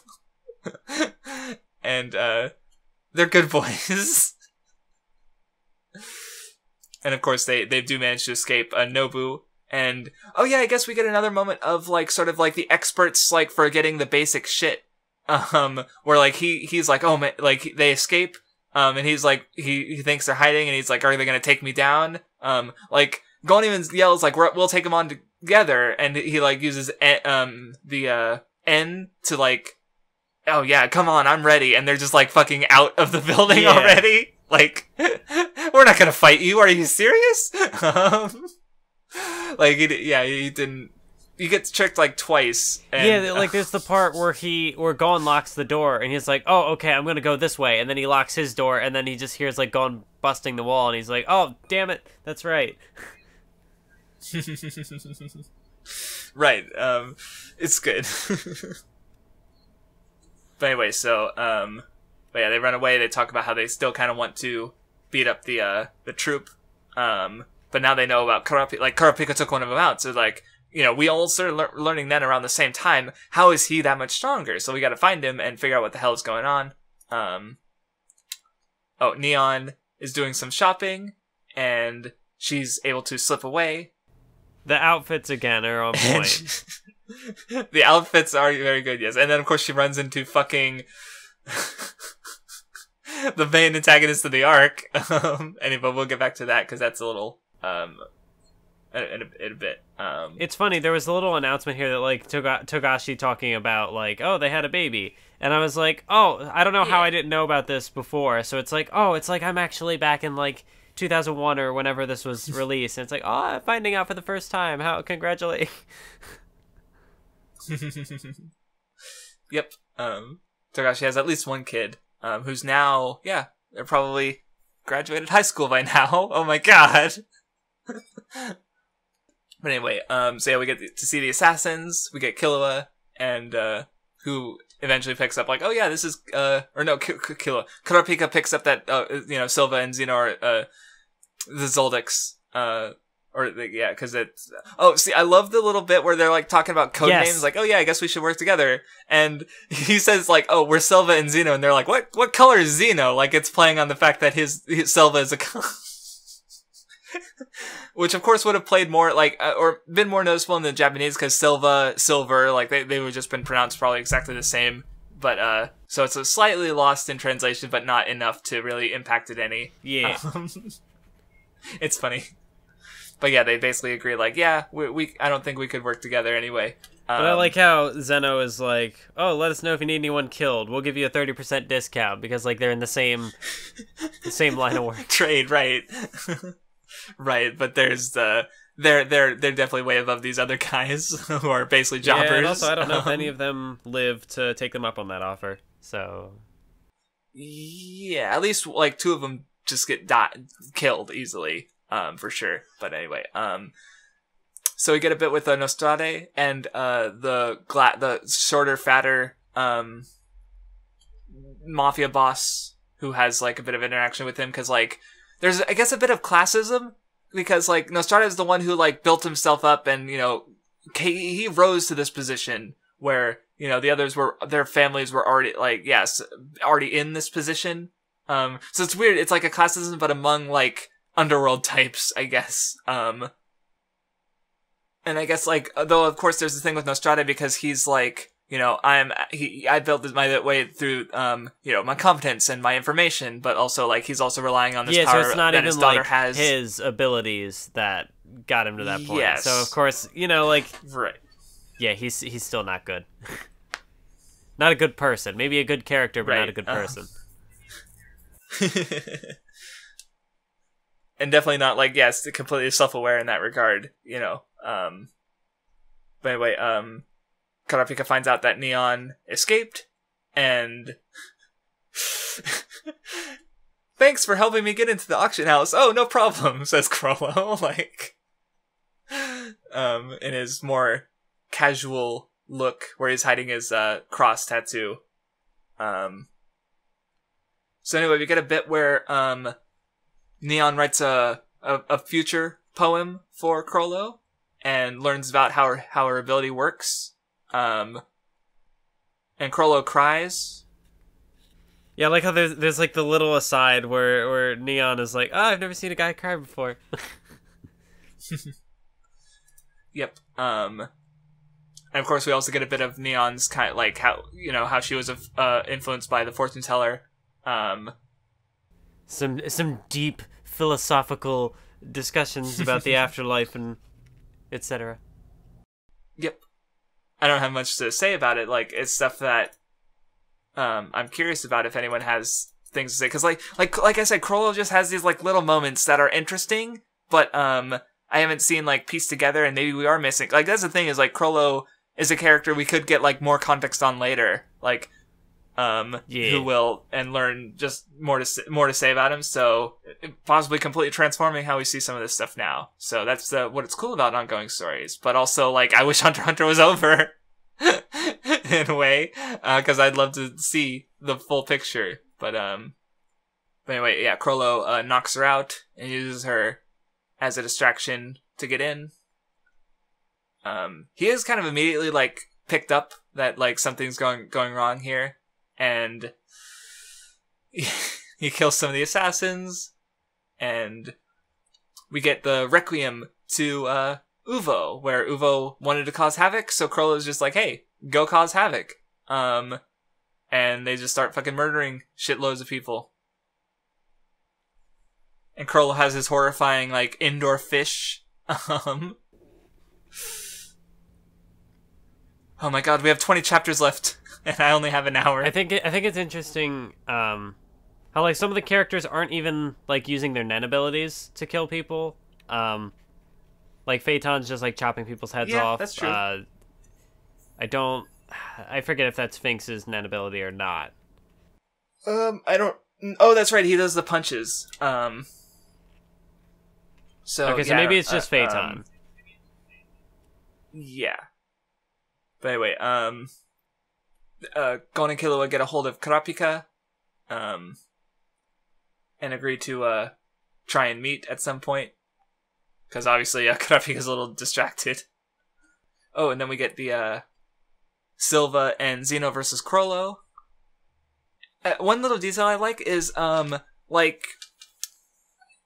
And they're good boys. And of course, they do manage to escape Nobu. And, oh yeah, I guess we get another moment of, like, sort of, like, the experts, like, forgetting the basic shit. Where, like, he's like, oh, man, like, they escape, and he's like, he thinks they're hiding, and he's like, are they gonna take me down? Like, Gon even yells, like, we'll take them on together, and he, like, uses, the N to, like, oh yeah, come on, I'm ready, and they're just, like, fucking out of the building already. Like, we're not gonna fight you, are you serious? Like, he didn't. He gets tricked like twice. And, yeah, like there's the part where Gon locks the door, and he's like, "Oh, okay, I'm gonna go this way," and then he locks his door, and then he just hears like Gon busting the wall, and he's like, "Oh, damn it, that's right." Right. It's good. But anyway, so but yeah, they run away. They talk about how they still kind of want to beat up the troop. But now they know about Kurapika. Like, Kurapika took one of them out, so, like, you know, we all started learning then around the same time, how is he that much stronger? So we gotta find him and figure out what the hell is going on. Neon is doing some shopping, and she's able to slip away. The outfits, again, are on point. The outfits are very good, yes. And then, of course, she runs into fucking... the main antagonist of the arc. But we'll get back to that, because that's a little... in a bit. It's funny, there was a little announcement here that, like, Togashi talking about, like, oh, they had a baby. And I was like, oh, I don't know how I didn't know about this before. So it's like, oh, it's like I'm actually back in, like, 2001 or whenever this was released. And it's like, oh, I'm finding out for the first time. Congratulate. Yep. Togashi has at least one kid, who's now, they're probably graduated high school by now. Oh my god. But anyway, so yeah, we get to see the assassins. We get Killua, and who eventually picks up, like, oh yeah, this is Killua. Kurapika picks up that Silva and Zeno are the Zoldycks. Because it's... Oh, see, I love the little bit where they're, like, talking about code names. Like, oh, yeah, I guess we should work together. And he says, like, oh, we're Silva and Zeno. And they're like, what color is Zeno? Like, it's playing on the fact that his Silva is a color. Which, of course, would have played more, like, or been more noticeable in the Japanese, because silver, like, they would have just been pronounced probably exactly the same. But, so it's a slightly lost in translation, but not enough to really impact it any. Yeah. It's funny. But yeah, they basically agree, like, yeah, I don't think we could work together anyway. But I like how Zeno is like, oh, let us know if you need anyone killed. We'll give you a 30% discount, because, like, they're in the same line of work. Trade, right. Right, but there's they're definitely way above these other guys who are basically jobbers. Yeah, and also I don't know if any of them live to take them up on that offer, so... Yeah, at least, like, two of them just get killed easily. For sure. But anyway, so we get a bit with Nostrade and the shorter, fatter mafia boss who has, like, a bit of interaction with him, because, like, there's, I guess, a bit of classism, because, like, Nostrade is the one who, like, built himself up, and, you know, he rose to this position where, you know, the others their families were already, like, already in this position. So it's weird. It's like a classism, but among, like, underworld types, I guess. And I guess, like, though, of course, there's the thing with Nostrade, because he's like, you know, I built my way through, you know, my competence and my information, but also, like, he's also relying on this power so it's not that even, his daughter like, has. His abilities that got him to that point. Yes. So, of course, you know, like... Right. Yeah, he's still not good. Not a good person. Maybe a good character, but not a good person. And definitely not, like, completely self-aware in that regard, you know. But anyway, Kurapika finds out that Neon escaped, and... Thanks for helping me get into the auction house. Oh, no problem, says Chrollo, like... in his more casual look, where he's hiding his, cross tattoo. So anyway, we get a bit where, Neon writes a future poem for Chrollo and learns about how her ability works. And Chrollo cries. Yeah, I like how there's like the little aside where Neon is like, oh, I've never seen a guy cry before. Yep. And of course, we also get a bit of Neon's kind of like how she was influenced by the fortune teller. Some deep philosophical discussions about the afterlife and etc. Yep. I don't have much to say about it. Like, it's stuff that I'm curious about if anyone has things to say. Because like I said, Chrollo just has these like little moments that are interesting, but I haven't seen like pieced together, and maybe we are missing. Like, that's the thing, is like Chrollo is a character we could get like more context on later. Like, who will and learn just more to say about him. So possibly completely transforming how we see some of this stuff now. So that's what it's cool about ongoing stories. But also, like, I wish Hunter x Hunter was over in a way, because I'd love to see the full picture. But anyway, yeah, Chrollo knocks her out and uses her as a distraction to get in. He is kind of immediately like picked up that like something's going wrong here. And he kills some of the assassins, and we get the Requiem to Uvo, where Uvo wanted to cause havoc, so Chrollo's just like, hey, go cause havoc. And they just start fucking murdering shitloads of people. And Chrollo has his horrifying, like, indoor fish. Oh my god, we have 20 chapters left. And I only have an hour. I think it's interesting how like some of the characters aren't even like using their Nen abilities to kill people. Like Phaeton's just like chopping people's heads off. That's true. I forget if that's Sphinx's Nen ability or not. I don't. Oh, that's right. He does the punches. So Maybe it's just Phaeton. Yeah. But anyway, Gon and Killua get a hold of Kurapika, and agree to try and meet at some point, because obviously Kurapika's a little distracted. Oh, and then we get the Silva and Zeno versus Chrollo. One little detail I like is like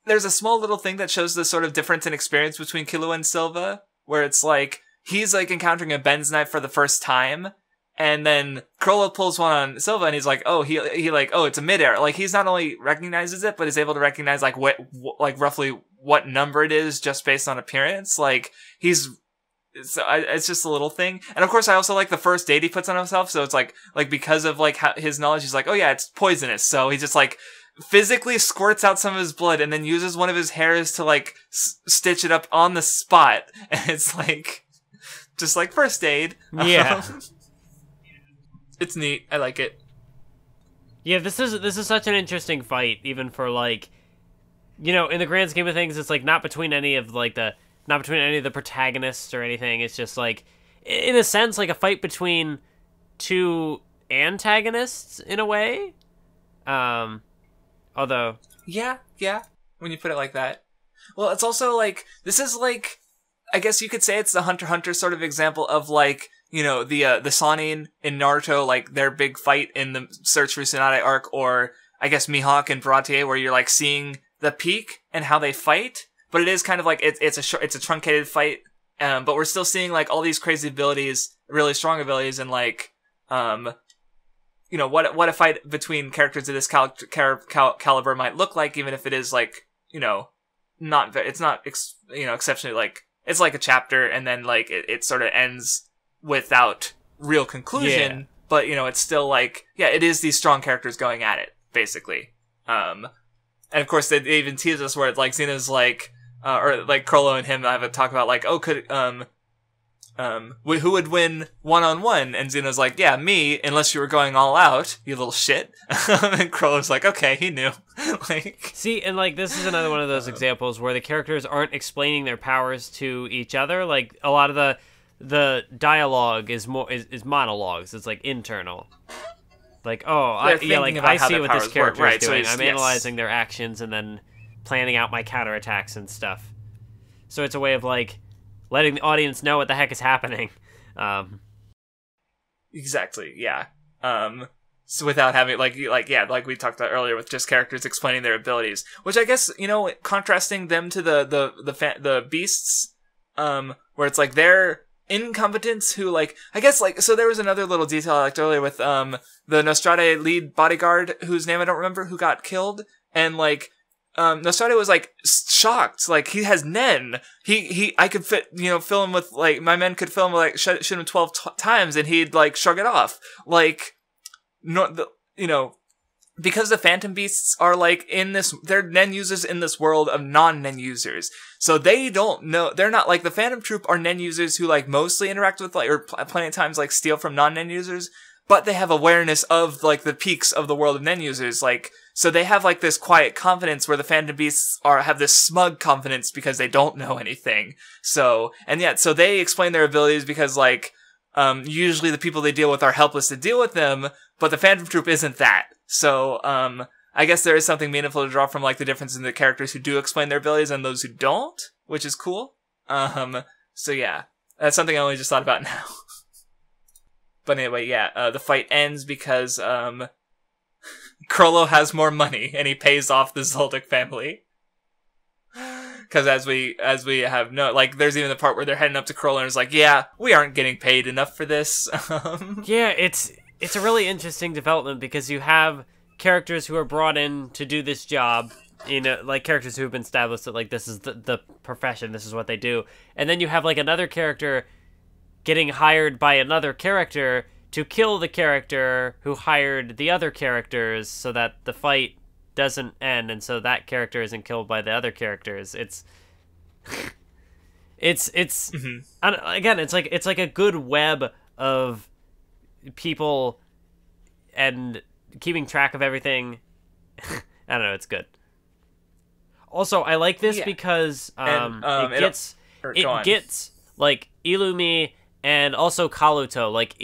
there's a small little thing that shows the sort of difference in experience between Killua and Silva, where it's like he's like encountering a Ben's knife for the first time. And then Chrollo pulls one on Silva, and he's like, "Oh, he like, oh, it's a midair." Like, he's not only recognizes it, but is able to recognize like like roughly what number it is just based on appearance. Like, it's just a little thing. And of course, I also like the first aid he puts on himself. So it's like because of like his knowledge, he's like, "Oh yeah, it's poisonous." So he just like physically squirts out some of his blood, and then uses one of his hairs to like stitch it up on the spot. And it's like just like first aid. Yeah. It's neat. I like it. Yeah, this is such an interesting fight, even for like, you know, in the grand scheme of things, it's like not between any of the protagonists or anything. It's just like, in a sense, like a fight between two antagonists in a way. Although, yeah, when you put it like that. Well, it's also like this is like, I guess you could say it's the Hunter x Hunter sort of example of like, you know, the Sannin in Naruto, like their big fight in the Search for Tsunade arc, or I guess Mihawk and Baratie, where you're like seeing the peak and how they fight, but it is kind of like it's a truncated fight, but we're still seeing like all these crazy abilities, really strong abilities, and like you know what a fight between characters of this caliber might look like, even if it is like, you know, it's not exceptionally like, it's like a chapter, and then like it sort of ends without real conclusion, but you know, it's still like, yeah, it is these strong characters going at it, basically. And of course they even tease us where it's like Xena's like, or like Chrollo and him have a talk about like, oh, could who would win one-on-one? And Xena's like, yeah, me, unless you were going all out, you little shit. And Chrollo's like, okay, he knew. Like, see, and like this is another one of those examples where the characters aren't explaining their powers to each other. Like a lot of the dialogue is monologues. It's like internal. Like, oh, I see what this character is doing. I'm analyzing their actions and then planning out my counterattacks and stuff. So it's a way of like letting the audience know what the heck is happening. Exactly, yeah. without having like we talked about earlier with just characters explaining their abilities, which I guess, contrasting them to the beasts, where it's like they're incompetents who like, I guess like, so there was another little detail I liked earlier with the Nostrade lead bodyguard whose name I don't remember, who got killed, and like Nostrade was like shocked, like he has Nen, I could fill him with like, my men could fill him with like shoot him 12 times and he'd like shrug it off, like because the Phantom Beasts are like they're Nen users in this world of non-Nen users. So they don't know, they're not like the Phantom Troop are Nen users who like mostly interact with like, or plenty of times like steal from non-Nen users, but they have awareness of like the peaks of the world of Nen users. Like, so they have like this quiet confidence where the Phantom Beasts have this smug confidence because they don't know anything. So they explain their abilities because like, usually the people they deal with are helpless to deal with them, but the Phantom Troop isn't that. So, I guess there is something meaningful to draw from like the difference in the characters who do explain their abilities and those who don't, which is cool. So yeah, that's something I only just thought about now. But anyway, yeah, the fight ends because, Chrollo has more money and he pays off the Zoldyck family. Because as we have like, there's even the part where they're heading up to Chrollo and it's like, yeah, we aren't getting paid enough for this. Yeah, it's a really interesting development because you have characters who are brought in to do this job, like characters who have been established that like this is the profession, this is what they do, and then you have like another character getting hired by another character to kill the character who hired the other characters so that the fight doesn't end, and so that character isn't killed by the other characters. It's again, it's like a good web of people and keeping track of everything. I don't know, it's good. Also, I like this because it gets like Illumi and also Kaluto like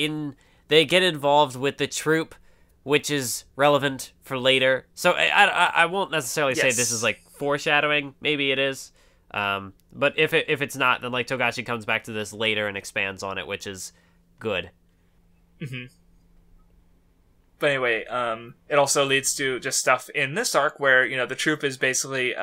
they get involved with the troop, which is relevant for later. So I won't necessarily say this is like foreshadowing. Maybe it is. But if it's not, then like Togashi comes back to this later and expands on it, which is good. Mm-hmm. But anyway, it also leads to just stuff in this arc where, the troop is basically,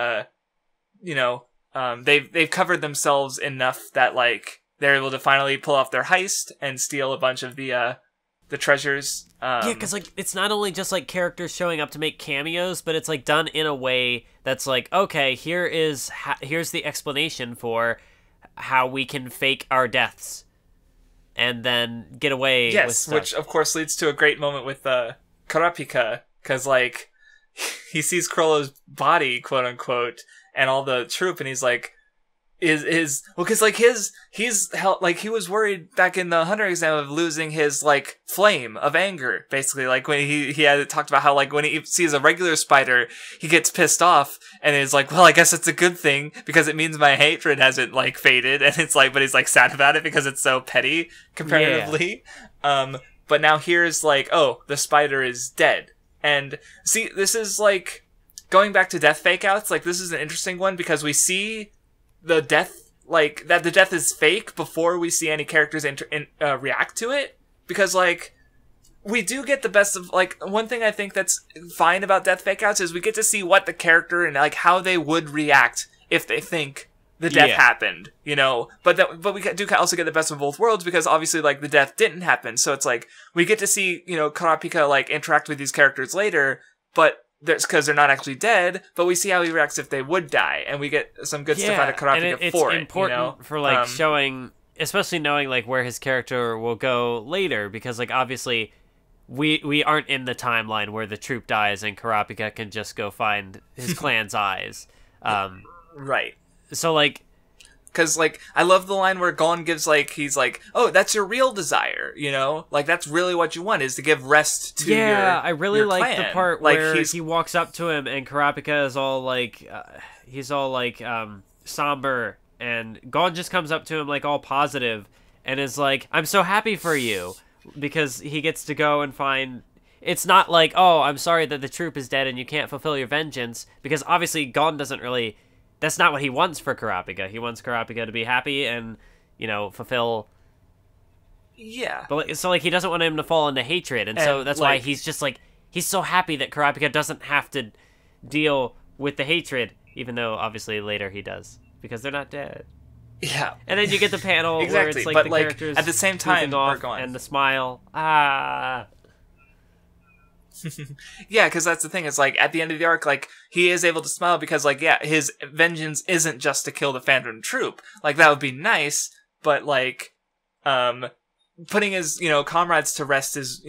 they've covered themselves enough that like they're able to finally pull off their heist and steal a bunch of the treasures. Yeah, because like it's not only just like characters showing up to make cameos, but it's like done in a way that's like, okay, here's the explanation for how we can fake our deaths and then get away with stuff. Which of course leads to a great moment with Kurapika, because like he sees Chrollo's body, quote unquote, and all the troop, and he's like, because like he was worried back in the Hunter exam of losing his like flame of anger, basically, like when he had talked about how like when he sees a regular spider he gets pissed off and is like, well, I guess it's a good thing because it means my hatred hasn't like faded, and it's like, but he's like sad about it because it's so petty comparatively. Yeah. But now here's like, oh, the spider is dead, and see, this is like going back to death fake outs, like this is an interesting one because we see the death, like, that the death is fake before we see any characters react to it. Because, like, we do get the best of, like, one thing I think that's fine about death fake outs is we get to see what the character and, like, how they would react if they think the death happened, But we do also get the best of both worlds because, obviously, like, the death didn't happen. So it's like, we get to see, Kurapika, like, interact with these characters later, but because they're not actually dead, but we see how he reacts if they would die, and we get some good stuff out of Kurapika for it. It's important for like showing, especially knowing like where his character will go later, because like obviously we aren't in the timeline where the troop dies and Kurapika can just go find his clan's eyes. Right. So like, because, like, I love the line where Gon gives, like, he's like, oh, that's your real desire, Like, that's really what you want, is to give rest to your I really like clan. the part like, where he walks up to him and Kurapika is all, like, somber, and Gon just comes up to him, like, all positive, and is like, I'm so happy for you, because he gets to go and find... It's not like, oh, I'm sorry that the troop is dead and you can't fulfill your vengeance, because obviously Gon doesn't really... That's not what he wants for Kurapika. He wants Kurapika to be happy and, fulfill Yeah. But so like he doesn't want him to fall into hatred, and so that's why like, he's just like he's so happy that Kurapika doesn't have to deal with the hatred, even though obviously later he does because they're not dead. Yeah. And then you get the panel where Exactly, it's like but, the like, characters at the same time, goofing off we're going. and the smile. Ah. Yeah, because that's the thing. It's like at the end of the arc, like he is able to smile because, like, yeah, his vengeance isn't just to kill the Phantom Troop. Like that would be nice, but like, putting his comrades to rest is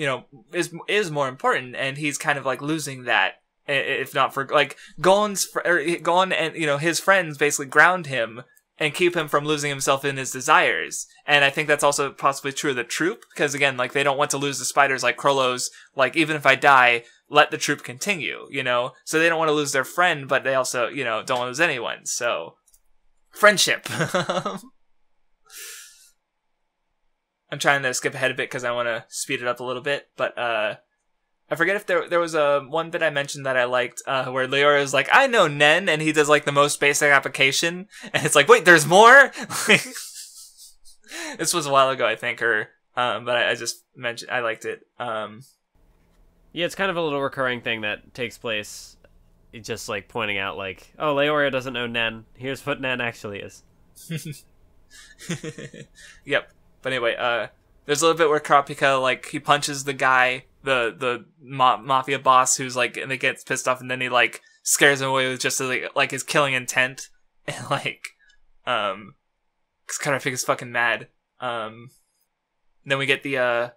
is more important, and he's kind of like losing that. If not for like Gon and his friends basically ground him and keep him from losing himself in his desires. And I think that's also possibly true of the troop, because again, like, they don't want to lose the spiders, like Krollo's, like, even if I die, let the troop continue, So they don't want to lose their friend, but they also, don't want to lose anyone, so... Friendship! I'm trying to skip ahead a bit because I want to speed it up a little bit, but, I forget if there was one bit I mentioned that I liked, where Leora is like, I know Nen, and he does like the most basic application, and it's like, wait, there's more? This was a while ago, I think, but I just mentioned, I liked it. Yeah, it's kind of a little recurring thing that takes place, just like pointing out like, oh, Leoria doesn't know Nen, here's what Nen actually is. Yep. But anyway, there's a little bit where Kurapika, like, he punches the guy, the mafia boss, who's like, and it gets pissed off, and then he like scares him away with just like his killing intent, and like, because Kurapika's fucking mad. Then we get the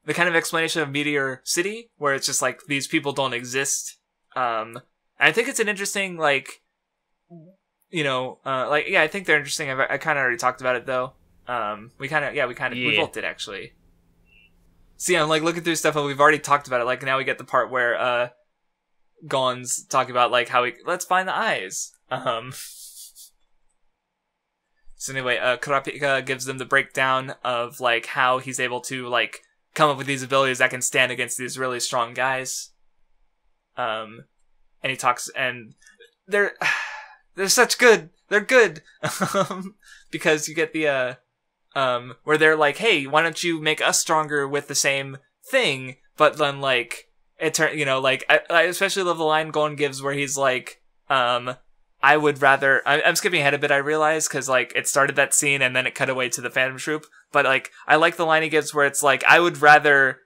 kind of explanation of Meteor City, where it's just like these people don't exist. And I think it's an interesting I think they're interesting. I kind of already talked about it though. We both did actually. See, I'm like looking through stuff and we've already talked about it. Like now we get the part where Gon's talking about like how let's find the eyes. So anyway, Kurapika gives them the breakdown of like how he's able to like come up with these abilities that can stand against these really strong guys. And he talks, and they're such good. They're good because you get the where they're like, hey, why don't you make us stronger with the same thing? But then, like, it turns, I especially love the line Gon gives where he's like, I would rather, I'm skipping ahead a bit, I realize, because, like, it started that scene and then it cut away to the Phantom Troop. But, like, I like the line he gives where it's like, I would rather,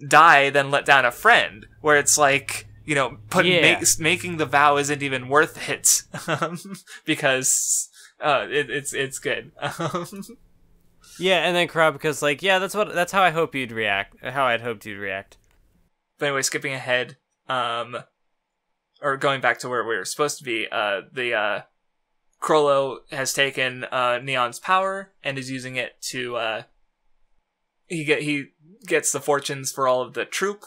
die than let down a friend. Where it's like, making the vow isn't even worth it. Because, it's good. Yeah, and then Kurapika's like, yeah, that's how I hope you'd react. How I'd hoped you'd react. But anyway, skipping ahead, or going back to where we were supposed to be, the Chrollo has taken Neon's power and is using it to he gets the fortunes for all of the troop,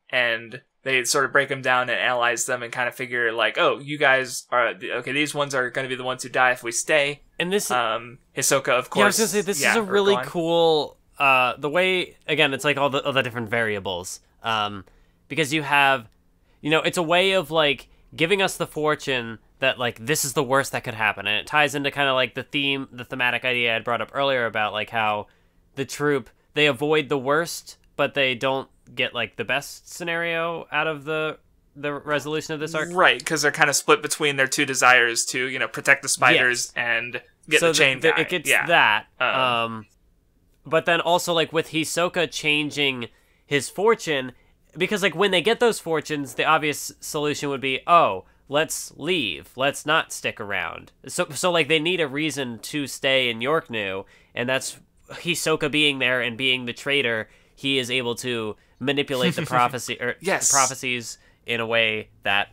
and they sort of break them down and analyze them and kind of figure like, oh, you guys are okay. These ones are going to be the ones who die if we stay. And this, Hisoka, of course. Yeah, I was gonna say this is a really cool. The way again, it's like all the different variables. Because you have, it's a way of like giving us the fortune that like this is the worst that could happen, and it ties into kind of like the thematic idea I had brought up earlier about like how the troop, they avoid the worst, but they don't get like the best scenario out of the resolution of this arc. Right, because they're kind of split between their two desires to, protect the spiders and get the chain guy. It gets that. But then also like with Hisoka changing his fortune, because like when they get those fortunes, the obvious solution would be, oh, let's leave. Let's not stick around. So like they need a reason to stay in Yorknu, and that's Hisoka being there and being the traitor. He is able to manipulate the prophecy or the prophecies in a way that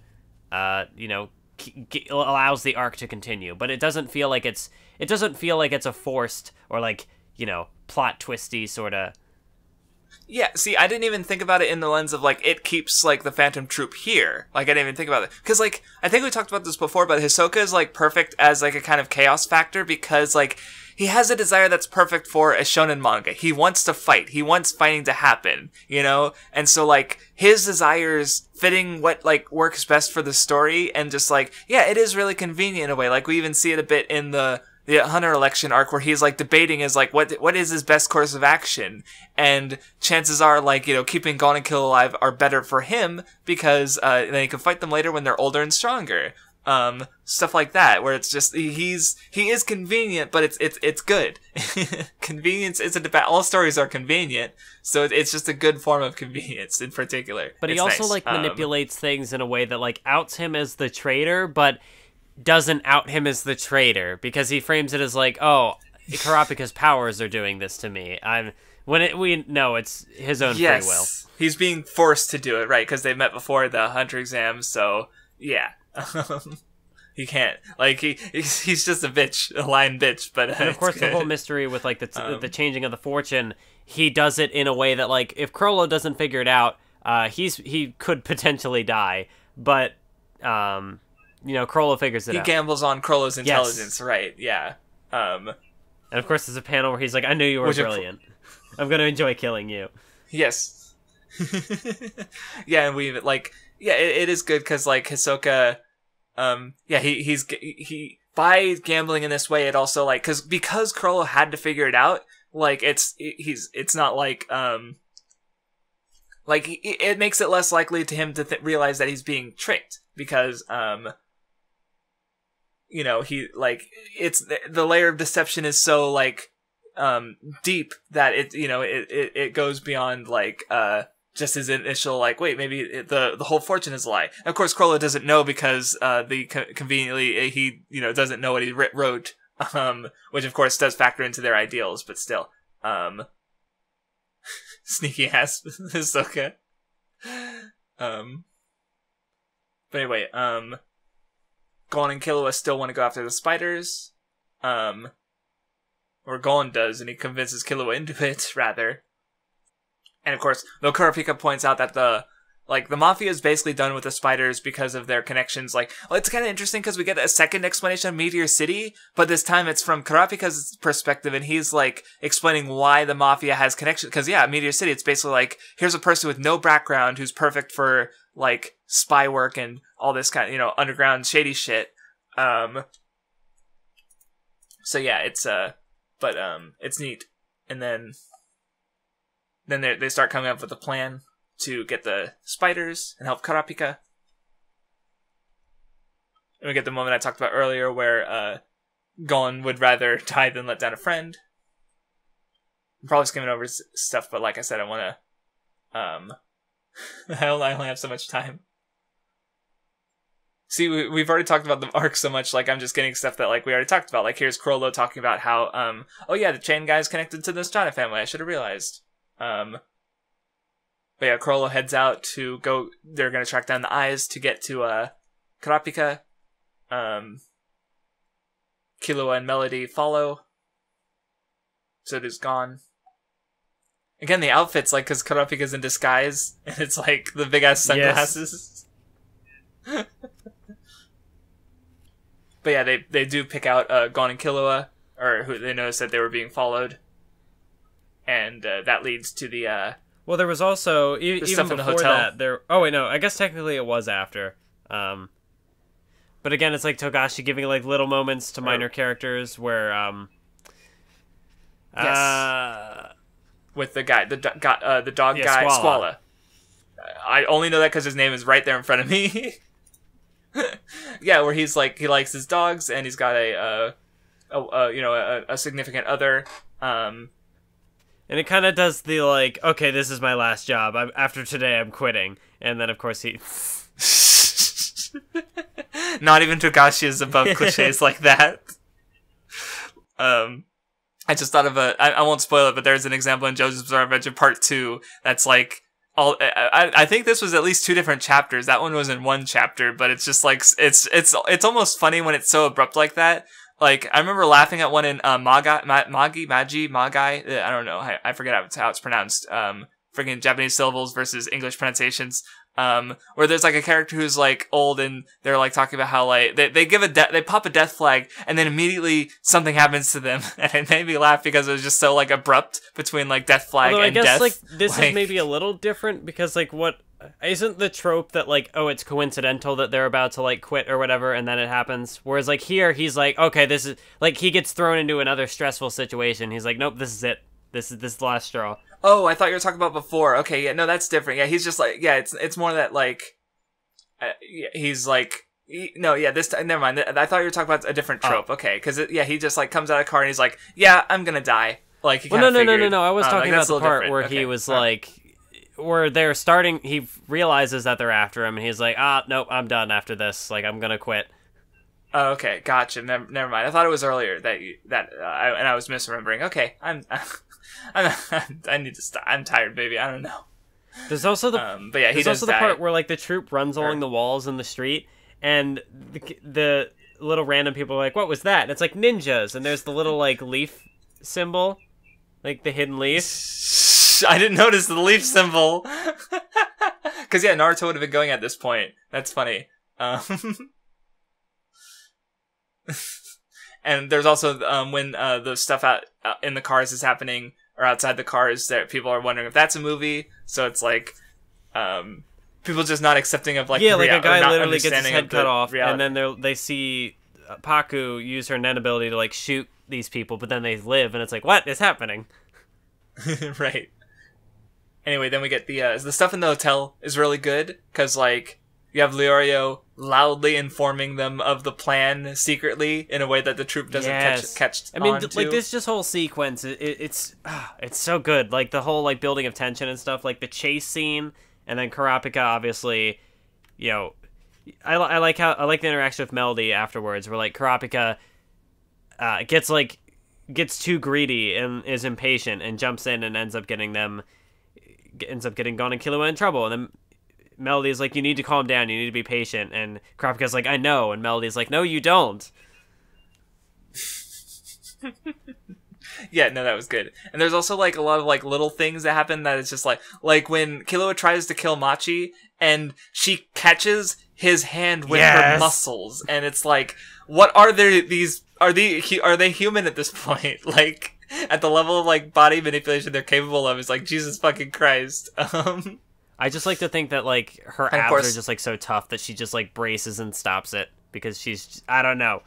allows the arc to continue. But it doesn't feel like it's a forced or like plot twisty sort of. Yeah, see, I didn't even think about it in the lens of, like, it keeps, like, the Phantom Troop here. Like, I didn't even think about it. Because, like, I think we talked about this before, but Hisoka is, like, perfect as, like, a kind of chaos factor because, like, he has a desire that's perfect for a shonen manga. He wants to fight. He wants fighting to happen, And so, like, his desires fitting what, like, works best for the story and just, like, yeah, it is really convenient in a way. Like, we even see it a bit in the Hunter election arc where he's like debating is like what is his best course of action, and chances are like keeping Gon and Killua alive are better for him because then he can fight them later when they're older and stronger. Stuff like that, where it's just he is convenient, but it's good. Convenience isn't about all stories are convenient, so it's just a good form of convenience in particular. But he it's also nice. like manipulates things in a way that like outs him as the traitor, but doesn't out him as the traitor because he frames it as like, oh, Kurapika's powers are doing this to me. We know it's his own free will. He's being forced to do it, right? Because they met before the Hunter exam, so yeah. He can't, like, he's just a bitch, a lying bitch, but and of course the whole mystery with like the changing of the fortune, he does it in a way that like if Chrollo doesn't figure it out, he could potentially die, but Chrollo figures it out. He gambles on Chrollo's intelligence, right? Yeah. And of course there's a panel where he's like, I knew you were brilliant. I'm gonna enjoy killing you. Yes. Yeah, and it is good because like Hisoka, he by gambling in this way, it also like because Chrollo had to figure it out, like it's not like it makes it less likely to him to realize that he's being tricked because he like it's the layer of deception is so like deep that it goes beyond like just his initial like, wait, maybe the whole fortune is a lie. And of course, Chrollo doesn't know because conveniently he doesn't know what he wrote, which of course does factor into their ideals, but still, sneaky ass Hisoka. But anyway, Gon and Killua still want to go after the spiders, or Gon does, and he convinces Killua into it rather. And of course, though Kurapika points out that the Mafia is basically done with the spiders because of their connections. Like, well, it's kind of interesting because we get a second explanation of Meteor City, but this time it's from Kurapika's perspective, and he's like explaining why the Mafia has connections. Because yeah, Meteor City, it's basically like here's a person with no background who's perfect for like spy work and all this kind of underground shady shit. So yeah, it's neat, and then they start coming up with a plan to get the spiders and help Kurapika. And we get the moment I talked about earlier where Gon would rather die than let down a friend. I'm probably skimming over stuff, but like I said, I want to... I only have so much time. See, we've already talked about the arc so much, like, I'm just getting stuff that, like, we already talked about. Like, here's Chrollo talking about how, oh yeah, the chain guy's connected to the Strata family, I should have realized. But yeah, Chrollo heads out to go. They're gonna track down the eyes to get to Kurapika. Killua and Melody follow. So does Gon. Again, the outfits because Kurapika's in disguise, and it's like the big ass sunglasses. Yes. But yeah, they do pick out Gon and Killua, or who they notice that they were being followed. And that leads to the... well, there was also... even before the hotel. That, there... Oh, wait, no. I guess technically it was after. But again, it's like Togashi giving like little moments to minor characters where... yes. With the guy, the dog guy, Squala. Squala. I only know that because his name is right there in front of me. Yeah, where he's like, he likes his dogs, and he's got a significant other, And it kind of does the, like, okay, this is my last job. After today, I'm quitting. And then, of course, he... Not even Togashi is above cliches like that. I just thought of I won't spoil it, but there's an example in JoJo's Bizarre Adventure Part 2 that's like... I think this was at least 2 different chapters. That one was in 1 chapter, but it's just like... It's almost funny when it's so abrupt like that. Like, I remember laughing at one in Magai, I don't know, I forget how it's pronounced, freaking Japanese syllables versus English pronunciations, where there's like a character who's like old and they're like talking about how like they give they pop a death flag and then immediately something happens to them, and it made me laugh because it was just so like abrupt between like death flag Although and I guess death. like this is maybe a little different because like what isn't the trope that like, oh, it's coincidental that they're about to like quit or whatever and then it happens, whereas like here he's like, okay, this is like he gets thrown into another stressful situation, he's like, nope, this is it, this is the last straw. Oh, I thought you were talking about before. Okay, yeah, no, that's different. Yeah, he's just like, yeah, it's more that like, yeah, he's like, no, yeah, this time, never mind. I thought you were talking about a different trope. Okay, because yeah, he just like comes out of the car and he's like, yeah, I'm gonna die. Like, he well, no, I was talking like, about the part different. where he was like, where they're starting, he realizes that they're after him and he's like, nope, I'm done after this. Like, I'm gonna quit. Oh, okay, gotcha. Never mind. I thought it was earlier and I was misremembering. Okay, I need to stop. I'm tired, baby. I don't know. There's also the but yeah, there's also the part where like the troop runs along the walls in the street, and the little random people are like, "What was that?" And it's like ninjas, and there's the little like leaf symbol, like the hidden leaf. I didn't notice the leaf symbol. Because yeah, Naruto would have been going at this point. That's funny. And there's also when the stuff out in the cars is happening, or outside the cars, that people are wondering if that's a movie. So it's like people just not accepting of like, yeah, like a guy literally gets his head cut off, reality. And then they see Paku use her Nen ability to like shoot these people, but then they live, and it's like, what is happening? Right. Anyway, then we get the stuff in the hotel is really good because like you have Leorio loudly informing them of the plan secretly in a way that the troop doesn't catch. I mean, like this whole sequence, it's so good. Like the whole like building of tension and stuff, like the chase scene, and then Kurapika obviously, you know, I like the interaction with Melody afterwards, where like Kurapika gets too greedy and is impatient and jumps in and ends up getting Gon and Killua in trouble, and then Melody's like, you need to calm down, you need to be patient, and Kurapika's like, I know, and Melody's like, no, you don't. Yeah, no, that was good. And there's also like a lot of like little things that happen that it's just like when Killua tries to kill Machi and she catches his hand with her muscles, and it's like, what are these? Are they human at this point? Like at the level of like body manipulation they're capable of is like, Jesus fucking Christ. I just like to think that like her abs are just like so tough that she just like braces and stops it because she's, I don't know.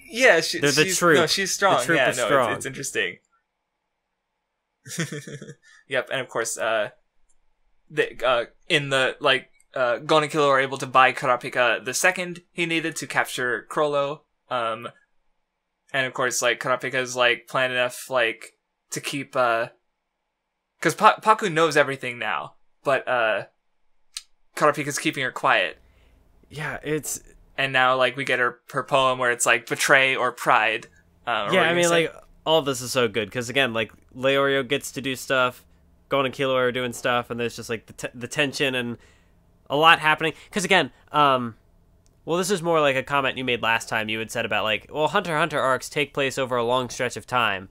Yeah, they're the troop. No, she's strong. The troop is strong. It's interesting. Yep, and of course, Gon and Killua are able to buy Kurapika the second he needed to capture Chrollo. And of course, like Kurapika's like plan enough like to keep because Paku knows everything now, but Kurapika's keeping her quiet. Yeah, and now like we get her poem where it's like betray or pride. Yeah, I mean like all of this is so good because again, like Leorio gets to do stuff, Gon and Killua are doing stuff, and there's just like the tension and a lot happening. Because again, well, this is more like a comment you made last time. You had said about like, well, Hunter x Hunter arcs take place over a long stretch of time.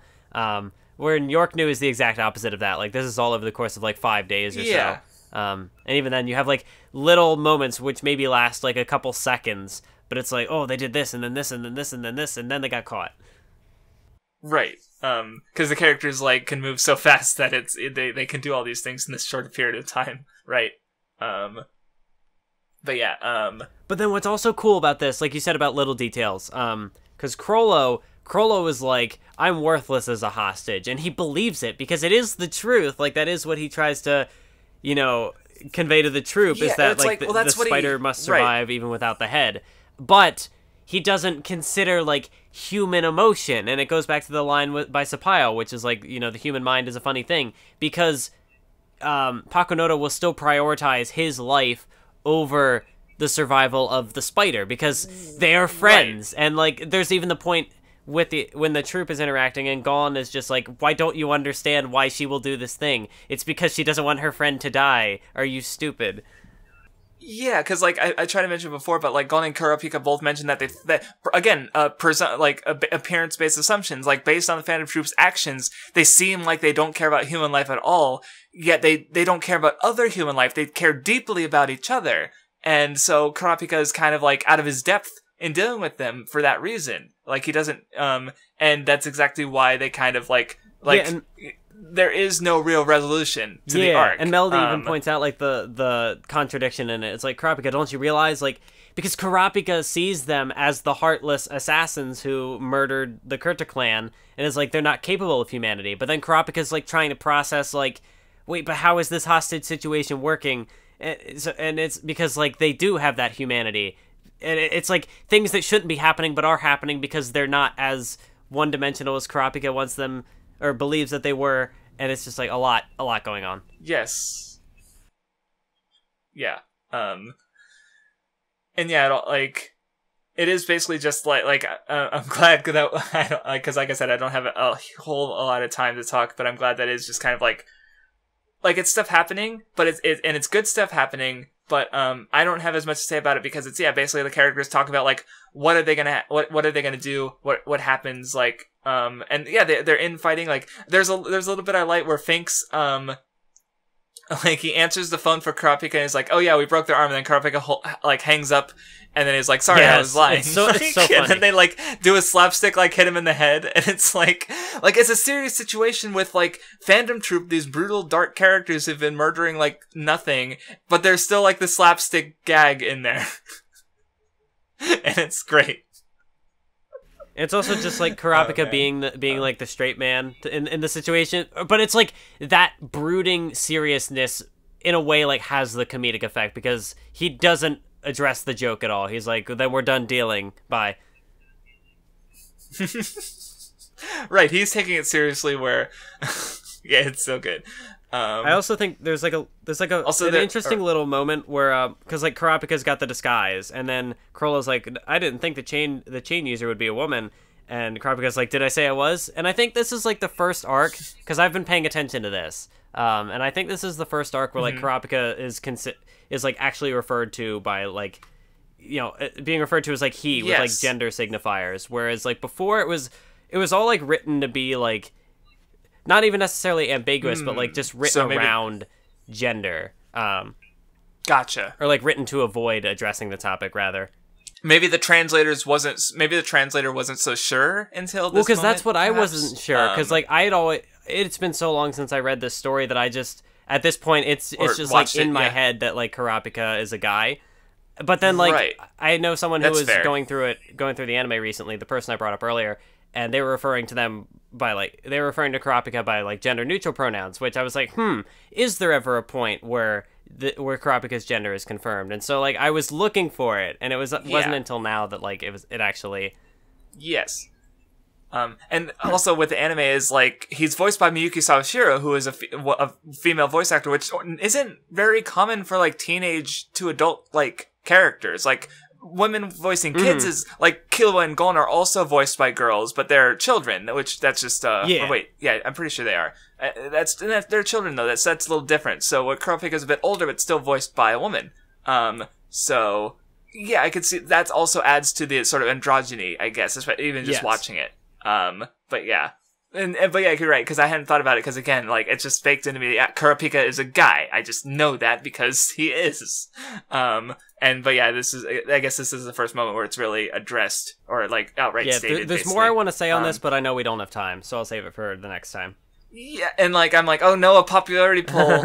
Where York New is the exact opposite of that. Like this is all over the course of like 5 days or so. And even then you have like little moments which maybe last like a couple seconds, but it's like, oh, they did this and then this and then this and then this and then they got caught. Right. Because the characters like can move so fast that they can do all these things in this short period of time. Right. But yeah. But then what's also cool about this, like you said about little details, because Chrollo is like, I'm worthless as a hostage, and he believes it because it is the truth. Like that is what he tries to, you know, convey to the troop, is that like the spider must survive even without the head. But he doesn't consider like human emotion, and it goes back to the line by Sapio, which is like, you know, the human mind is a funny thing, because Pakunoda will still prioritize his life over the survival of the spider because they are friends. Right. And like there's even the point with when the troop is interacting and Gon is just like, why don't you understand why she will do this thing? It's because she doesn't want her friend to die. Are you stupid? Yeah, because like I tried to mention before, but like Gon and Kurapika both mentioned that appearance based assumptions, like based on the Phantom Troop's actions, they seem like they don't care about human life at all. Yet they don't care about other human life. They care deeply about each other, and so Kurapika is kind of like out of his depth in dealing with them for that reason. Like he doesn't, and that's exactly why they kind of like. There is no real resolution to the arc. And Melody even points out like the contradiction in it. It's like, Kurapika, don't you realize, like, because Kurapika sees them as the heartless assassins who murdered the Kurta clan, and is like, they're not capable of humanity. But then Kurapika's like trying to process like, wait, but how is this hostage situation working? And it's because like they do have that humanity, and it's like things that shouldn't be happening but are happening because they're not as one-dimensional as Kurapika wants them or believes that they were, and it's just like a lot going on. Yes. Yeah. And yeah, it is basically just I'm glad because like I said, I don't have a whole lot of time to talk, but I'm glad that it's just kind of like it's stuff happening, but it's good stuff happening. But I don't have as much to say about it because it's basically the characters talk about like what are they gonna do, what happens, like and yeah, they're infighting. Like there's a little bit I like where Finks like he answers the phone for Kurapika and he's like, oh yeah, we broke their arm, and then Kurapika like hangs up, and then he's like, sorry, I was lying. It's so funny. And then they like do a slapstick, like hit him in the head, and it's like it's a serious situation with like Phantom Troop, these brutal dark characters who've been murdering like nothing, but there's still like the slapstick gag in there. And it's great. It's also just like Kurapika being like the straight man in the situation, but it's like that brooding seriousness in a way like has the comedic effect because he doesn't address the joke at all. He's like, then we're done dealing. Bye. Right, he's taking it seriously where yeah, it's so good. I also think there's an interesting little moment where because like Kurapika's got the disguise, and then Chrollo's like, I didn't think the chain user would be a woman, and Kurapika's like, did I say I was? And I think this is like the first arc because I've been paying attention to this, and I think this is the first arc where like Kurapika is like actually referred to by like, you know, being referred to as like he with like gender signifiers, whereas like before it was all like written to be like. Not even necessarily ambiguous, but like just written around gender. Gotcha. Or like written to avoid addressing the topic, rather. Maybe the translator wasn't so sure until this. Well, because that's what perhaps. I wasn't sure. Because like it's been so long since I read this story that I just at this point it's just like in my head that like Kurapika is a guy. But then like I know someone who was going through the anime recently. The person I brought up earlier. And they were referring to Kurapika by like gender neutral pronouns, which I was like, is there ever a point where Kurapika's gender is confirmed? And so like I was looking for it, and it wasn't until now that like it actually. Yes. And also with the anime is like he's voiced by Miyuki Sawashiro, who is a female voice actor, which isn't very common for like teenage to adult like characters. Like women voicing kids is like Killua and Gon are also voiced by girls, but they're children, which that's just I'm pretty sure they are. They're children though. That's a little different. So Kurapika is a bit older, but still voiced by a woman. So yeah, I could see that also adds to the sort of androgyny, I guess, even just watching it. But yeah. But yeah, you're right, because I hadn't thought about it, because again, like, it's just baked into me. Yeah, Kurapika is a guy. I just know that because he is. But yeah, I guess this is the first moment where it's really addressed, or like, outright stated. There's more I want to say on this, but I know we don't have time, so I'll save it for the next time. Yeah, and like, I'm like, oh no, a popularity poll.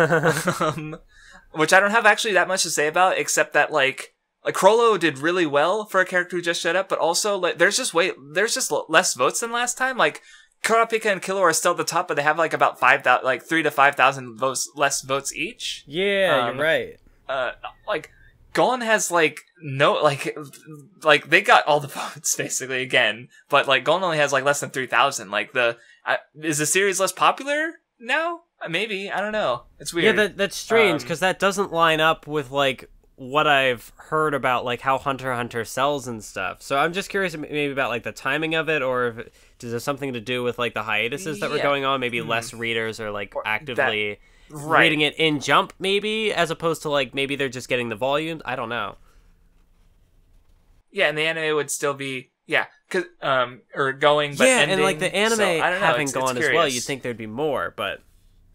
Which I don't have actually that much to say about, except that like Chrollo did really well for a character who just showed up, but also, like, there's just less votes than last time. Like, Kurapika and Killua are still at the top, but they have like about 3,000, like 3,000 to 5,000 less votes each. Yeah, you're right. Like Gon has like no like they got all the votes basically again, but like Gon only has like less than 3,000. Like is the series less popular now? Maybe, I don't know. It's weird. Yeah, that's strange because that doesn't line up with like what I've heard about like how Hunter x Hunter sells and stuff. So I'm just curious maybe about like the timing of it, or if does it have something to do with like the hiatuses that were going on? Maybe less readers are like actively Right. reading it in Jump, maybe, as opposed to like maybe they're just getting the volumes. I don't know. Yeah, and the anime would still be or going, but yeah, ending. and like the anime so, I don't know, having it's gone as curious. well, you'd think there'd be more, but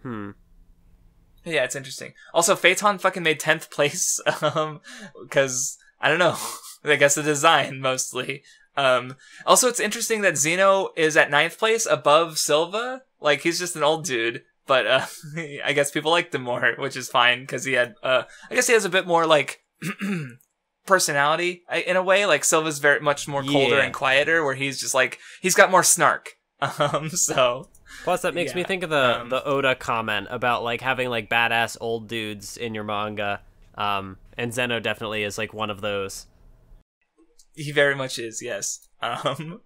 Yeah, it's interesting. Also, Phaeton fucking made 10th place, because, I don't know, I guess the design, mostly. Also, it's interesting that Zeno is at 9th place above Silva. Like, he's just an old dude, but, I guess people liked him more, which is fine, because he had, I guess he has a bit more, like, personality, in a way. Like, Silva's very much more colder and quieter, where he's just, like, he's got more snark. So... Plus, that makes me think of the Oda comment about like having like badass old dudes in your manga, and Zeno definitely is like one of those. He very much is, yes. And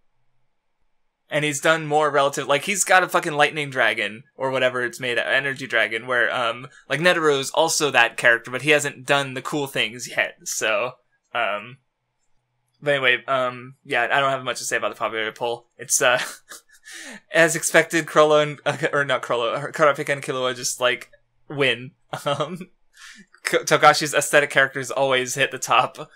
he's done more relative, like he's got a fucking lightning dragon or whatever it's made, energy dragon, where like Netero's also that character, but he hasn't done the cool things yet. So, but anyway, yeah, I don't have much to say about the popular poll. It's as expected, Kurapika and Killua just, like, win. Togashi's aesthetic characters always hit the top.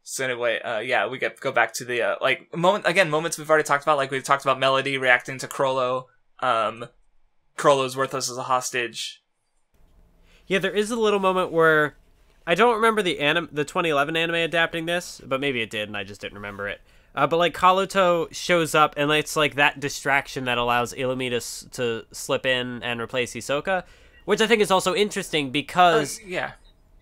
So anyway, yeah, we go back to the, moments we've already talked about. Like, we've talked about Melody reacting to Chrollo. Chrollo's worthless as a hostage. Yeah, there is a little moment where... I don't remember the 2011 anime adapting this, but maybe it did and I just didn't remember it. But like Kaluto shows up, and it's like that distraction that allows Illumi to slip in and replace Hisoka, which I think is also interesting because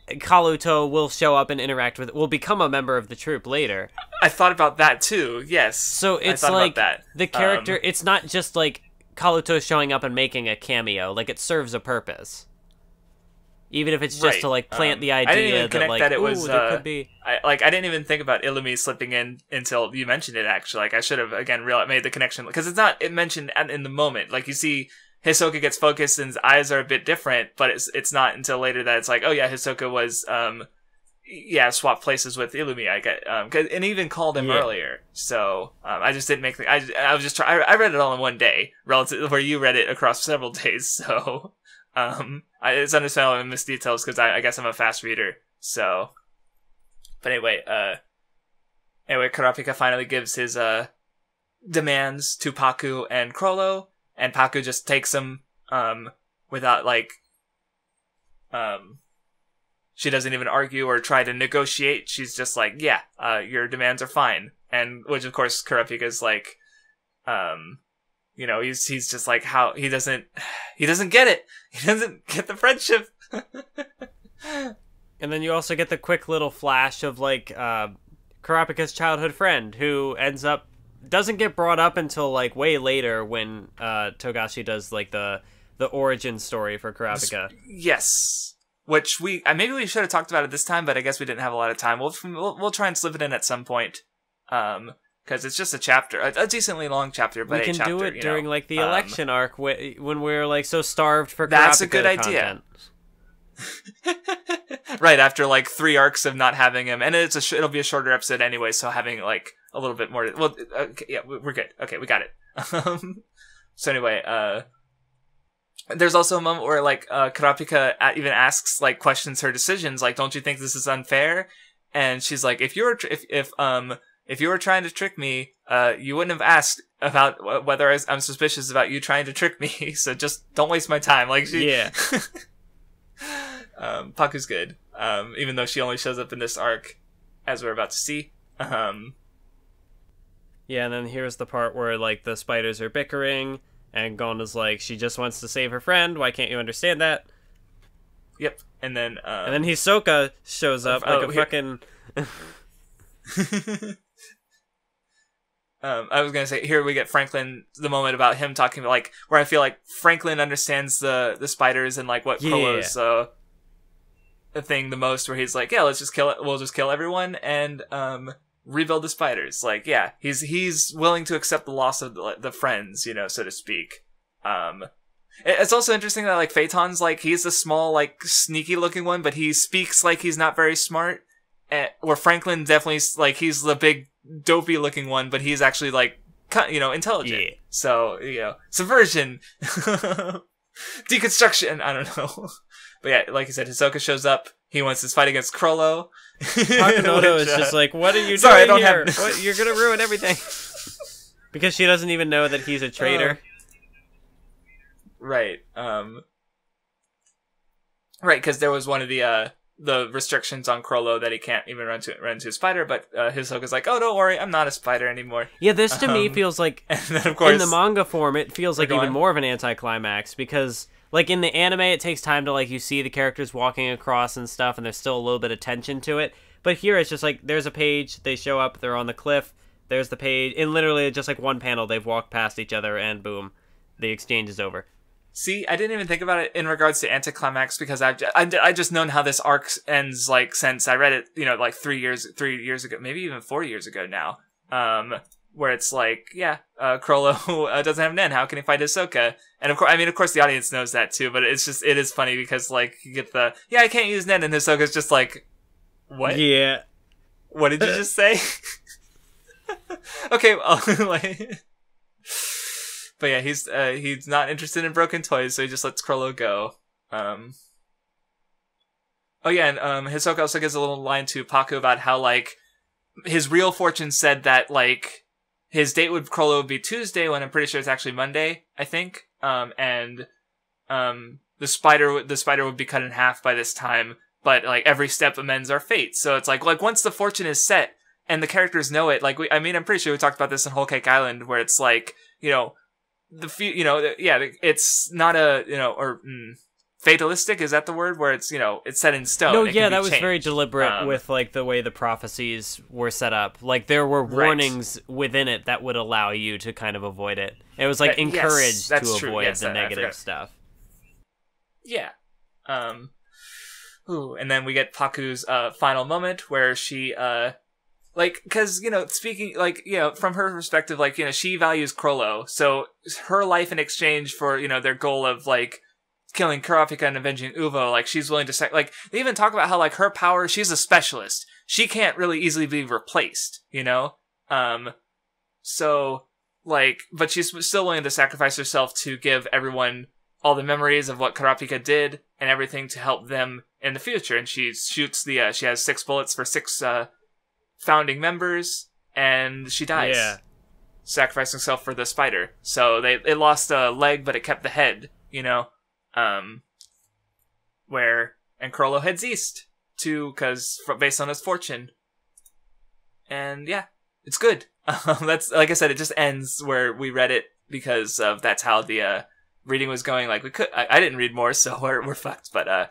Kaluto will show up and interact will become a member of the troupe later. I thought about that too. Yes. So it's like the character. It's not just like Kaluto showing up and making a cameo. Like it serves a purpose. Even if it's just to like plant the idea I didn't even connect that it was there could be. I didn't even think about Illumi slipping in until you mentioned it. Actually, like I should have again made the connection because it's not mentioned in the moment. Like you see, Hisoka gets focused and his eyes are a bit different, but it's not until later that it's like, oh yeah, Hisoka was swapped places with Illumi. I get and even called him earlier. So I just didn't make I was just I read it all in one day, relative where you read it across several days. So. It's understandable I missed details because I guess I'm a fast reader. So, but anyway, Kurapika finally gives his demands to Paku and Chrollo, and Paku just takes them without she doesn't even argue or try to negotiate. She's just like, yeah, your demands are fine, and which of course Kurapika's like, you know, he's just like how he doesn't get it. He doesn't get the friendship. And then you also get the quick little flash of like Kurapika's childhood friend who doesn't get brought up until like way later when Togashi does like the origin story for Kurapika. Yes. Which maybe we should have talked about it this time, but I guess we didn't have a lot of time. We'll try and slip it in at some point. Because it's just a chapter, a decently long chapter, but we can do it during like the election arc when we're like so starved for Kurapika that's a good idea. Right after like 3 arcs of not having him, and it'll be a shorter episode anyway, so having like a little bit more. Well, okay, yeah, we're good. Okay, we got it. So anyway, there's also a moment where like Kurapika even asks like questions her decisions, like, "Don't you think this is unfair?" And she's like, "If you were trying to trick me, you wouldn't have asked about whether I'm suspicious about you trying to trick me. So just don't waste my time." Like yeah. Paku's good, even though she only shows up in this arc, as we're about to see. Yeah, and then here's the part where like the spiders are bickering, and Gon is like, she just wants to save her friend. Why can't you understand that? Yep, and then Hisoka shows up fucking. I was gonna say, here we get Franklin, the moment about him talking about, like, where I feel like Franklin understands the spiders and, like, what Chrollo's, the thing the most, where he's like, yeah, we'll just kill everyone and, rebuild the spiders. Like, yeah, he's willing to accept the loss of the friends, you know, so to speak. It's also interesting that, like, Phaeton's, like, he's the small, like, sneaky looking one, but he speaks like he's not very smart. Where Franklin definitely, like, he's the big dopey looking one, but he's actually like, you know, intelligent. Yeah. So, you know, subversion. Deconstruction. I don't know. But yeah, like I said, Hisoka shows up. He wants his fight against Crollo. Takemoto is just like, what are you sorry, doing I don't here? What, you're gonna ruin everything. Because she doesn't even know that he's a traitor. Right. Right, because there was one of the restrictions on Crollo that he can't even run to a spider, but Hisoka's like, oh, don't worry, I'm not a spider anymore. Yeah, this to me feels like, and then, of course, in the manga form, it feels like even more of an anticlimax, because, like, in the anime, it takes time to, like, you see the characters walking across and stuff, and there's still a little bit of tension to it, but here it's just like, there's a page, they show up, they're on the cliff, there's the page, and literally just like one panel, they've walked past each other, and boom, the exchange is over. See, I didn't even think about it in regards to anticlimax because I just known how this arc ends, like, since I read it, like 3 years ago, maybe even 4 years ago now. Where it's like, Crollo doesn't have Nen. How can he fight Hisoka? And of course, the audience knows that too. But it is funny because, like, you get I can't use Nen, and Hisoka's just like, what? Yeah. What did you just say? Okay, well, like. But yeah, he's not interested in broken toys, so he just lets Crollo go. Oh yeah, and Hisoka also gives a little line to Paku about how, like, his real fortune said that, like, his date with Crollo would be Tuesday, when I'm pretty sure it's actually Monday, I think. And the spider would be cut in half by this time, but, like, every step amends our fate. So it's like once the fortune is set and the characters know it, like, I'm pretty sure we talked about this in Whole Cake Island, where it's like, it's not a, fatalistic, is that the word? Where it's, it's set in stone. No, yeah, that was very deliberate with, like, the way the prophecies were set up. Like, there were warnings within it that would allow you to kind of avoid it. It was, like, encouraged to avoid the negative stuff. Yeah. And then we get Paku's final moment where she, like, because, speaking, like, from her perspective, like, she values Crollo, so her life in exchange for, their goal of, like, killing Kurapika and avenging Uvo, like, she's willing to, like, they even talk about how, like, her power, she's a specialist. She can't really easily be replaced, So, like, but she's still willing to sacrifice herself to give everyone all the memories of what Kurapika did and everything to help them in the future, and she shoots she has 6 bullets for 6, founding members, and she dies. Yeah. Sacrificing herself for the spider. So it lost a leg, but it kept the head, and Crollo heads east, because based on his fortune. And yeah, it's good. That's, like I said, it just ends where we read it, because that's how the reading was going. Like, I didn't read more, so we're fucked, but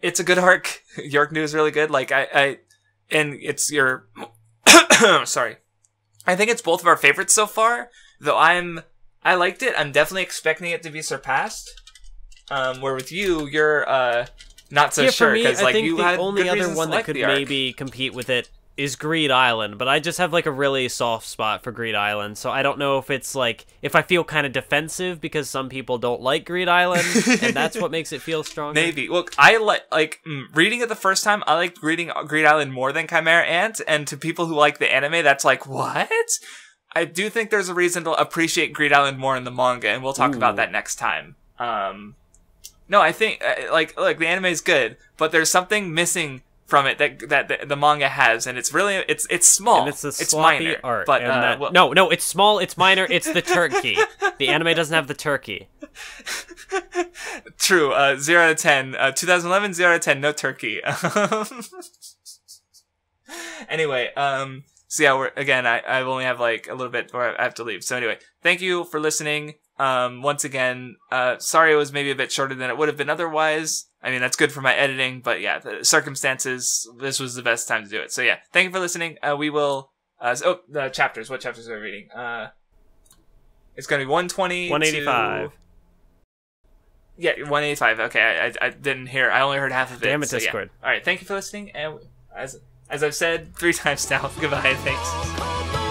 it's a good arc. York New is really good. Like, and it's your sorry, I think it's both of our favorites so far, though I liked it. I'm definitely expecting it to be surpassed, where with you're not so sure, because, like, you had the only other one that could maybe compete with it is Greed Island, but I just have, like, a really soft spot for Greed Island, so I don't know if it's, like, if I feel kind of defensive because some people don't like Greed Island, and that's what makes it feel stronger. Maybe. Look, I reading it the first time, I liked reading Greed Island more than Chimera Ant, and to people who like the anime, that's like, what? I do think there's a reason to appreciate Greed Island more in the manga, and we'll talk about that next time. No, I think, like, the anime is good, but there's something missing from it that the manga has, and it's really it's small, and it's minor art, but no, it's small, it's minor, it's the turkey. The anime doesn't have the turkey. True. 0 out of 10. 2011, 0 out of 10. No turkey. Anyway, so yeah, I only have, like, a little bit before I have to leave. So anyway, thank you for listening. Once again, sorry it was maybe a bit shorter than it would have been otherwise. I mean, that's good for my editing, but yeah, the circumstances, this was the best time to do it. So yeah, thank you for listening. We will, the chapters. What chapters are we reading? It's gonna be 120 185. Yeah, 185. Okay, I didn't hear. I only heard half of it. Damn it, so Discord. Yeah. All right, thank you for listening, and as I've said 3 times now, goodbye, thanks.